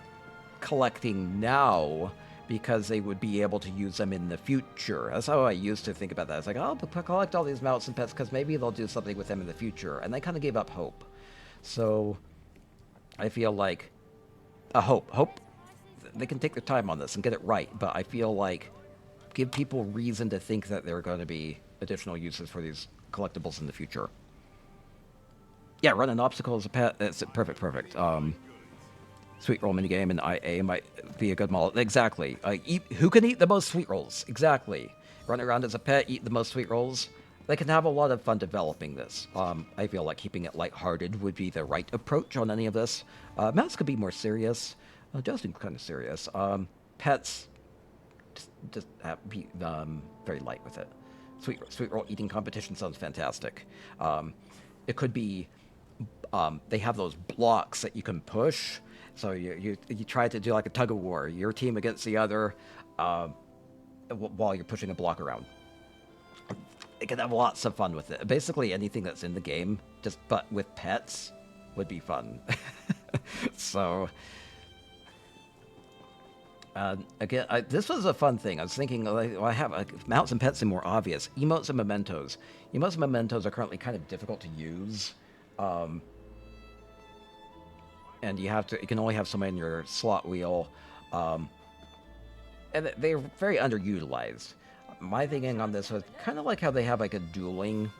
collecting now because they would be able to use them in the future. That's how I used to think about that. It's like, oh, I'll collect all these mounts and pets because maybe they'll do something with them in the future. And they kind of gave up hope. So I feel like hope they can take their time on this and get it right. But I feel like give people reason to think that there are going to be additional uses for these collectibles in the future. Yeah, run an obstacle as a pet. That's perfect. Sweet roll minigame in IA might be a good model. Exactly. Who can eat the most sweet rolls? Exactly. Run around as a pet, eat the most sweet rolls. They can have a lot of fun developing this. I feel like keeping it lighthearted would be the right approach on any of this. Mounts could be more serious. Justin's kind of serious. Pets, just be very light with it. Sweet roll eating competition sounds fantastic. It could be they have those blocks that you can push. So you try to do like a tug of war, your team against the other, while you're pushing a block around. You can have lots of fun with it. Basically, anything that's in the game, but with pets, would be fun. So, again, this was a fun thing. I was thinking, I have mounts and pets seem more obvious. Emotes and mementos. Emotes and mementos are currently kind of difficult to use. And you can only have so many in your slot wheel, and they're very underutilized. My thinking on this was kind of like how they have like a dueling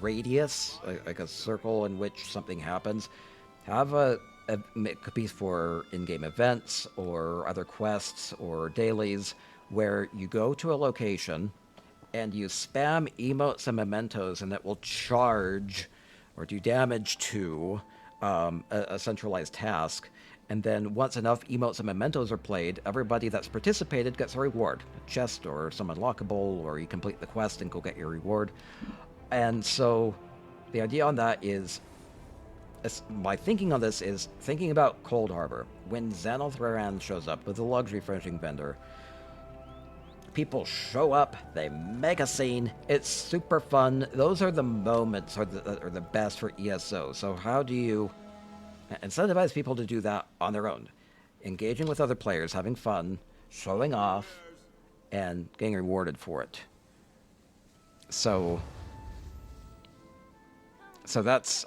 radius, like a circle in which something happens. Have it could be for in-game events or other quests or dailies where you go to a location and you spam emotes and mementos, and it will charge or do damage to a centralized task, and then once enough emotes and mementos are played, everybody that's participated gets a reward, a chest or some unlockable, or you complete the quest and go get your reward. And so the idea on that is, my thinking on this is thinking about Cold Harbor. When Xanothrarand shows up with the luxury furnishing vendor, people show up, they make a scene, it's super fun. Those are the moments that are the best for ESO. So how do you incentivize people to do that on their own? Engaging with other players, having fun, showing off, and getting rewarded for it. So that's,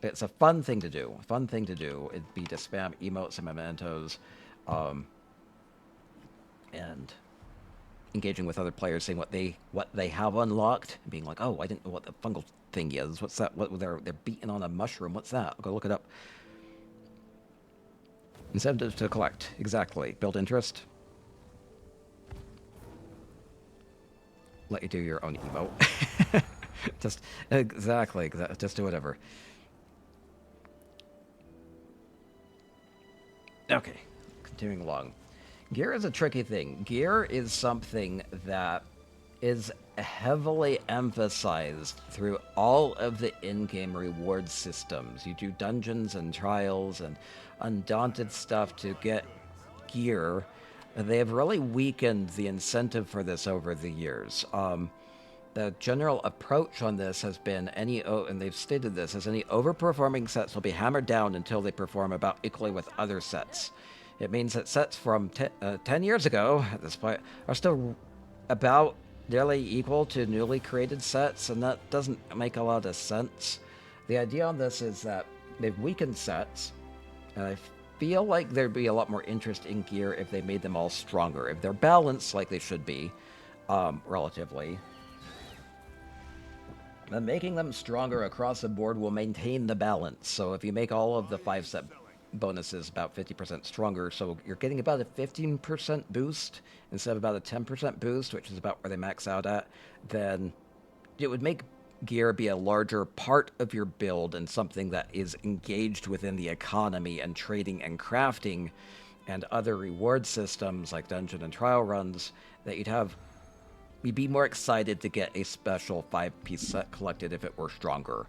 it's a fun thing to do. It'd be to spam emotes and mementos, and engaging with other players, saying what they have unlocked, and being like, oh, I didn't know what the fungal thing is. What's that? What they're beating on a mushroom? What's that? I'll go look it up. Incentives to collect. Exactly. Build interest. Let you do your own emote. Just exactly. Just do whatever. Okay. Continuing along. Gear is a tricky thing. Gear is something that is heavily emphasized through all of the in-game reward systems. You do dungeons and trials and undaunted stuff to get gear. They have really weakened the incentive for this over the years. The general approach on this has been and they've stated this, as any overperforming sets will be hammered down until they perform about equally with other sets. It means that sets from 10 years ago, at this point, are still about nearly equal to newly created sets, and that doesn't make a lot of sense. The idea on this is that they've weakened sets, and I feel like there'd be a lot more interest in gear if they made them all stronger. If they're balanced like they should be, relatively, And making them stronger across the board will maintain the balance. So if you make all of the 5-step bonuses about 50% stronger, so you're getting about a 15% boost instead of about a 10% boost, which is about where they max out at, then it would make gear be a larger part of your build and something that is engaged within the economy and trading and crafting and other reward systems like dungeon and trial runs that you'd be more excited to get a special 5-piece set collected if it were stronger.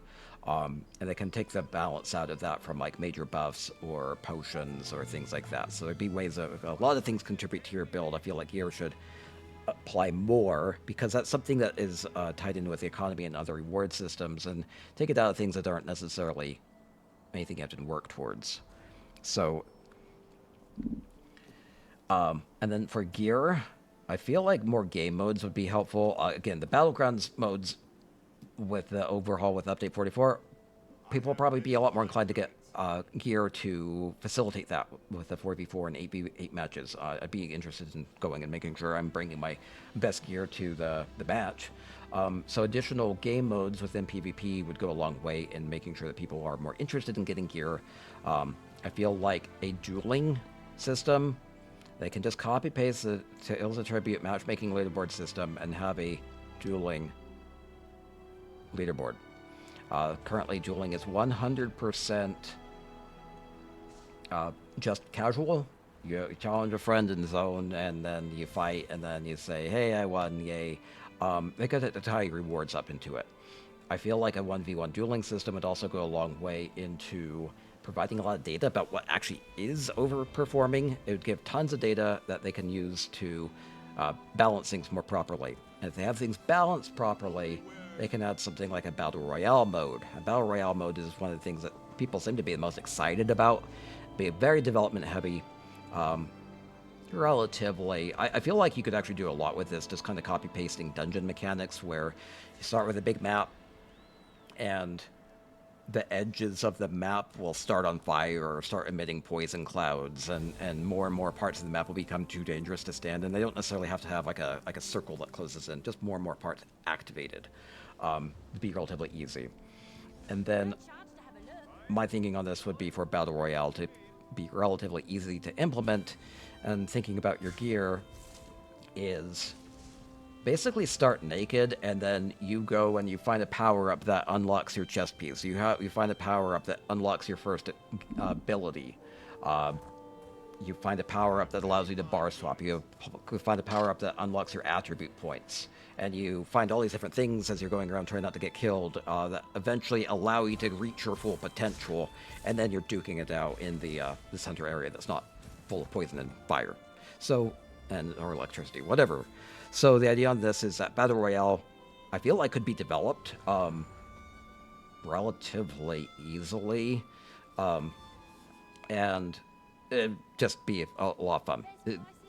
And they can take the balance out of that from like major buffs or potions or things like that. So there'd be ways of a lot of things contribute to your build. I feel like gear should apply more because that's something that is tied in with the economy and other reward systems, and take it out of things that aren't necessarily anything you have to work towards. So, and then for gear, I feel like more game modes would be helpful. Again, the Battlegrounds modes with the overhaul with Update 44, people will probably be a lot more inclined to get gear to facilitate that with the 4v4 and 8v8 matches. I'd be interested in going and making sure I'm bringing my best gear to the match. So additional game modes within PvP would go a long way in making sure that people are more interested in getting gear. I feel like a dueling system, they can just copy paste the Tales of Tribute matchmaking leaderboard system and have a dueling leaderboard. Currently, dueling is 100% just casual. You challenge a friend in the zone, and then you fight, and then you say, hey, I won, yay. They could tie rewards up into it. I feel like a 1v1 dueling system would also go a long way into providing a lot of data about what actually is overperforming. It would give tons of data that they can use to balance things more properly. And if they have things balanced properly, they can add something like a Battle Royale mode. A Battle Royale mode is one of the things that people seem to be the most excited about. Be very development heavy, relatively. I feel like you could actually do a lot with this, just kind of copy pasting dungeon mechanics where you start with a big map and the edges of the map will start on fire or start emitting poison clouds, and more parts of the map will become too dangerous to stand in. They don't necessarily have to have like a circle that closes in, just more and more parts activated to be relatively easy. And then my thinking on this would be for Battle Royale to be relatively easy to implement, and thinking about your gear is basically start naked, and then you go and you find a power-up that unlocks your chest piece. You find a power-up that unlocks your first ability. You find a power-up that allows you to bar swap. You find a power-up that unlocks your attribute points. And you find all these different things as you're going around trying not to get killed that eventually allow you to reach your full potential, and then you're duking it out in the center area that's not full of poison and fire. So, or electricity, whatever. So the idea on this is that Battle Royale, I feel like, could be developed relatively easily, and it'd just be a lot of fun.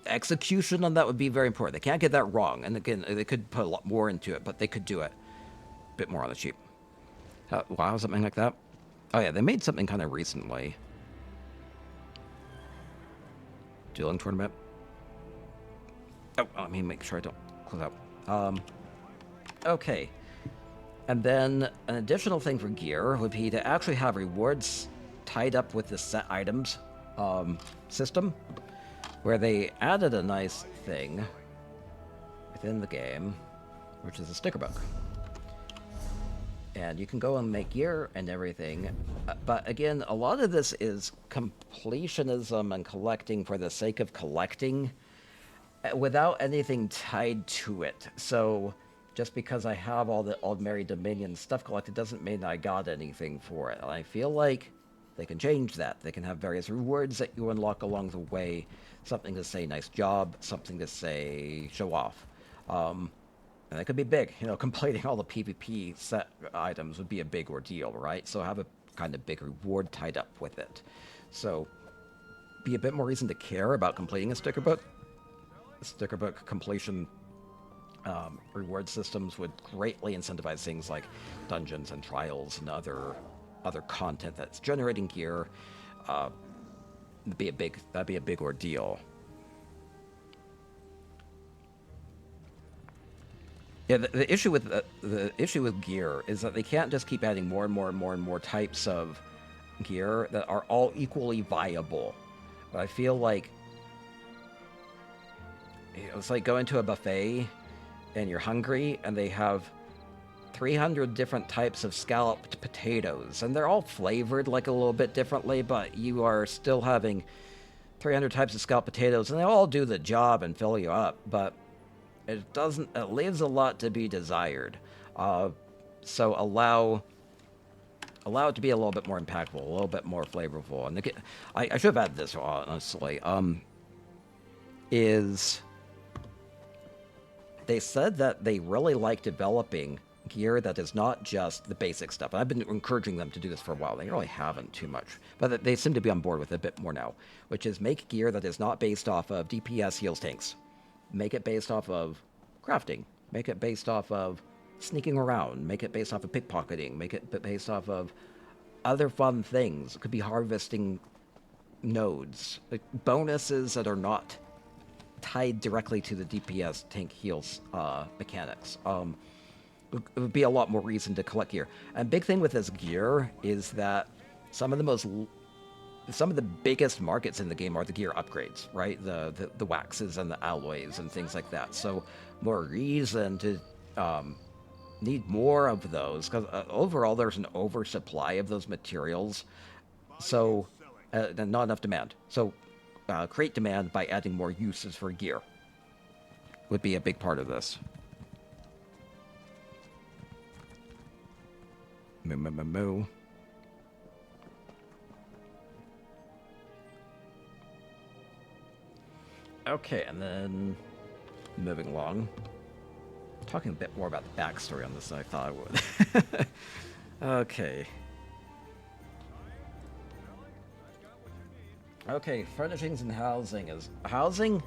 Execution on that would be very important. They can't get that wrong, and again, they could put a lot more into it, but they could do it a bit more on the cheap. Wow, something like that? Oh yeah, they made something kind of recently. Dueling tournament. Oh, let me make sure I don't close out. Okay. And then an additional thing for gear would be to actually have rewards tied up with the set items system, where they added a nice thing within the game, which is a sticker book. And you can go and make gear and everything, but again, a lot of this is completionism and collecting for the sake of collecting, without anything tied to it. So just because I have all the Aldmeri Dominion stuff collected doesn't mean I got anything for it. And I feel like they can change that. They can have various rewards that you unlock along the way. Something to say nice job, something to say show off. And it could be big. You know, completing all the PvP set items would be a big ordeal, right? So have a kind of big reward tied up with it. So be a bit more reason to care about completing a sticker book. Sticker book completion reward systems would greatly incentivize things like dungeons and trials and other content that's generating gear. That'd be a big ordeal. Yeah, the issue with the issue with gear is that they can't just keep adding more and more and more and more types of gear that are all equally viable. But I feel like it's like going to a buffet and you're hungry and they have 300 different types of scalloped potatoes and they're all flavored like a little bit differently, but you are still having 300 types of scalloped potatoes and they all do the job and fill you up, but it leaves a lot to be desired. So allow it to be a little bit more impactful, a little bit more flavorful. And I should have added this, honestly. Is they said that they really like developing gear that is not just the basic stuff. And I've been encouraging them to do this for a while. They really haven't too much, but they seem to be on board with it a bit more now, which is make gear that is not based off of DPS heals tanks. Make it based off of crafting. Make it based off of sneaking around. Make it based off of pickpocketing. Make it based off of other fun things. It could be harvesting nodes. Like bonuses that are not tied directly to the DPS tank heals mechanics. It would be a lot more reason to collect gear. And big thing with this gear is that some of the biggest markets in the game are the gear upgrades, right? The waxes and the alloys and things like that. So more reason to need more of those, because overall there's an oversupply of those materials. So and not enough demand. So create demand by adding more uses for gear would be a big part of this. Moo. Okay, and then moving along. Talking a bit more about the backstory on this than I thought I would. Okay. Okay, furnishings and housing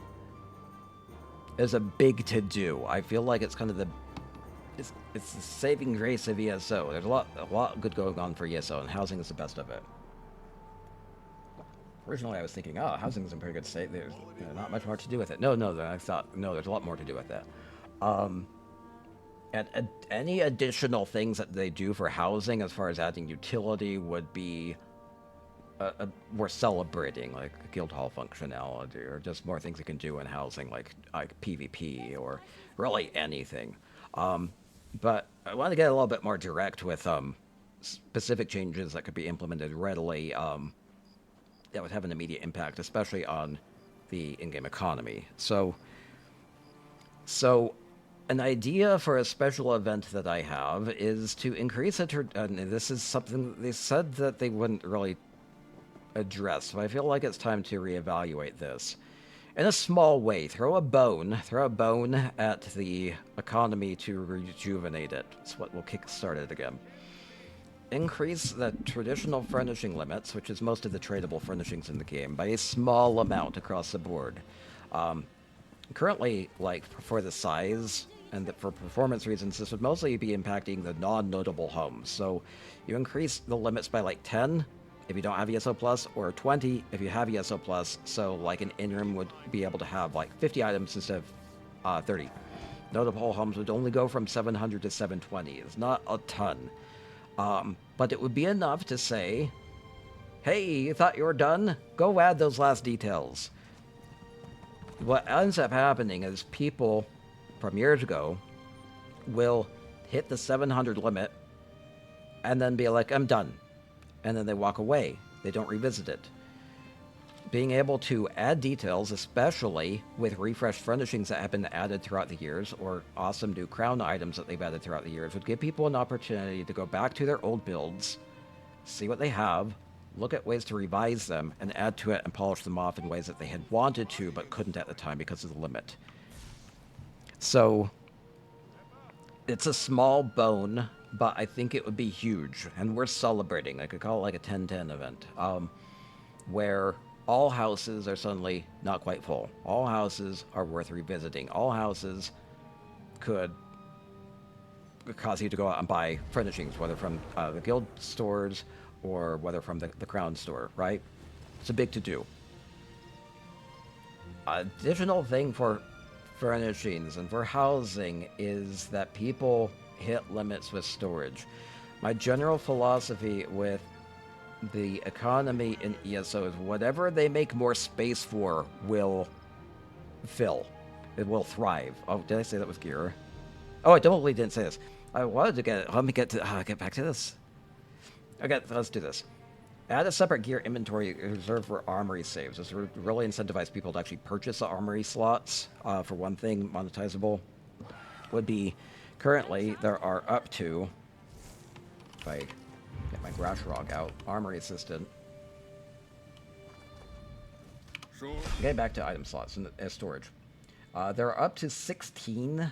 is a big to do. I feel like it's kind of it's the saving grace of ESO. There's a lot good going on for ESO, and housing is the best of it. Originally, I was thinking, oh, housing is in pretty good state. There's not much more to do with it. No, I thought, no, there's a lot more to do with that. And any additional things that they do for housing, as far as adding utility, would be more celebrating, like guild hall functionality, or just more things you can do in housing, like PvP, or really anything. But I want to get a little bit more direct with specific changes that could be implemented readily that would have an immediate impact, especially on the in-game economy. So an idea for a special event that I have is to increase it, and this is something they said that they wouldn't really address, so I feel like it's time to reevaluate this. In a small way, throw a bone at the economy to rejuvenate it. That's what will kickstart it again. Increase the traditional furnishing limits, which is most of the tradable furnishings in the game, by a small amount across the board. Currently, like, for the size and for performance reasons, this would mostly be impacting the non-notable homes. So you increase the limits by like 10 if you don't have ESO Plus, or 20 if you have ESO Plus. So like an in-room would be able to have like 50 items instead of 30. Notable homes would only go from 700 to 720. It's not a ton. But it would be enough to say, hey, you thought you were done? Go add those last details. What ends up happening is people from years ago will hit the 700 limit and then be like, I'm done. And then they walk away. They don't revisit it. Being able to add details, especially with refreshed furnishings that have been added throughout the years, or awesome new crown items that they've added throughout the years, would give people an opportunity to go back to their old builds, see what they have, look at ways to revise them, and add to it and polish them off in ways that they had wanted to but couldn't at the time because of the limit. So it's a small bone, but I think it would be huge, and we're celebrating. I could call it like a 10-10 event, where all houses are suddenly not quite full. All houses are worth revisiting. All houses could cause you to go out and buy furnishings, whether from the guild stores or whether from the crown store, right? It's a big to-do. Additional thing for furnishings and for housing is that people hit limits with storage. My general philosophy with the economy in ESO is whatever they make more space for will fill. It will thrive. Oh, did I say that with gear? Oh, I totally didn't say this. I wanted to let me get back to this. Okay, let's do this. Add a separate gear inventory reserved for armory saves. This would really incentivize people to actually purchase the armory slots. For one thing, monetizable would be currently there are up to, if I get my grash rog out, armory assistant. Sure. Getting back to item slots and storage. There are up to 16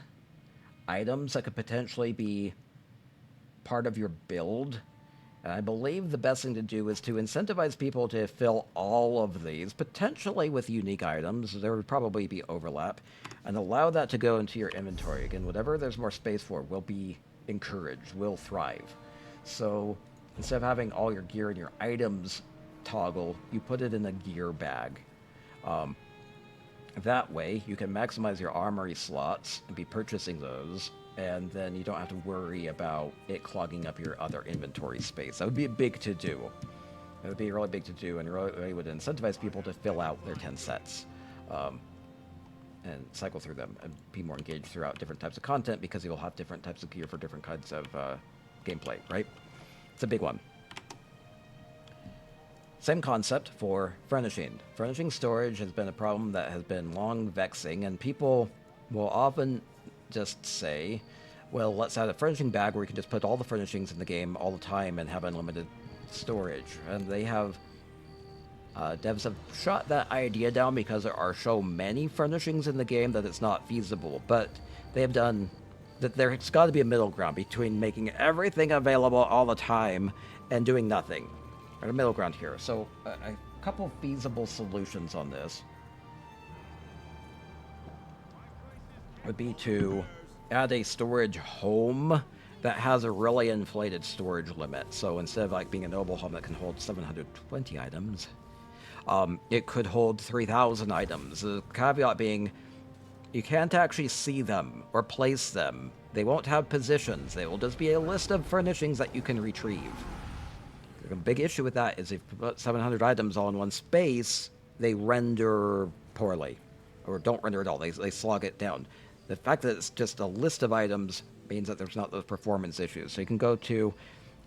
items that could potentially be part of your build. And I believe the best thing to do is to incentivize people to fill all of these, potentially with unique items. There would probably be overlap. And allow that to go into your inventory. Again, whatever there's more space for will be encouraged, will thrive. So instead of having all your gear and your items toggle, you put it in a gear bag. That way, you can maximize your armory slots and be purchasing those, and then you don't have to worry about it clogging up your other inventory space. That would be a big to-do. It would be a really big to-do, and really would incentivize people to fill out their 10 sets. And cycle through them, and be more engaged throughout different types of content, because you'll have different types of gear for different kinds of gameplay, right? It's a big one. Same concept for furnishing. Furnishing storage has been a problem that has been long vexing, and people will often just say, well, let's add a furnishing bag where we can just put all the furnishings in the game all the time and have unlimited storage. And they have, devs have shot that idea down because there are so many furnishings in the game that it's not feasible. But they have done, that there's got to be a middle ground between making everything available all the time and doing nothing. Or a middle ground here. So a couple feasible solutions on this would be to add a storage home that has a really inflated storage limit. So instead of like being a noble home that can hold 720 items, it could hold 3,000 items. The caveat being, you can't actually see them or place them. They won't have positions. They will just be a list of furnishings that you can retrieve. A big issue with that is if you put 700 items all in one space, they render poorly, or don't render at all. They slog it down. The fact that it's just a list of items means that there's not those performance issues. So you can go to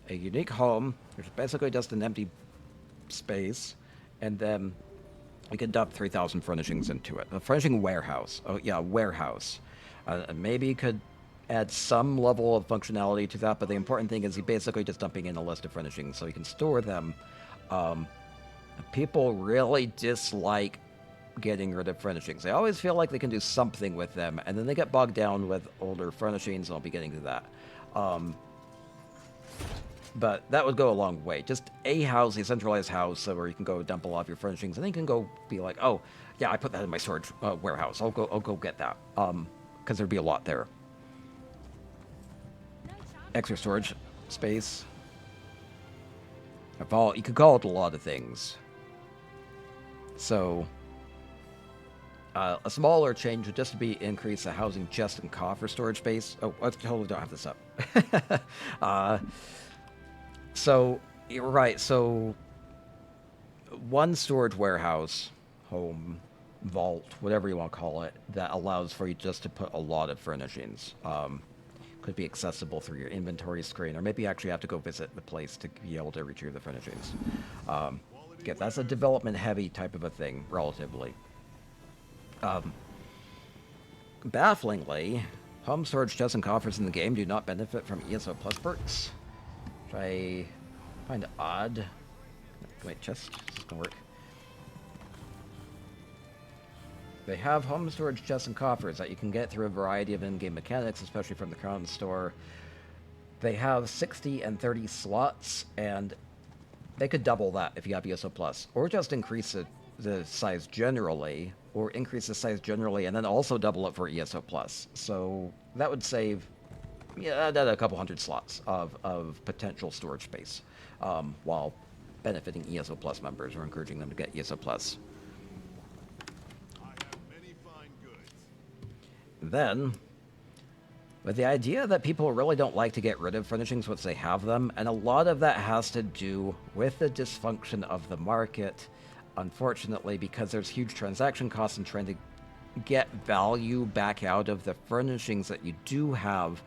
a unique home, which is basically just an empty space, and then you can dump 3,000 furnishings into it. A furnishing warehouse. Oh yeah, warehouse. Maybe you could add some level of functionality to that, but the important thing is you basically just dumping in a list of furnishings so you can store them. People really dislike getting rid of furnishings. They always feel like they can do something with them, and then they get bogged down with older furnishings, and I'll be getting to that. But that would go a long way. Just a house, a centralized house, where you can go dump a lot of your furnishings, and then you can go be like, oh, yeah, I put that in my storage warehouse. I'll go get that. Because there'd be a lot there. Extra storage space. You could call it a lot of things. So, a smaller change would just be increase the housing chest and coffer storage space. Oh, I totally don't have this up. So, you're right. So, one storage warehouse, home, vault, whatever you want to call it, that allows for you just to put a lot of furnishings. Could be accessible through your inventory screen, or maybe you actually have to go visit the place to be able to retrieve the furnishings. Again, that's a development-heavy type of a thing, relatively. Bafflingly, home storage chests and coffers in the game do not benefit from ESO Plus perks, which I find odd. Wait, chest? Is this gonna work? They have home storage chests and coffers that you can get through a variety of in-game mechanics, especially from the Crown Store. They have 60 and 30 slots, and they could double that if you have ESO Plus, or just increase the size generally, and then also double it for ESO Plus. So that would save, a couple hundred slots of potential storage space, while benefiting ESO Plus members or encouraging them to get ESO Plus. Then, with the idea that people really don't like to get rid of furnishings once they have them, and a lot of that has to do with the dysfunction of the market, unfortunately, because there's huge transaction costs in trying to get value back out of the furnishings that you do have.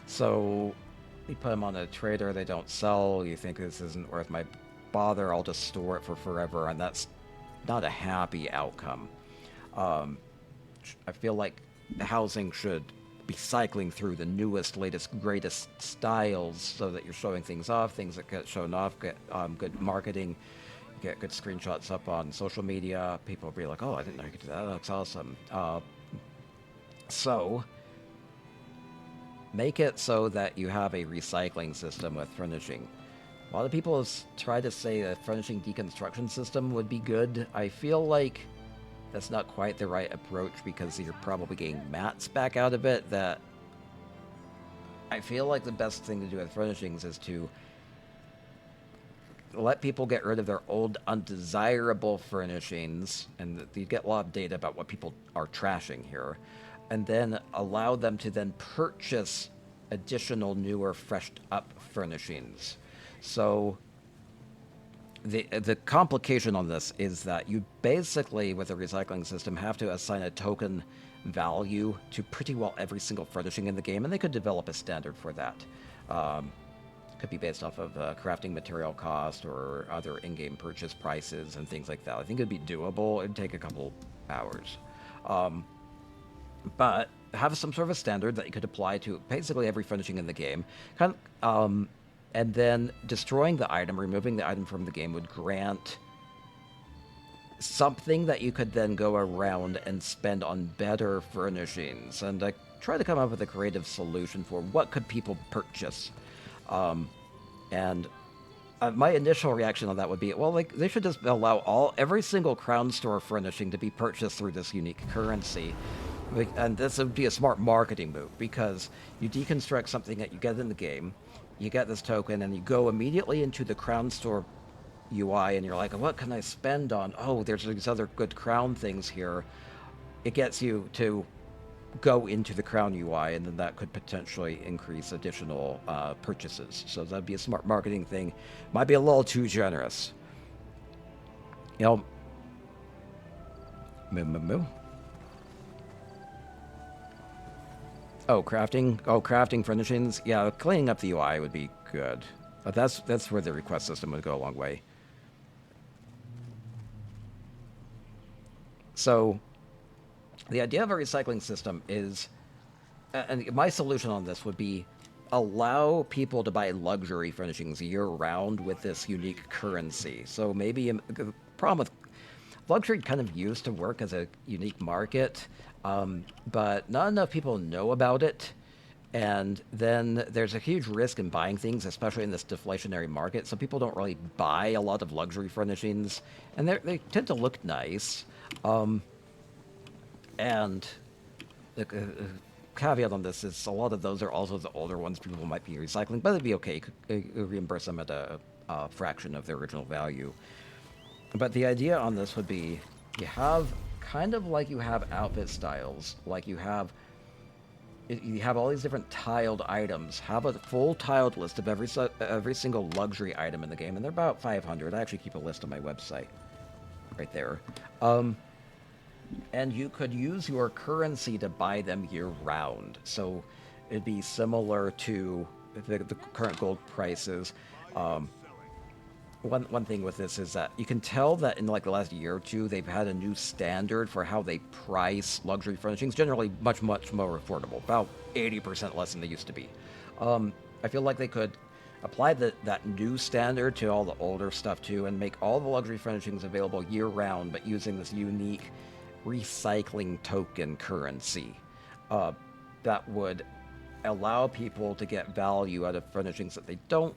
So you put them on a trader, they don't sell, you think this isn't worth my bother, I'll just store it for forever, and that's not a happy outcome. I feel like housing should be cycling through the newest, latest, greatest styles so that you're showing things off, things that get shown off, get good marketing, get good screenshots up on social media. People will be like, oh, I didn't know you could do that. That looks awesome. So make it so that you have a recycling system with furnishing. A lot of people have tried to say a furnishing deconstruction system would be good. I feel like that's not quite the right approach because you're probably getting mats back out of it. That I feel like the best thing to do with furnishings is to let people get rid of their old undesirable furnishings, and you get a lot of data about what people are trashing here, and then allow them to then purchase additional newer, freshed up furnishings. So the complication on this is that you basically, with a recycling system, have to assign a token value to pretty well every single furnishing in the game, and they could develop a standard for that. Could be based off of crafting material cost or other in-game purchase prices and things like that. I think it'd be doable. It'd take a couple hours. But have some sort of a standard that you could apply to basically every furnishing in the game. And then destroying the item, removing the item from the game would grant something that you could then go around and spend on better furnishings. And I try to come up with a creative solution for what could people purchase. My initial reaction on that would be, well, like, they should just allow every single Crown Store furnishing to be purchased through this unique currency. And this would be a smart marketing move, because you deconstruct something that you get in the game, you get this token, and you go immediately into the Crown Store UI, and you're like, what can I spend on? Oh, there's these other good crown things here. It gets you to go into the Crown UI, and then that could potentially increase additional purchases. So that'd be a smart marketing thing. Might be a little too generous. You know, Oh, crafting furnishings. Yeah, cleaning up the UI would be good. But that's where the request system would go a long way. So the idea of a recycling system is, and my solution on this would be, allow people to buy luxury furnishings year-round with this unique currency. So maybe the problem with luxury kind of used to work as a unique market, but not enough people know about it. And then there's a huge risk in buying things, especially in this deflationary market. So people don't really buy a lot of luxury furnishings, and they tend to look nice. And the caveat on this is a lot of those are also the older ones people might be recycling, but it'd be okay. You could reimburse them at a fraction of their original value. But the idea on this would be, you have kind of like you have outfit styles, like you have all these different tiled items. Have a full tiled list of every single luxury item in the game, and they're about 500. I actually keep a list on my website, right there. And you could use your currency to buy them year-round. So it'd be similar to the current gold prices. One thing with this is that you can tell that in like the last year or two, they've had a new standard for how they price luxury furnishings, generally much more affordable, about 80% less than they used to be. I feel like they could apply that new standard to all the older stuff too, and make all the luxury furnishings available year-round, but using this unique recycling token currency that would allow people to get value out of furnishings that they don't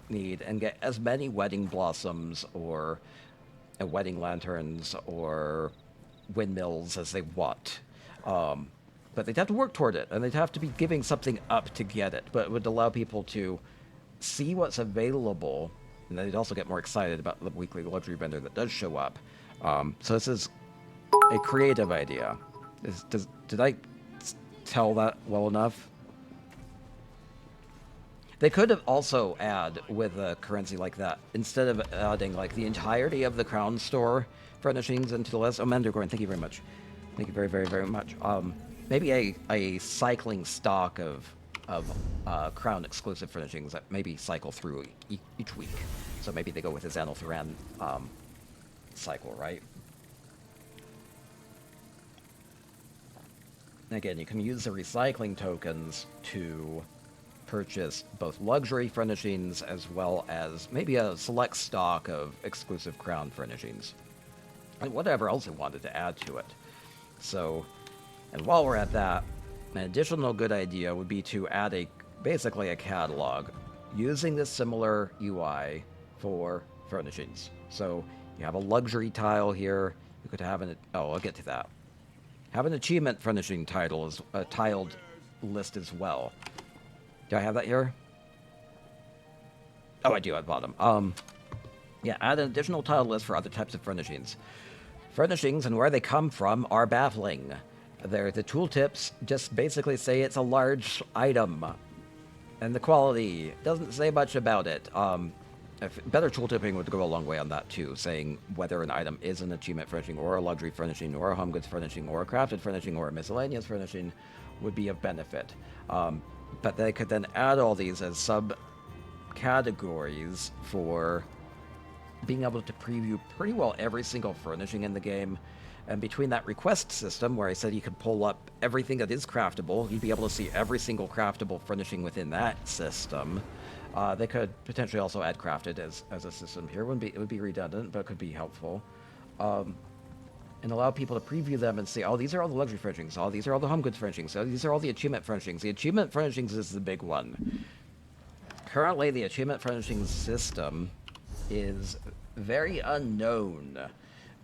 need, and get as many wedding blossoms or wedding lanterns or windmills as they want. But they'd have to work toward it, and they'd have to be giving something up to get it. But it would allow people to see what's available, and they'd also get more excited about the weekly luxury vendor that does show up. So this is a creative idea. Did I tell that well enough. They could have also add with a currency like that, instead of adding like the entirety of the Crown Store furnishings into the list. Oh, Mandragoran, thank you very much. Thank you very, very, very much. Maybe a cycling stock of Crown exclusive furnishings that maybe cycle through each week. So maybe they go with the Xanotharan cycle, right? Again, you can use the recycling tokens to purchase both luxury furnishings as well as maybe a select stock of exclusive Crown furnishings. And whatever else you wanted to add to it. So, and while we're at that, an additional good idea would be to add basically a catalog using this similar UI for furnishings. So you have a luxury tile here. You could have I'll get to that. Have an achievement furnishing title as a tiled list as well. Do I have that here? Oh, I do at the bottom. Yeah, add an additional tile list for other types of furnishings. Furnishings and where they come from are baffling. The tooltips just basically say it's a large item. And the quality doesn't say much about it. Better tooltipping would go a long way on that too, saying whether an item is an achievement furnishing or a luxury furnishing or a home goods furnishing or a crafted furnishing or a miscellaneous furnishing would be of benefit. But they could then add all these as subcategories for being able to preview pretty well every single furnishing in the game. And between that request system, where I said you could pull up everything that is craftable, you'd be able to see every single craftable furnishing within that system. They could potentially also add crafted as a system here. It would be redundant, but could be helpful. And allow people to preview them and say, oh, these are all the luxury furnishings. Oh, these are all the home goods furnishings. Oh, these are all the achievement furnishings. The achievement furnishings is the big one. Currently, the achievement furnishings system is very unknown,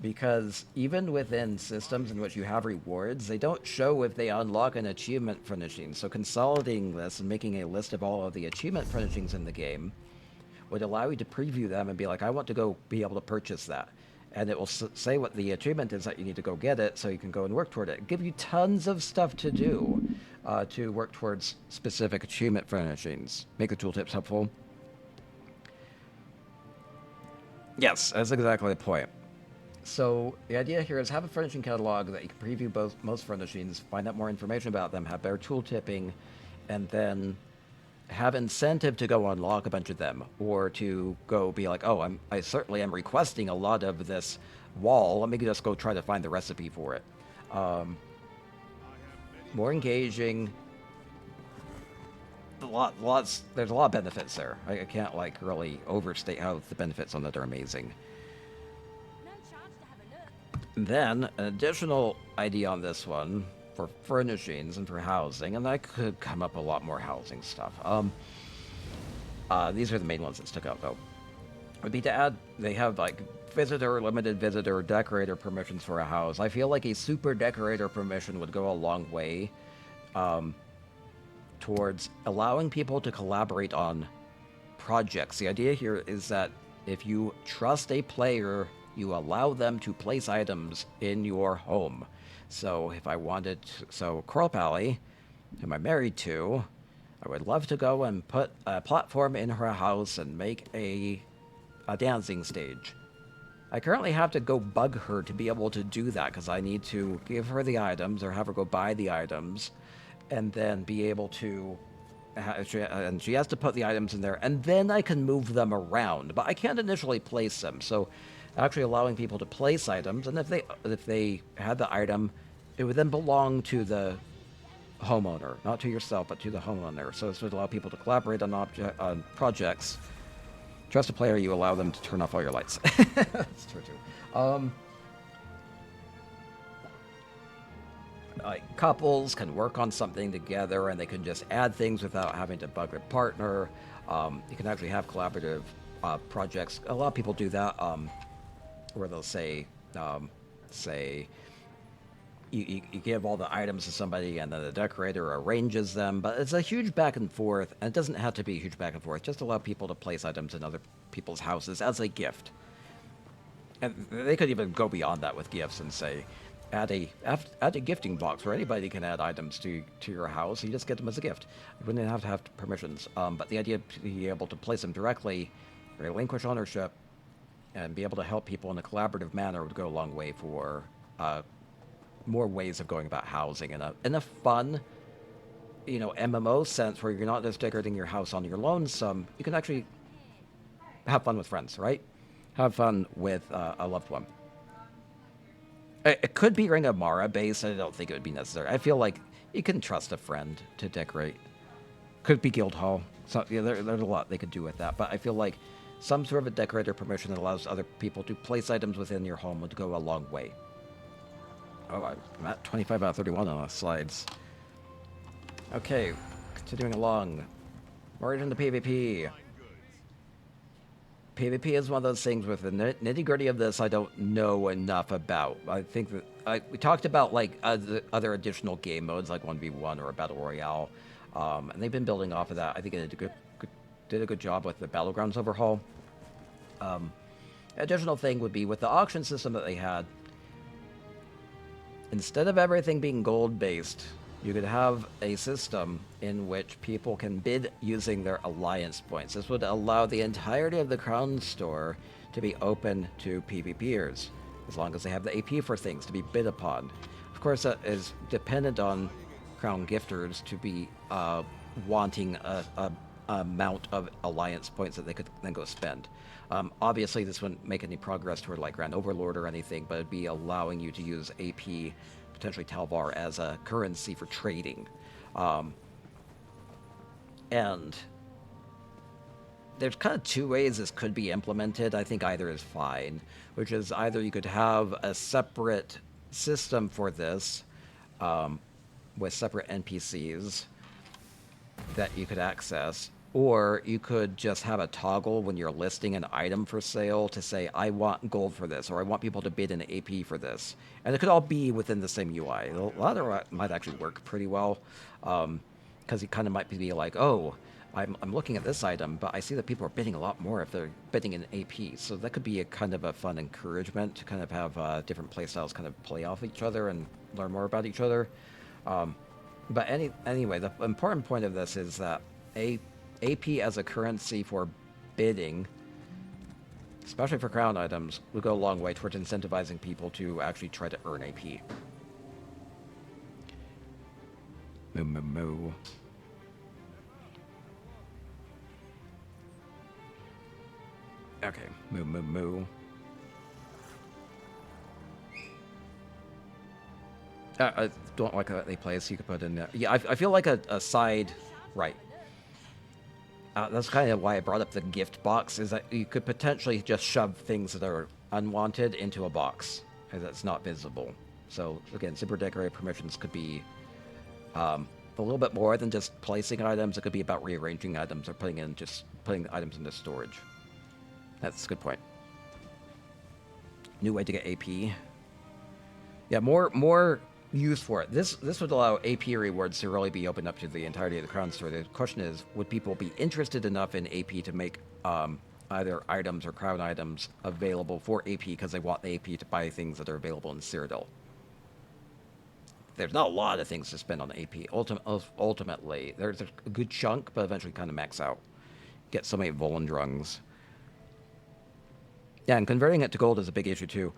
because even within systems in which you have rewards, they don't show if they unlock an achievement furnishing. So consolidating this and making a list of all of the achievement furnishings in the game would allow you to preview them and be like, I want to go be able to purchase that. And it will say what the achievement is that you need to go get it, so you can go and work toward it. Give you tons of stuff to do to work towards specific achievement furnishings. Make the tooltips helpful. Yes, that's exactly the point. So the idea here is have a furnishing catalog that you can preview most furnishings, find out more information about them, have better tooltipping, and then have incentive to go unlock a bunch of them, or to go be like, oh, I certainly am requesting a lot of this wall. Let me just go try to find the recipe for it. More engaging. There's a lot of benefits there. I can't like really overstate how the benefits on that are amazing. Then an additional idea on this one for furnishings and for housing, and I could come up a lot more housing stuff. These are the main ones that stuck out though. Would be to add, they have like limited visitor, decorator permissions for a house. I feel like a super decorator permission would go a long way towards allowing people to collaborate on projects. The idea here is that if you trust a player, you allow them to place items in your home. So if I wanted Coral Pally, whom I'm married to, I would love to go and put a platform in her house and make a dancing stage. I currently have to go bug her to be able to do that, because I need to give her the items or have her go buy the items, and then be able to, and she has to put the items in there, and then I can move them around, but I can't initially place them. So actually allowing people to place items, and if they had the item, it would then belong to the homeowner, not to yourself, but to the homeowner. So this would allow people to collaborate on projects. Trust a player, you allow them to turn off all your lights. That's true too. Like couples can work on something together, and they can just add things without having to bug their partner. You can actually have collaborative projects. A lot of people do that, where they'll say you give all the items to somebody, and then the decorator arranges them. But it's a huge back and forth, and it doesn't have to be a huge back and forth. Just allow people to place items in other people's houses as a gift. And they could even go beyond that with gifts and say, add a gifting box where anybody can add items to your house. You just get them as a gift. You wouldn't have to have permissions. But the idea of being able to place them directly, relinquish ownership, and be able to help people in a collaborative manner would go a long way for more ways of going about housing in a fun, MMO sense where you're not just decorating your house on your lonesome. You can actually have fun with friends, right? Have fun with a loved one. It could be Ring of Mara based. I don't think it would be necessary. I feel like you can trust a friend to decorate. Could be Guildhall. So yeah, there's a lot they could do with that. But I feel like some sort of a decorator permission that allows other people to place items within your home would go a long way. Oh, I'm at 25 out of 31 on the slides. Okay, continuing along. More into PvP. PvP is one of those things with the nitty-gritty of this I don't know enough about. I think that we talked about like other additional game modes like 1v1 or a Battle Royale, and they've been building off of that. I think it did a good job with the Battlegrounds overhaul. Additional thing would be with the auction system that they had. Instead of everything being gold-based, you could have a system in which people can bid using their alliance points. This would allow the entirety of the Crown Store to be open to PvPers, as long as they have the AP for things to be bid upon. Of course, that is dependent on Crown gifters to be wanting a amount of alliance points that they could then go spend. Obviously, this wouldn't make any progress toward like Grand Overlord or anything, but it'd be allowing you to use AP, potentially Talvar, as a currency for trading. And there's kind of two ways this could be implemented. I think either is fine, which is either you could have a separate system for this with separate NPCs that you could access, or you could just have a toggle when you're listing an item for sale to say, I want gold for this, or I want people to bid an AP for this. And it could all be within the same UI. A lot of it might actually work pretty well, because it kind of might be like, oh, I'm looking at this item, but I see that people are bidding a lot more if they're bidding in AP. So that could be a kind of a fun encouragement to kind of have different playstyles kind of play off each other and learn more about each other. But anyway, the important point of this is that AP as a currency for bidding, especially for crown items, will go a long way towards incentivizing people to actually try to earn AP. Moo moo moo. Okay, moo moo moo. I don't like that they place. You could put in there. Yeah, I feel like a side, right. That's kind of why I brought up the gift box, is that you could potentially just shove things that are unwanted into a box that's not visible. So again, super decorated permissions could be a little bit more than just placing items. It could be about rearranging items or putting items into storage. That's a good point. New way to get AP. Yeah, more use for it. This would allow AP rewards to really be opened up to the entirety of the Crown Store. The question is, would people be interested enough in AP to make either items or crown items available for AP because they want the AP to buy things that are available in Cyrodiil? There's not a lot of things to spend on AP. Ultimately, there's a good chunk, but eventually kind of max out. Get so many Volendrungs. Yeah, and converting it to gold is a big issue too.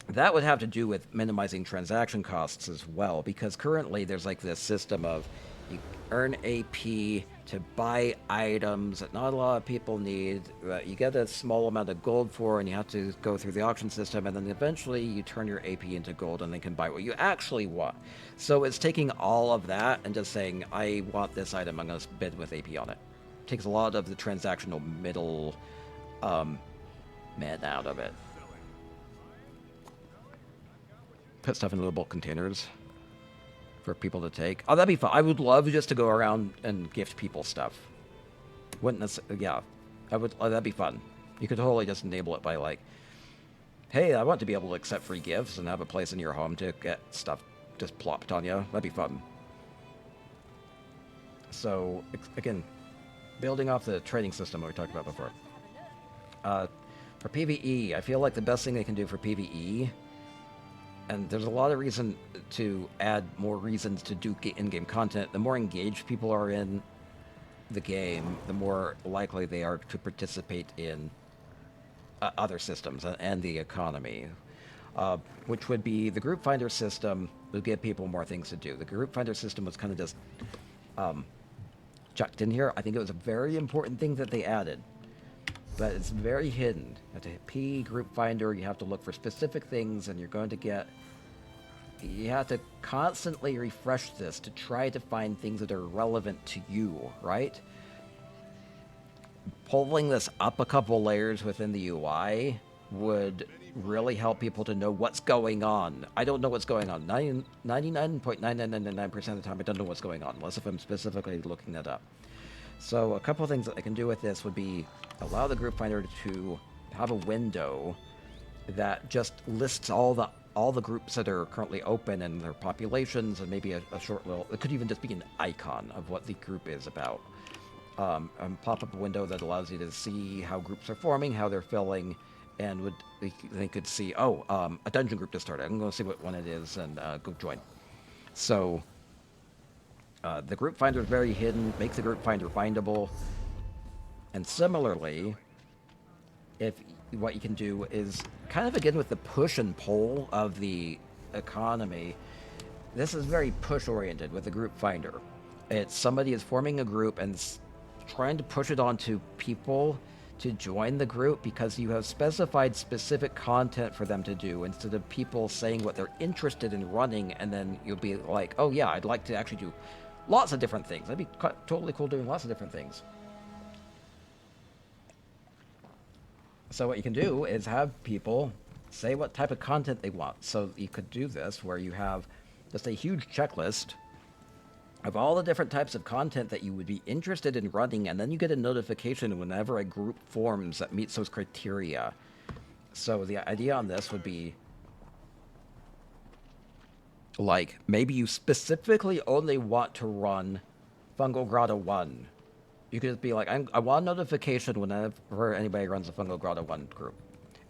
That would have to do with minimizing transaction costs as well, because currently there's like this system of you earn AP to buy items that not a lot of people need, that you get a small amount of gold for, and you have to go through the auction system, and then eventually you turn your AP into gold and they can buy what you actually want. So it's taking all of that and just saying, I want this item, I'm going to bid with AP on it. It takes a lot of the transactional middle man out of it. Put stuff in little bulk containers for people to take. Oh, that'd be fun. I would love just to go around and gift people stuff. Wouldn't necessarily, yeah. I would. Oh, that'd be fun. You could totally just enable it by like, hey, I want to be able to accept free gifts and have a place in your home to get stuff just plopped on you. That'd be fun. So again, building off the trading system that we talked about before. For PvE, I feel like the best thing they can do for PvE and there's a lot of reason to add more reasons to do in-game content. The more engaged people are in the game, the more likely they are to participate in other systems and the economy, which would be the group finder system would give people more things to do. The group finder system was kind of just chucked in here. I think it was a very important thing that they added, but it's very hidden. You have to hit P, group finder, you have to look for specific things, and you're going to get... You have to constantly refresh this to try to find things that are relevant to you, right? Pulling this up a couple layers within the UI would really help people to know what's going on. I don't know what's going on. 99.9999% of the time I don't know what's going on, unless if I'm specifically looking that up. So a couple of things that I can do with this would be allow the group finder to have a window that just lists all the groups that are currently open and their populations, and maybe a short little... It could even just be an icon of what the group is about. And pop up a window that allows you to see how groups are forming, how they're filling, and they could see, a dungeon group just started. I'm going to see what one it is and go join. So the group finder is very hidden, makes the group finder findable. And similarly, what you can do is kind of again with the push and pull of the economy. This is very push oriented with the group finder. It's somebody is forming a group and trying to push it onto people to join the group because you have specified specific content for them to do instead of people saying what they're interested in running, and then you'll be like, oh yeah, I'd like to actually do lots of different things. That'd be totally cool doing lots of different things. So what you can do is have people say what type of content they want. So you could do this where you have just a huge checklist of all the different types of content that you would be interested in running, and then you get a notification whenever a group forms that meets those criteria. So the idea on this would be, like, maybe you specifically only want to run Fungal Grotto 1. You could be like, I want a notification whenever anybody runs a Fungal Grotto 1 group.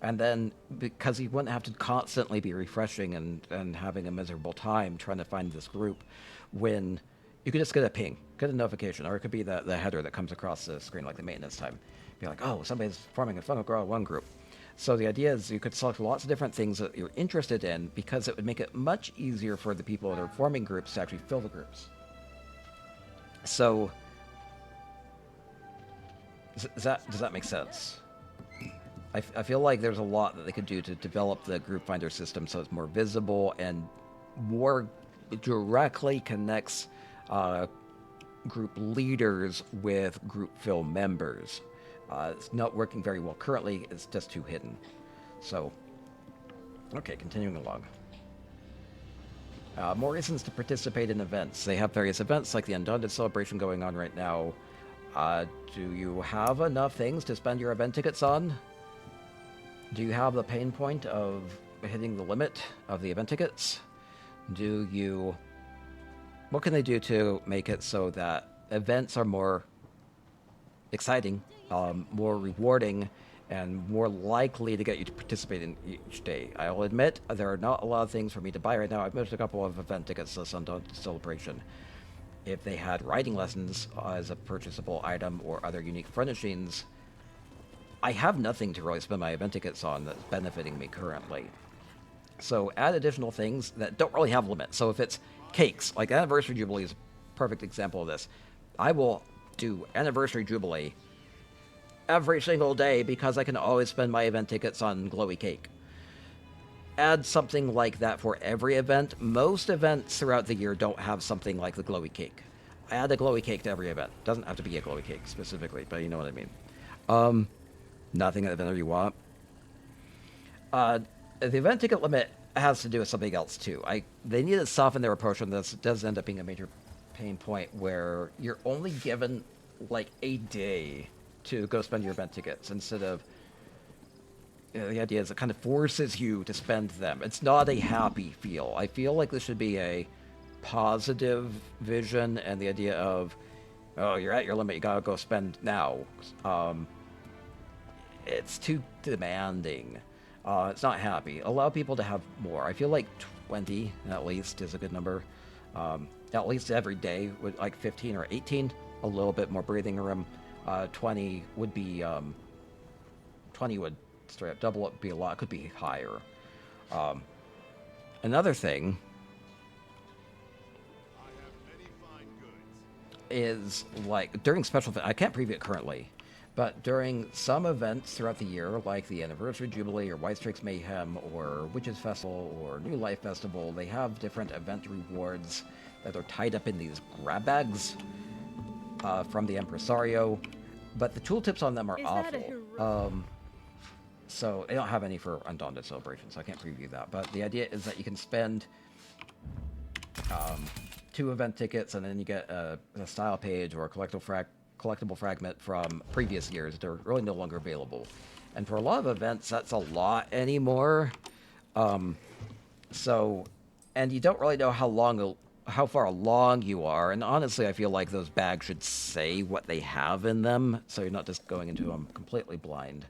And then, because you wouldn't have to constantly be refreshing and having a miserable time trying to find this group, when you could just get a ping, get a notification, or it could be the header that comes across the screen, like the maintenance time. Be like, oh, somebody's forming a Fungal Grotto 1 group. So the idea is you could select lots of different things that you're interested in, because it would make it much easier for the people that are forming groups to actually fill the groups. So, does that make sense? I feel like there's a lot that they could do to develop the group finder system so it's more visible and more directly connects group leaders with group fill members. It's not working very well currently. It's just too hidden. So, okay, continuing along. More reasons to participate in events. They have various events like the Undaunted celebration going on right now. Do you have enough things to spend your event tickets on? Do you have the pain point of hitting the limit of the event tickets? What can they do to make it so that events are more exciting, more rewarding, and more likely to get you to participate in each day? I'll admit there are not a lot of things for me to buy right now. I've missed a couple of event tickets to this Undaunted celebration. If they had writing lessons as a purchasable item or other unique furnishings, I have nothing to really spend my event tickets on that's benefiting me currently. So add additional things that don't really have limits. So if it's cakes, like Anniversary Jubilee is a perfect example of this. I will do Anniversary Jubilee every single day because I can always spend my event tickets on glowy cake. Add something like that for every event. Most events throughout the year don't have something like the glowy cake. Add a glowy cake to every event. Doesn't have to be a glowy cake specifically, but you know what I mean. Nothing at the event you want. The event ticket limit has to do with something else too. They need to soften their approach on this. It does end up being a major pain point where you're only given like a day to go spend your event tickets instead of, the idea is it kind of forces you to spend them. It's not a happy feel. I feel like this should be a positive vision, and the idea of, oh, you're at your limit, you gotta go spend now. It's too demanding. It's not happy. Allow people to have more. I feel like 20 at least is a good number. At least every day, with like 15 or 18, a little bit more breathing room. 20 would be 20 would straight up double it, be a lot. It could be higher. Another thing I have many fine goods. is like during special events, I can't preview it currently, but during some events throughout the year, like the Anniversary Jubilee or White Strix Mayhem or Witches Festival or New Life Festival, they have different event rewards that are tied up in these grab bags from the Impresario, but the tooltips on them are Is that a awful. So they don't have any for Undaunted Celebration, so I can't preview that. But the idea is that you can spend 2 event tickets, and then you get a style page or a collectible fragment from previous years. They're really no longer available. And for a lot of events, that's a lot anymore. And you don't really know how far along you are. And honestly, I feel like those bags should say what they have in them, so you're not just going into them completely blind.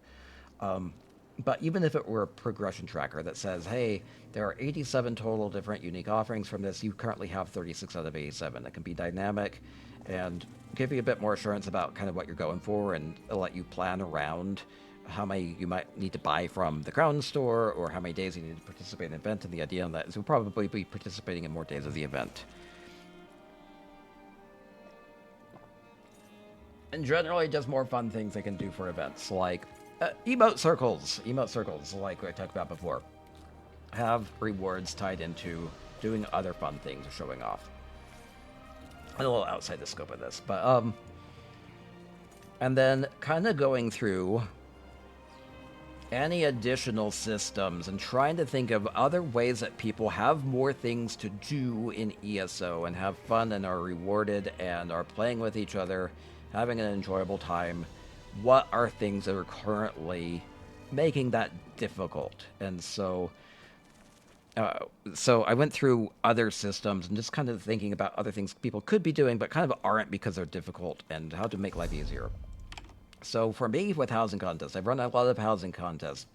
But even if it were a progression tracker that says, hey, there are 87 total different unique offerings from this, you currently have 36 out of 87. It can be dynamic and give you a bit more assurance about kind of what you're going for, and let you plan around how many you might need to buy from the Crown store, or how many days you need to participate in the event. And the idea on that is you'll probably be participating in more days of the event. And generally, just more fun things they can do for events, like emote circles, like I talked about before, have rewards tied into doing other fun things or showing off. A little outside the scope of this, but and then kind of going through any additional systems and trying to think of other ways that people have more things to do in ESO and have fun and are rewarded and are playing with each other, having an enjoyable time. What are things that are currently making that difficult? And so I went through other systems and just kind of thinking about other things people could be doing but kind of aren't because they're difficult, and how to make life easier. So for me, with housing contests, I've run a lot of housing contests.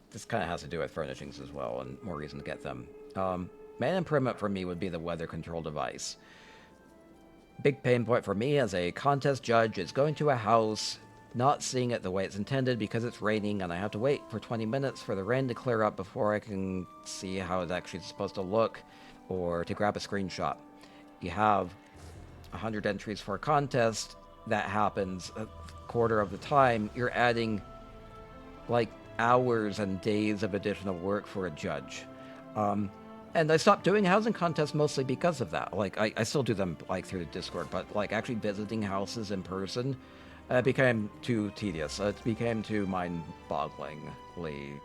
This kind of has to do with furnishings as well, and more reason to get them. Main improvement for me would be the weather control device. Big pain point for me as a contest judge is going to a house, not seeing it the way it's intended because it's raining, and I have to wait for 20 minutes for the rain to clear up before I can see how it's actually supposed to look, or to grab a screenshot. You have 100 entries for a contest, that happens a quarter of the time. You're adding like hours and days of additional work for a judge. And I stopped doing housing contests mostly because of that. Like, I still do them, like, through the Discord, but, like, actually visiting houses in person became too tedious. It became too mind-bogglingly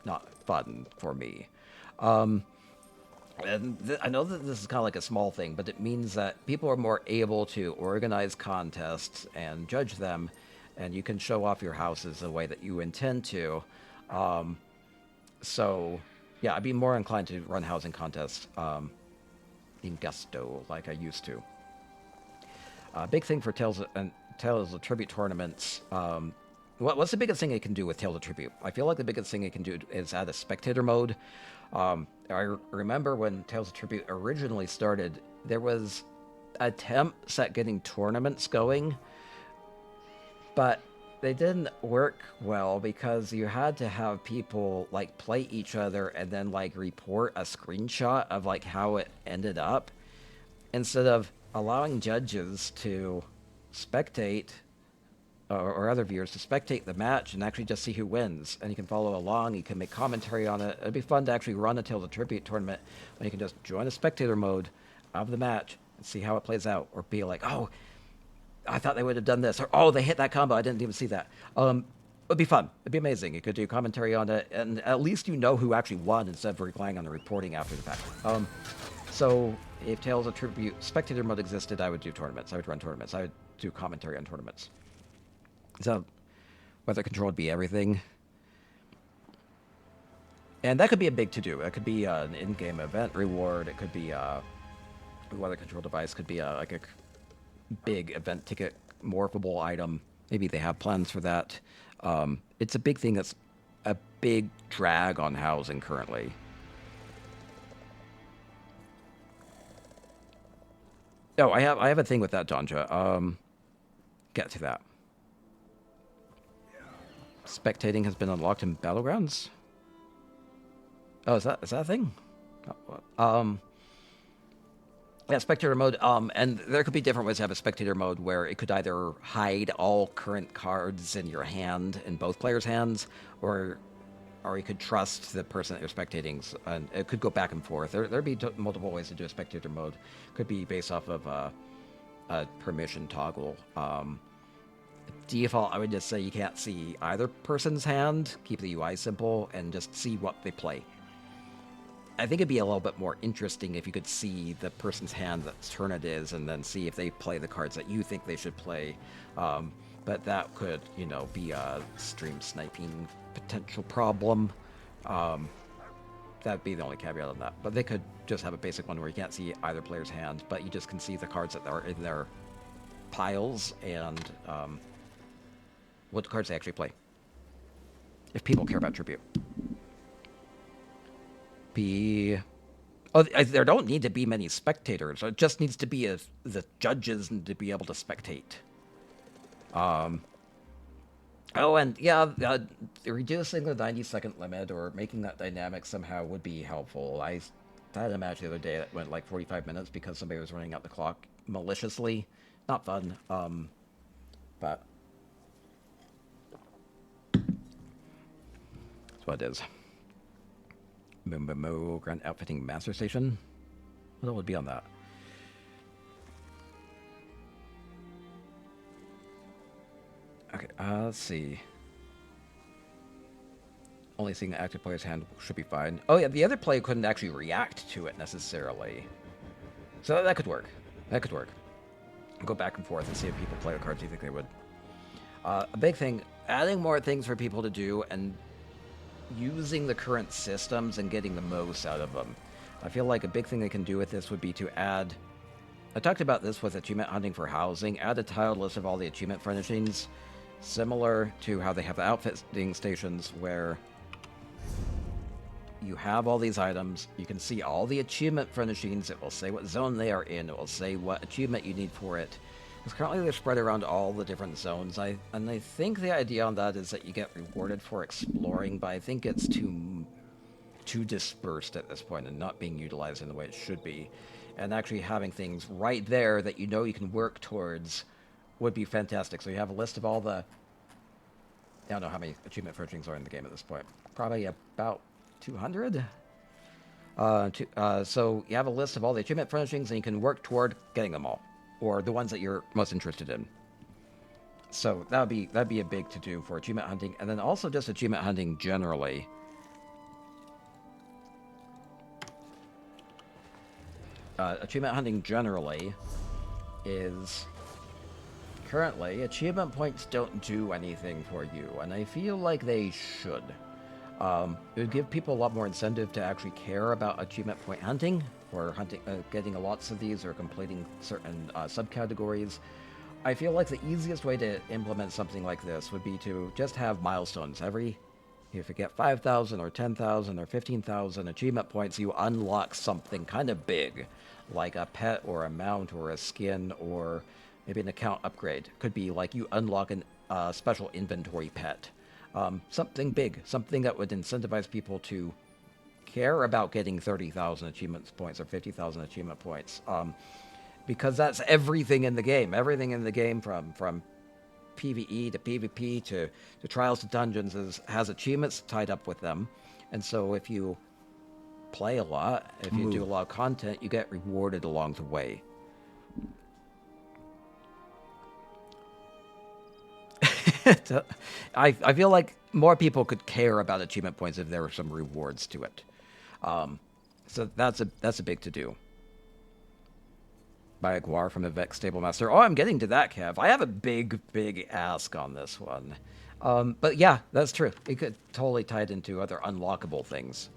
not fun for me. And I know that this is kind of like a small thing, but it means that people are more able to organize contests and judge them, and you can show off your houses the way that you intend to. So, yeah, I'd be more inclined to run housing contests in gusto like I used to. Big thing for Tales of Tribute tournaments. What's the biggest thing it can do with Tales of Tribute? I feel like the biggest thing it can do is add a spectator mode. I remember when Tales of Tribute originally started, there was attempts at getting tournaments going, but they didn't work well because you had to have people like play each other and then like report a screenshot of like how it ended up, instead of allowing judges to spectate or other viewers to spectate the match and actually just see who wins. And you can follow along, you can make commentary on it. It'd be fun to actually run a Tales of Tribute tournament when you can just join a spectator mode of the match and see how it plays out, or be like, oh, I thought they would have done this, or oh, they hit that combo, I didn't even see that. It'd be fun. It'd be amazing. You could do commentary on it, and at least you know who actually won instead of relying on the reporting after the fact. So if Tales of Tribute spectator mode existed, I would do tournaments. I would run tournaments. I would do commentary on tournaments. So weather control would be everything. And that could be a big to-do. It could be an in-game event reward. It could be a weather control device. Could be like a big event ticket morphable item. Maybe they have plans for that. It's a big thing that's a big drag on housing currently. Oh, I have a thing with that, Donja. Get to that. Spectating has been unlocked in Battlegrounds. Oh, is that a thing? Yeah, spectator mode. And there could be different ways to have a spectator mode where it could either hide all current cards in your hand in both players' hands, or you could trust the person that you're spectating, and it could go back and forth. There'd be multiple ways to do a spectator mode. Could be based off of a permission toggle. Default, I would just say you can't see either person's hand. Keep the UI simple and just see what they play. I think it'd be a little bit more interesting if you could see the person's hand that's turn it is, and then see if they play the cards that you think they should play. But that could, be a stream sniping potential problem. That'd be the only caveat on that. But they could just have a basic one where you can't see either player's hand, but you just can see the cards that are in their piles and what cards they actually play. If people care about tribute. There don't need to be many spectators. It just needs to be the judges need to be able to spectate. Reducing the 90-second limit or making that dynamic somehow would be helpful. I had a match the other day that went like 45 minutes because somebody was running out the clock maliciously. Not fun. But that's what it is. Grand Outfitting Master Station. What would be on that? Okay, let's see. Only seeing the active player's hand should be fine. Oh yeah, the other player couldn't actually react to it necessarily. So that could work. That could work. Go back and forth and see if people play the cards you think they would. A big thing, adding more things for people to do and using the current systems and getting the most out of them. I feel like a big thing they can do with this would be to add... I talked about this with achievement hunting for housing. Add a tiled list of all the achievement furnishings, similar to how they have the outfitting stations where you have all these items. You can see all the achievement furnishings. It will say what zone they are in. It will say what achievement you need for it. Because currently they're spread around all the different zones. I think the idea on that is that you get rewarded for exploring, but I think it's too dispersed at this point and not being utilized in the way it should be. And actually having things right there that you can work towards would be fantastic. So you have a list of all the... I don't know how many achievement furnishings are in the game at this point. Probably about 200? So you have a list of all the achievement furnishings and you can work toward getting them all. Or the ones that you're most interested in. So that'd be a big to-do for achievement hunting, and then also just achievement hunting generally. Achievement hunting generally is currently achievement points don't do anything for you, and I feel like they should. It would give people a lot more incentive to actually care about achievement point hunting, or getting lots of these, or completing certain subcategories. I feel like the easiest way to implement something like this would be to just have milestones. If you get 5,000 or 10,000 or 15,000 achievement points, you unlock something kind of big, like a pet or a mount or a skin or maybe an account upgrade. Could be like you unlock a special inventory pet. Something big, something that would incentivize people to care about getting 30,000 achievement points or 50,000 achievement points. Because that's everything in the game. Everything in the game from PvE to PvP to Trials to Dungeons has achievements tied up with them. And so if you play a lot, if you do a lot of content, you get rewarded along the way. I feel like more people could care about achievement points if there were some rewards to it. So that's a big to-do. By Aguar from the Vex Stable Master. Oh, I'm getting to that, Kev. I have a big ask on this one. But yeah, that's true. It could totally tie it into other unlockable things.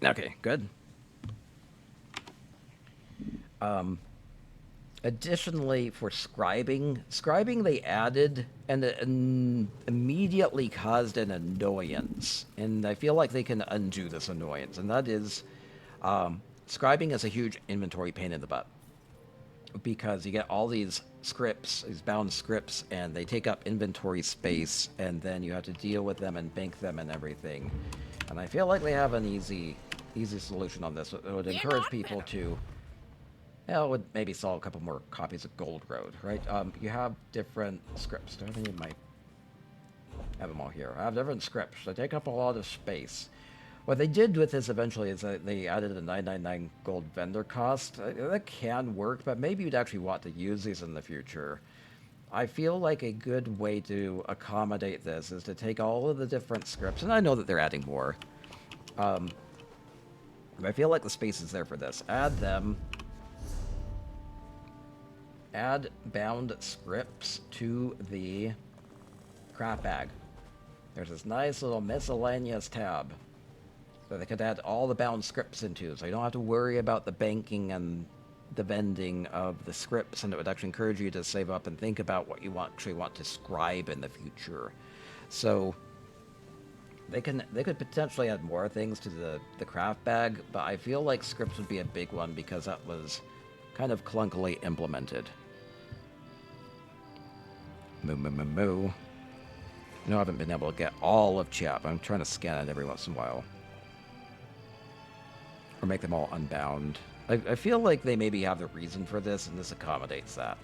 Okay, good. Additionally, for scribing they added and immediately caused an annoyance, and I feel like they can undo this annoyance, and that is, scribing is a huge inventory pain in the butt because you get all these scripts, these bound scripts, and they take up inventory space, and then you have to deal with them and bank them and everything. And I feel like they have an easy solution on this. It would encourage people to. Yeah, it would maybe sell a couple more copies of Gold Road, right? You have different scripts. Do I have any of my... I have them all here. I have different scripts. They take up a lot of space. What they did with this eventually is that they added a 999 gold vendor cost. That can work, but maybe you'd actually want to use these in the future. I feel like a good way to accommodate this is to take all of the different scripts, and I know that they're adding more. But I feel like the space is there for this. Add them. Add bound scripts to the craft bag. There's this nice little miscellaneous tab that they could add all the bound scripts into, so you don't have to worry about the banking and the vending of the scripts, and it would actually encourage you to save up and think about what you actually want to scribe in the future. So they could potentially add more things to the craft bag, but I feel like scripts would be a big one because that was kind of clunkily implemented. Moo, moo, moo, moo. You know, I haven't been able to get all of chat, but I'm trying to scan it every once in a while. Or make them all unbound. I feel like they maybe have the reason for this, and this accommodates that.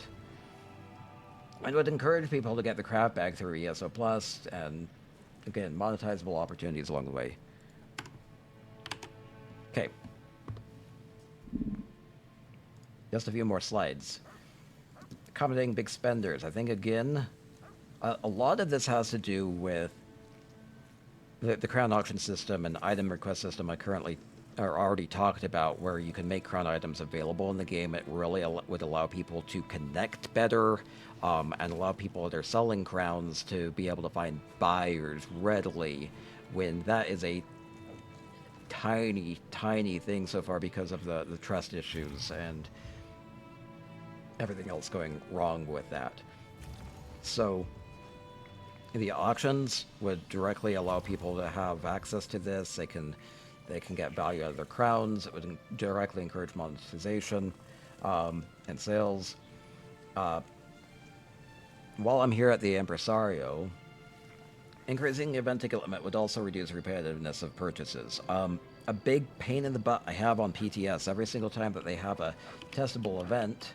I would encourage people to get the craft bag through ESO Plus, and again, monetizable opportunities along the way. Okay. Just a few more slides. Accommodating big spenders. I think, again, a lot of this has to do with the crown auction system and item request system I currently are already talked about, where you can make crown items available in the game. It really would allow people to connect better and allow people that are selling crowns to be able to find buyers readily, when that is a tiny, tiny thing so far because of the trust issues and everything else going wrong with that. So the auctions would directly allow people to have access to this. They can get value out of their crowns. It would directly encourage monetization and sales. While I'm here at the Impresario, increasing the event ticket limit would also reduce repetitiveness of purchases. A big pain in the butt I have on PTS every single time that they have a testable event.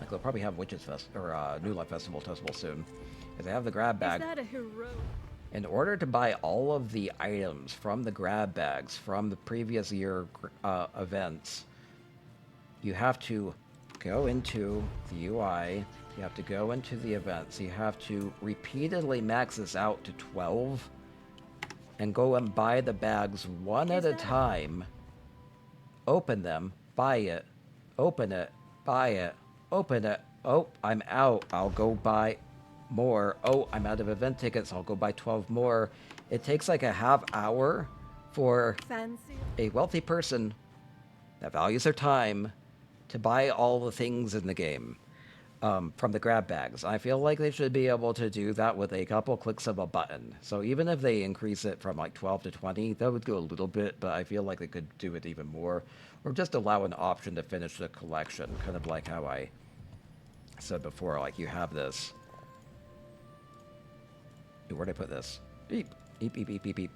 Like, they'll probably have Witches Fest or New Life Festival testable soon. Is they have the grab bag. Is that a hero? In order to buy all of the items from the grab bags from the previous year events, you have to go into the UI, you have to go into the events, you have to repeatedly max this out to 12, and go and buy the bags one at a time, open them, buy it, open it, buy it, open it. Oh, I'm out. I'll go buy more. Oh, I'm out of event tickets. I'll go buy 12 more. It takes like a half hour for Fancy. a wealthy person that values their time to buy all the things in the game from the grab bags. I feel like they should be able to do that with a couple clicks of a button. So even if they increase it from like 12 to 20, that would go a little bit, but I feel like they could do it even more. Or just allow an option to finish the collection, kind of like how I said before, like you have this. Where'd I put this? Beep, beep, beep, beep, beep, beep.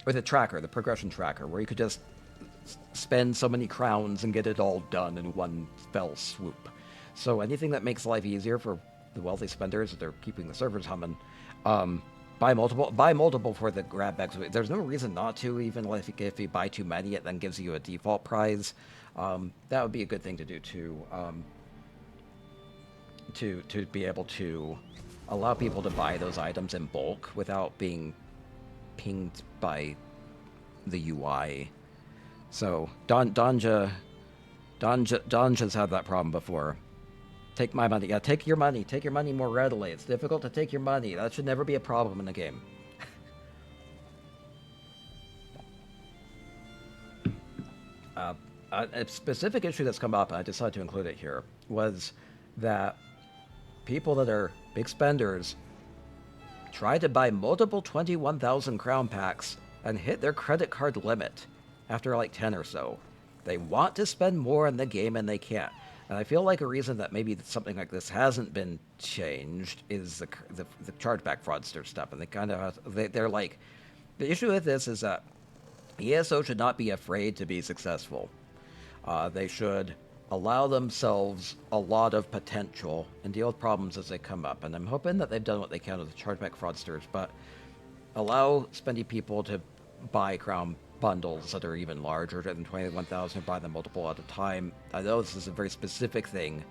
With a tracker, the progression tracker, where you could just spend so many crowns and get it all done in one fell swoop. So anything that makes life easier for the wealthy spenders, that they're keeping the servers humming, buy multiple for the grab bags. There's no reason not to, even if you buy too many, it then gives you a default prize. That would be a good thing to do too. To be able to allow people to buy those items in bulk without being pinged by the UI. So Donja's had that problem before. Take my money. Yeah, take your money. Take your money more readily. It's difficult to take your money. That should never be a problem in the game. A specific issue that's come up, and I decided to include it here. was that people that are big spenders try to buy multiple 21,000 crown packs and hit their credit card limit after like 10 or so. They want to spend more in the game and they can't. And I feel like a reason that maybe something like this hasn't been changed is the chargeback fraudster stuff. And they kind of, they're like, the issue with this is that ESO should not be afraid to be successful. They should allow themselves a lot of potential and deal with problems as they come up. And I'm hoping that they've done what they can with the chargeback fraudsters, but allow spendy people to buy crown bundles that are even larger than 21,000 or buy them multiple at a time. I know this is a very specific thing,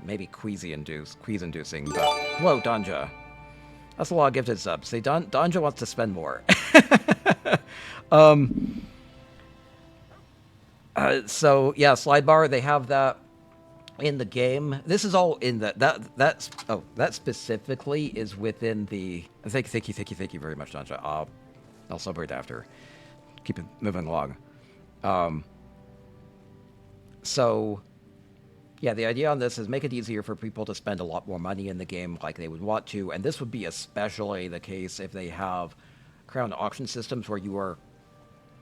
maybe quease-inducing, but... Whoa, Danja. That's a lot of gifted subs. See, Danja wants to spend more. So, yeah, slide bar, they have that in the game. This is all in that specifically is within the... Thank you very much, Danja. I'll celebrate after. Keep it moving along. So, yeah, the idea on this is make it easier for people to spend a lot more money in the game like they would want to, and this would be especially the case if they have crown auction systems where you are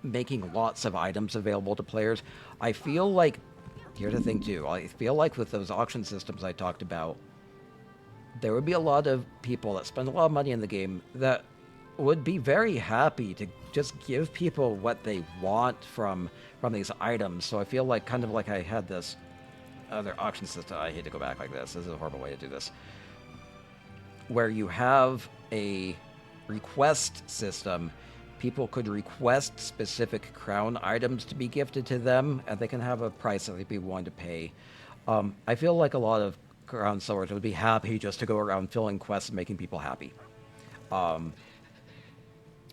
making lots of items available to players. I feel like, here's the thing too, I feel like with those auction systems I talked about, there would be a lot of people that spend a lot of money in the game that would be very happy to just give people what they want from these items. So I feel like kind of like I had this other auction system. I hate to go back like this. This is a horrible way to do this. Where you have a request system, people could request specific crown items to be gifted to them, and they can have a price that they'd be willing to pay. I feel like a lot of crown sellers would be happy just to go around filling quests and making people happy.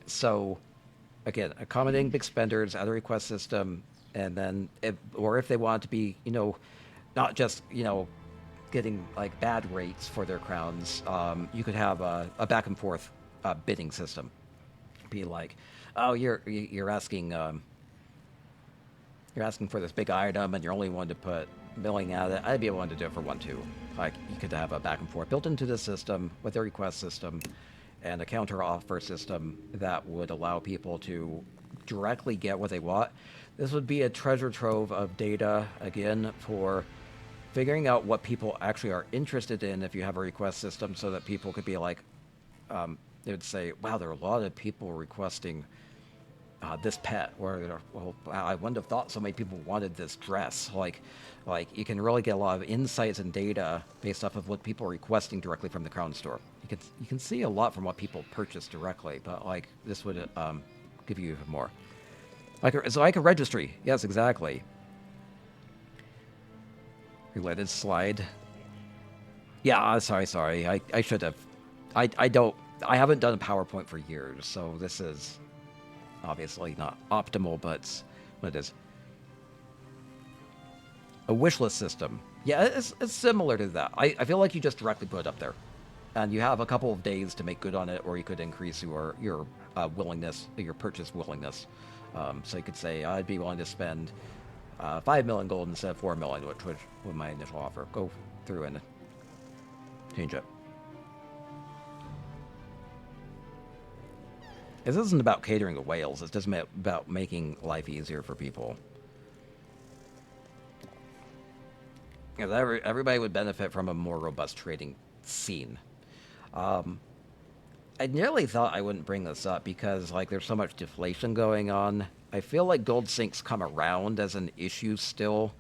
So, again, accommodating big spenders, add a request system, and then, if they want to be, not just, getting, like, bad rates for their crowns, you could have a back and forth bidding system. Be like, oh, you're asking for this big item, and you're only wanting to put billing at it. I'd be willing to do it for 1-2. Like, you could have a back and forth built into the system with a request system and a counter offer system that would allow people to directly get what they want. This would be a treasure trove of data, again, for figuring out what people actually are interested in if you have a request system, so that people could be like, they would say, wow, there are a lot of people requesting this pet, or, well, I wouldn't have thought so many people wanted this dress. Like you can really get a lot of insights and data based off of what people are requesting directly from the crown store. You can see a lot from what people purchase directly, but like this would give you even more. It's like a registry. Yes, exactly. Related slide. Yeah, sorry. I should have. I haven't done a PowerPoint for years, so this is obviously not optimal, but what it is. A wish list system. Yeah, it's similar to that. I feel like you just directly put it up there. And you have a couple of days to make good on it, or you could increase your willingness, your purchase willingness. So you could say, I'd be willing to spend 5 million gold instead of 4 million, which was my initial offer. Go through and change it. This isn't about catering to whales. It's just about making life easier for people. Because everybody would benefit from a more robust trading scene. I nearly thought I wouldn't bring this up because, like, there's so much deflation going on. I feel like gold sinks come around as an issue still,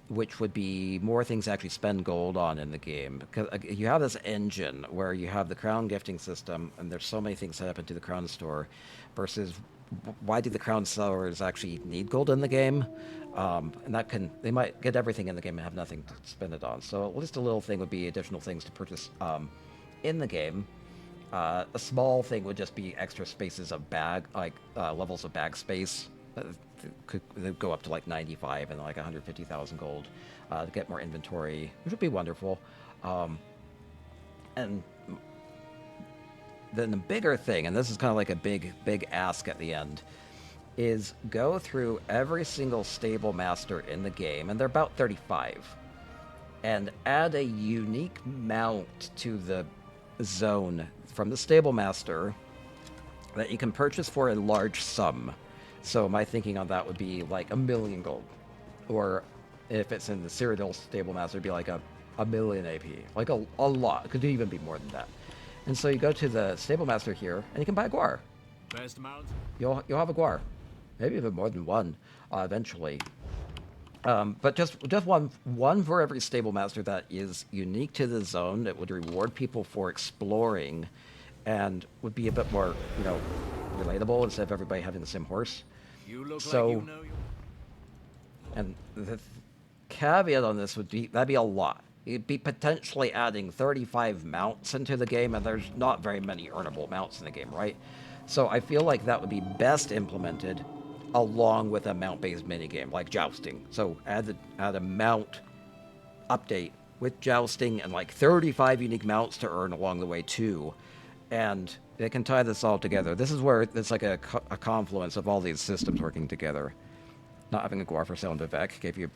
which would be more things to actually spend gold on in the game. Because you have this engine where you have the crown gifting system, and there's so many things set up into the crown store, versus why do the crown sellers actually need gold in the game? And they might get everything in the game and have nothing to spend it on. So at least a little thing would be additional things to purchase in the game. A small thing would just be extra spaces of bag, like levels of bag space. Could go up to like 95 and like 150,000 gold to get more inventory, which would be wonderful. And then the bigger thing, and this is kind of like a big ask at the end, is go through every single stable master in the game, and they're about 35, and add a unique mount to the zone from the stable master that you can purchase for a large sum. So my thinking on that would be like 1,000,000 gold, or if it's in the Cyrodiil stable master, it'd be like a million AP, like a lot. It could even be more than that. And so you go to the stable master here, and you can buy a Guar. Best mount. You'll have a Guar, maybe even more than one eventually. But just one for every stable master that is unique to the zone. That would reward people for exploring, and would be a bit more, relatable instead of everybody having the same horse. You look So- like you know you. And the caveat on this would be that'd be a lot. You'd be potentially adding 35 mounts into the game, and there's not very many earnable mounts in the game, right? So I feel like that would be best implemented along with a mount-based minigame, like jousting. So add a mount update with jousting and like 35 unique mounts to earn along the way too. And they can tie this all together. This is where it's like a confluence of all these systems working together. Not having a Guar for sale in Vivek gave you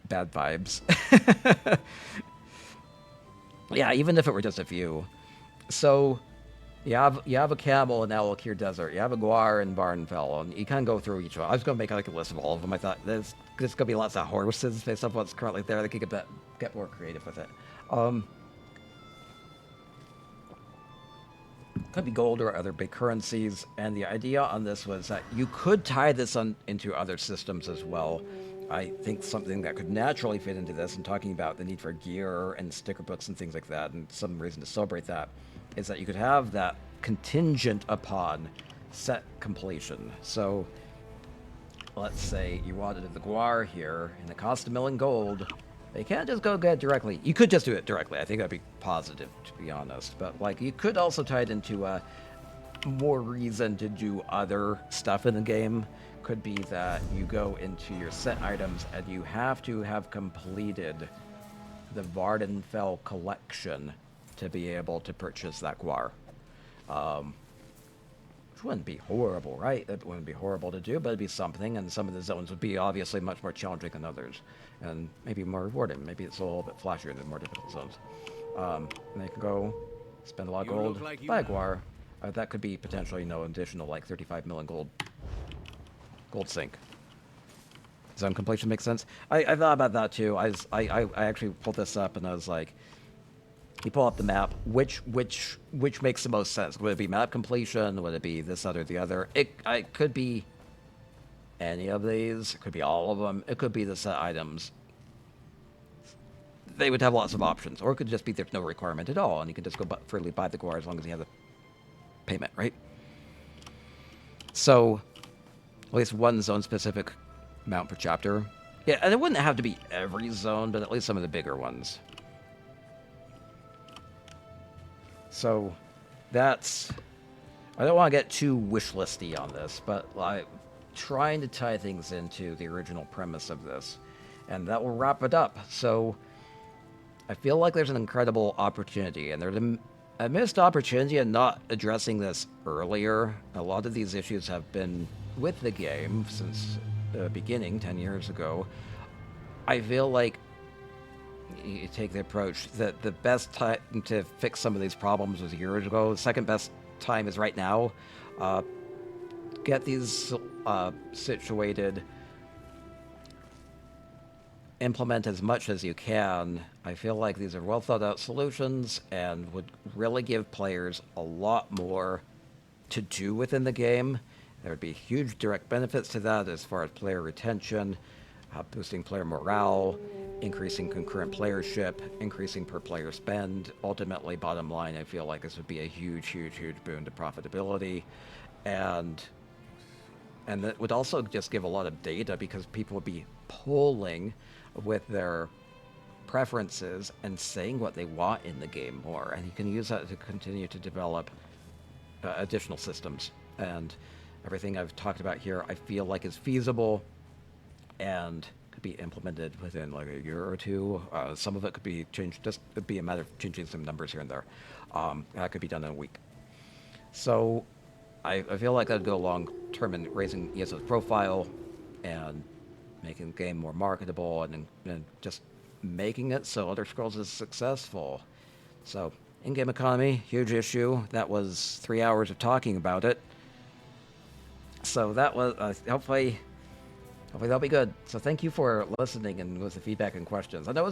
bad vibes. Yeah, even if it were just a few. So you have a camel in Alakir Desert. You have a Guar in Varnfell, and you kind of go through each one. I was going to make like a list of all of them. I thought there's going to be lots of horses based on what's currently there. They could get more creative with it. Could be gold or other big currencies, and the idea on this was that you could tie this into other systems as well. I think something that could naturally fit into this, and talking about the need for gear and sticker books and things like that, and some reason to celebrate that, is that you could have that contingent upon set completion. So let's say you wanted the Guar here, and it cost 1,000,000 gold. You can't just go get it directly. You could just do it directly. I think that'd be positive, to be honest. But like, you could also tie it into more reason to do other stuff in the game. Could be that you go into your set items and you have to have completed the Vardenfell collection to be able to purchase that Guar. Which wouldn't be horrible, right? It wouldn't be horrible to do, but it'd be something, and some of the zones would be obviously much more challenging than others, and maybe more rewarding. Maybe it's a little bit flashier than more difficult zones. And they can go spend a lot of You gold, look like you buy a know. Guar. That could be potentially, additional like 35 million gold sink. Zone completion makes sense. I thought about that too. I actually pulled this up and I was like, you pull up the map, which makes the most sense? Would it be map completion? Would it be this, other, the other? It could be any of these. It could be all of them. It could be the set items. They would have lots of options, or it could just be there's no requirement at all, and you can just go freely buy the Guar as long as you have the payment, right? So, at least one zone-specific mount per chapter. Yeah, and it wouldn't have to be every zone, but at least some of the bigger ones. So, that's... I don't want to get too wish listy on this, but trying to tie things into the original premise of this. And that will wrap it up. So, I feel like there's an incredible opportunity, and there's a missed opportunity in not addressing this earlier. A lot of these issues have been with the game since the beginning, 10 years ago. I feel like you take the approach that the best time to fix some of these problems was years ago. The second best time is right now. Get these situated. Implement as much as you can. I feel like these are well thought out solutions and would really give players a lot more to do within the game. There would be huge direct benefits to that as far as player retention, boosting player morale, increasing concurrent playership, increasing per player spend. Ultimately, bottom line, I feel like this would be a huge boon to profitability. And that would also just give a lot of data because people would be polling with their preferences and saying what they want in the game more. And you can use that to continue to develop additional systems. And everything I've talked about here, I feel like is feasible and could be implemented within like a year or two. Some of it could be changed, just it'd be a matter of changing some numbers here and there. That could be done in a week. So I feel like that'd go long term in raising ESO's profile and making the game more marketable and just making it so Elder Scrolls is successful. So, in-game economy, huge issue. That was 3 hours of talking about it. So that was hopefully that'll be good. So thank you for listening and with the feedback and questions. I know it